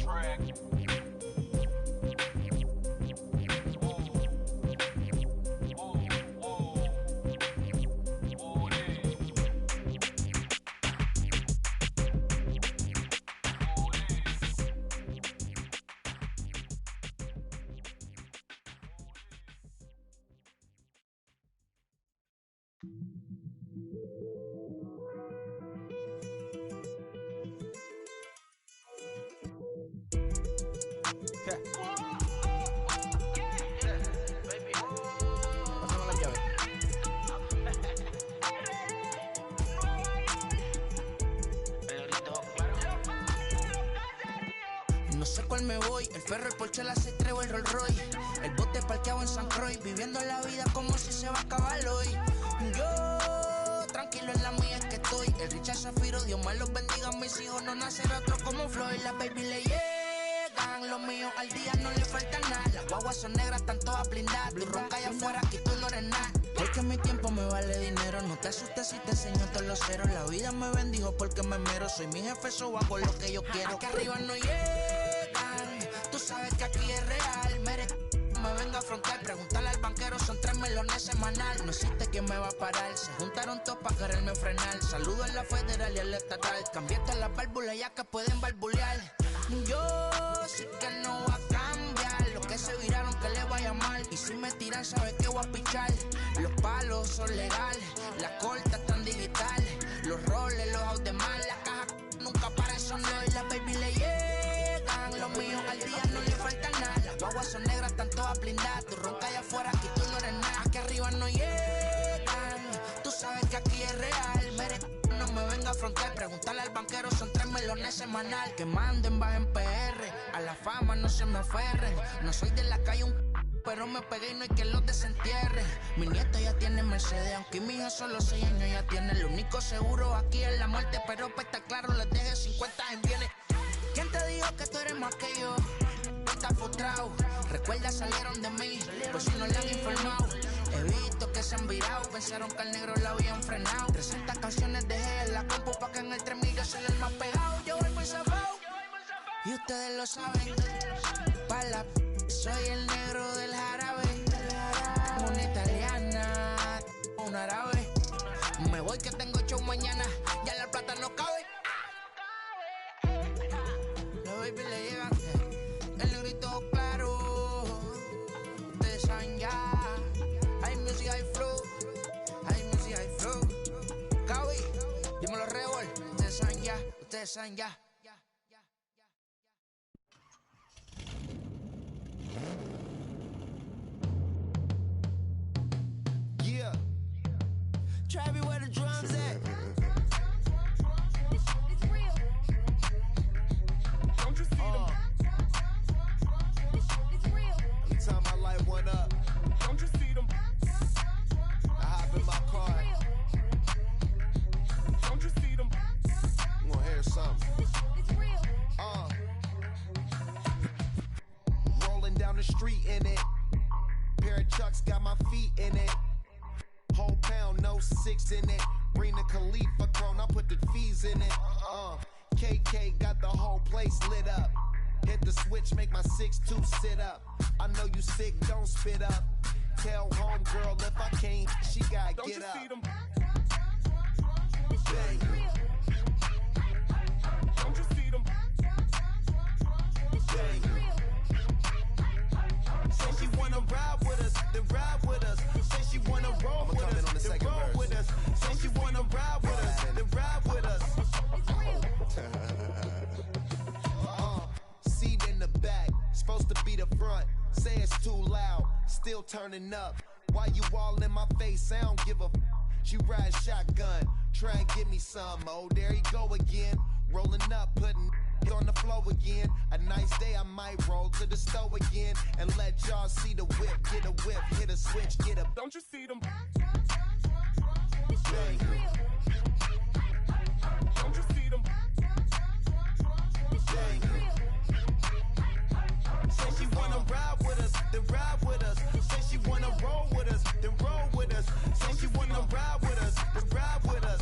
Track. No sé cuál me voy, el ferro, el Porsche, la C3 o el Rolls Royce. El bote parqueado en San Croix, viviendo la vida como si se va a acabar hoy. Yo, tranquilo en la mía es que estoy. El Richard Zafiro, Dios más los bendiga, mis hijos no nacerá otro como Floyd. Las baby le llegan, los míos al día no le falta nada. Las guaguas son negras, están todas blindadas. Tú ronca allá afuera, aquí tú no eres nada. Porque mi tiempo me vale dinero, no te asustes si te enseño todos los ceros. La vida me bendijo porque me mero, soy mi jefe, so hago lo que yo quiero. Aquí arriba no llegan, tú sabes que aquí es real. Me venga a afrontar, preguntarle al banquero, son 3 melones semanal. No existe quien me va a parar, se juntaron todos para quererme frenar. Saludo a la federal y al estatal, cambié todas las válvulas ya que pueden barbulear. Yo sé que no va a cambiar, los que se viraron que le vaya mal. Y si me tiran sabes que voy a pichar. Los palos son legales, las cortas están digitales. Los roles, los out de mal, las cajas nunca paran, son los y las baby le llegan. Los míos al día no le falta nada. Las guaguas son negras, están todas blindadas. Tú ronca allá afuera, aquí tú no eres nada. Aquí arriba no llegan, tú sabes que aquí es real. No me venga a afrontar, preguntarle al banquero, son 3 melones semanal. Que manden, bajen PR, a la fama no se me aferren. No soy de la calle pero me pegué y no hay que los desentierre. Mi nieto ya tiene Mercedes, aunque mi hija solo 6 años ya tiene. Lo único seguro aquí es la muerte, pero para estar claro les deje 50 en bienes. ¿Quién te dijo que tú eres más que yo? No estás frustrado, recuerda salieron de mí, por si no le han informado. He visto que se han virado, pensaron que al negro la habían frenado. 300 canciones dejé en la compu pa' que en el 3000 soy el más pegado. Yo voy muy zafado, y ustedes lo saben. Pa' la soy el negro del jarabe. Una italiana, un árabe. Me voy que tengo show mañana, ya la plata no cabe. Los baby le llegan, el negrito claro. Ustedes saben ya. Hay music, hay flow. Hay music, hay flow. Cabi, dímelo Rebol. Ustedes saben ya, ustedes saben ya. Yeah. Travis, where the drums at? something. Rolling down the street in it. Pair of Chucks got my feet in it. Whole pound, no 6 in it. Bring the Khalifa cone, I put the fees in it. KK got the whole place lit up. Hit the switch, make my 6'2" sit up. I know you sick, don't spit up. Tell homegirl if I can't, she gotta get up. Bang. Don't you see them? Bang. Say she wanna ride with us, then ride with us. Say she wanna roll with us, then roll with us. Say she wanna ride with us, then ride with us. Seat in the back, supposed to be the front. Say it's too loud, still turning up. Why you all in my face? I don't give a f. She ride shotgun, try and give me some. Oh, there he go again. Rolling up, putting on the floor again. A nice day, I might roll to the store again and let y'all see the whip. Get a whip, hit a switch, get a. Don't you see them? Bang. Don't you see them? Bang. Say she wanna ride with us, then ride with us. Say she wanna roll with us, then roll with us. Say she wanna ride with us, then ride with us.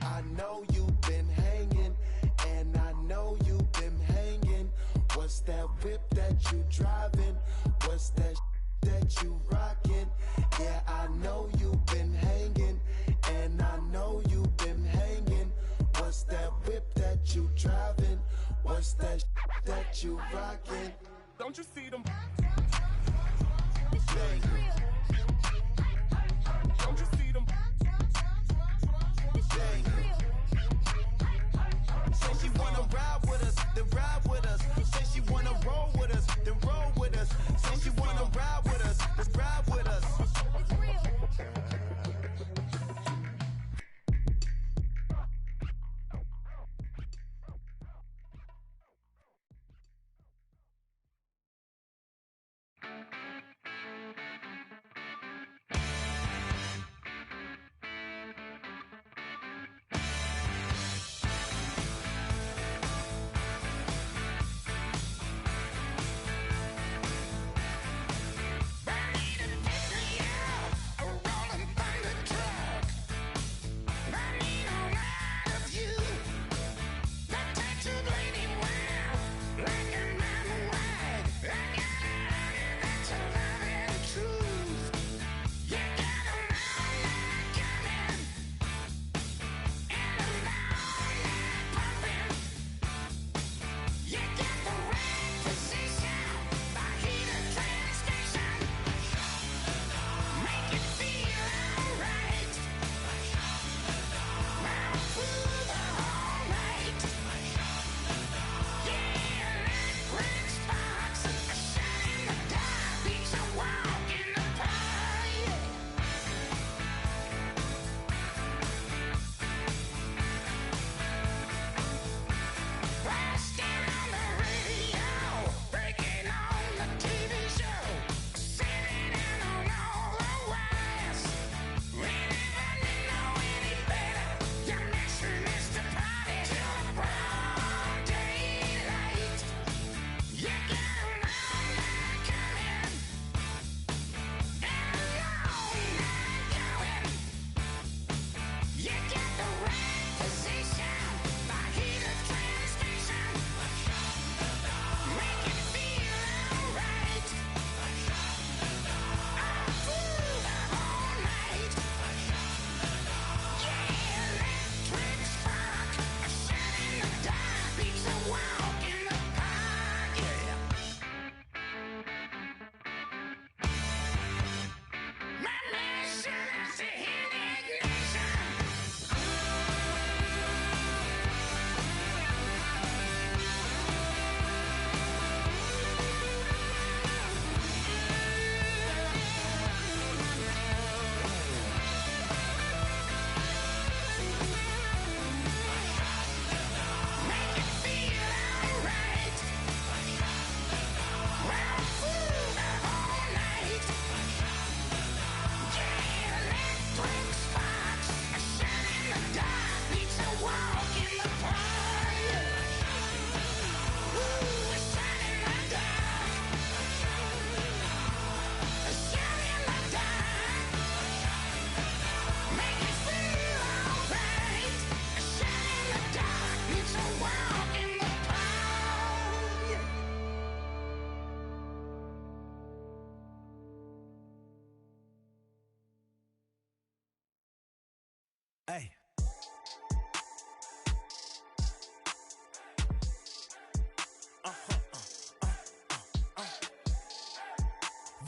I know you've been hanging, and I know you've been hanging. What's that whip that you driving? What's that that you rocking? Yeah, I know you've been hanging, and I know you've been hanging. What's that whip that you driving? What's that that you rocking? Don't you see them? Bang. Don't you see them? Bang. Say she wanna ride with us, then ride with us. Say she wanna roll with us, then roll with us. Say she wanna ride with us, then ride with us.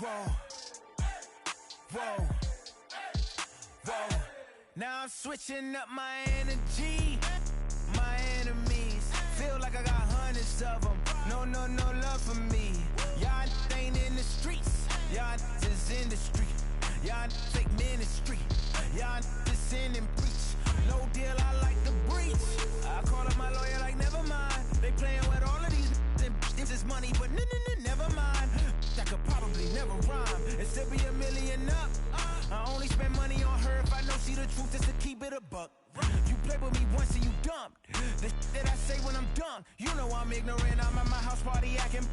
Whoa, whoa, whoa. Now I'm switching up my energy. My enemies feel like I got hundreds of them. No love for me. Y'all ain't in the streets. Y'all is in the street. Y'all fake ministry. Y'all just sin and preach. No deal, I like the breach. I call up my lawyer like, never mind. They playing with all of these and this is money, but never mind. That could probably never rhyme. It still be $1 million up. I only spend money on her if I know she the truth is to keep it a buck. You play with me once and you dumped. The that I say when I'm done. You know I'm ignorant. I'm at my house party acting.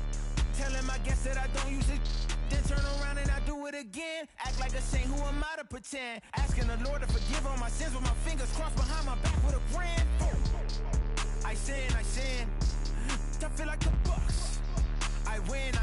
Telling my guests that I don't use it. Then turn around and I do it again. Act like a saint, who am I to pretend? Asking the Lord to forgive all my sins with my fingers crossed behind my back with a grand. I sin. I feel like the Bucks. I win.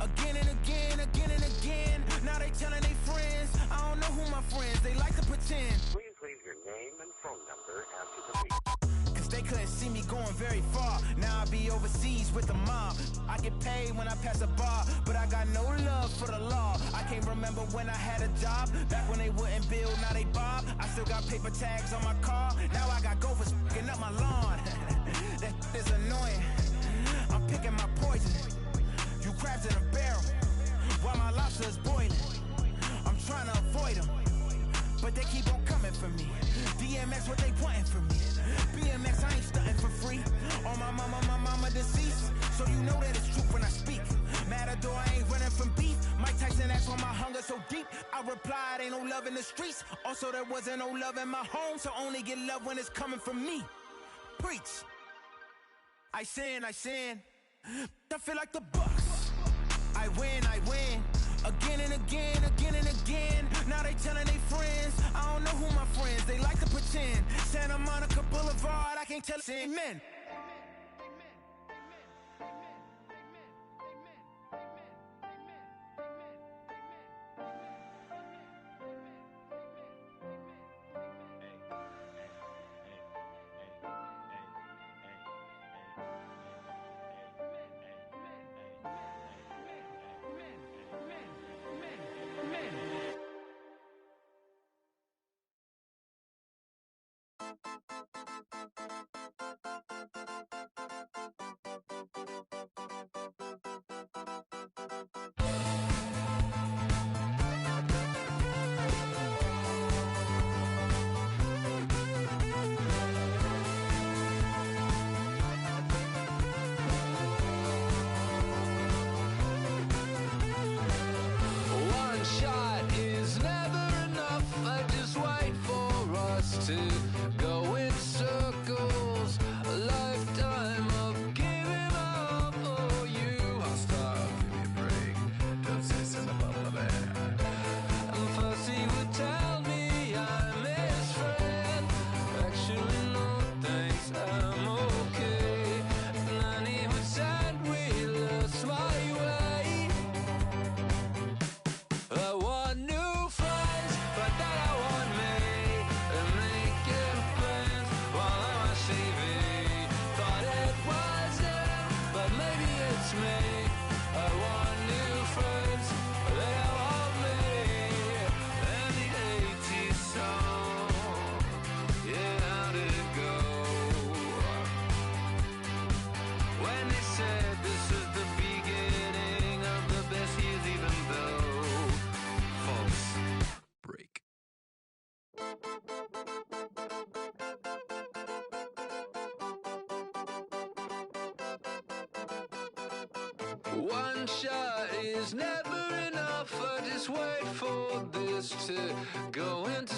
Again and again. Now they telling their friends. I don't know who my friends, they like to pretend. Please leave your name and phone number after the beep. Cause they couldn't see me going very far. Now I be overseas with the mob. I get paid when I pass a bar, but I got no love for the law. I can't remember when I had a job. Back when they wouldn't build, now they bob. I still got paper tags on my car. Now I got gophers f***ing up my lawn. That is annoying. I'm picking my poison. You crabs in a barrel, while my lobster is boiling. I'm trying to avoid them, but they keep on coming for me. DMX, what they wanting from me? BMX, I ain't stunting for free. On my mama deceased, so you know that it's true when I speak. Matador, I ain't running from beef. Mike Tyson, that's why my hunger so deep. I replied, ain't no love in the streets. Also, there wasn't no love in my home, so only get love when it's coming from me. Preach. I sin. I feel like the Bucks. I win. Again and again. Now they telling their friends. I don't know who my friends, they like to pretend. Santa Monica Boulevard, I can't tell amen. To go in circles, a lifetime of giving up for you. I'll stop, give me a break, don't say in the bubble of air. And first he would tell me I'm his friend. Actually, no thanks, I'm okay. And then he would send me lost my way. I want new friends, but then I want me. One shot is never enough. I just wait for this to go into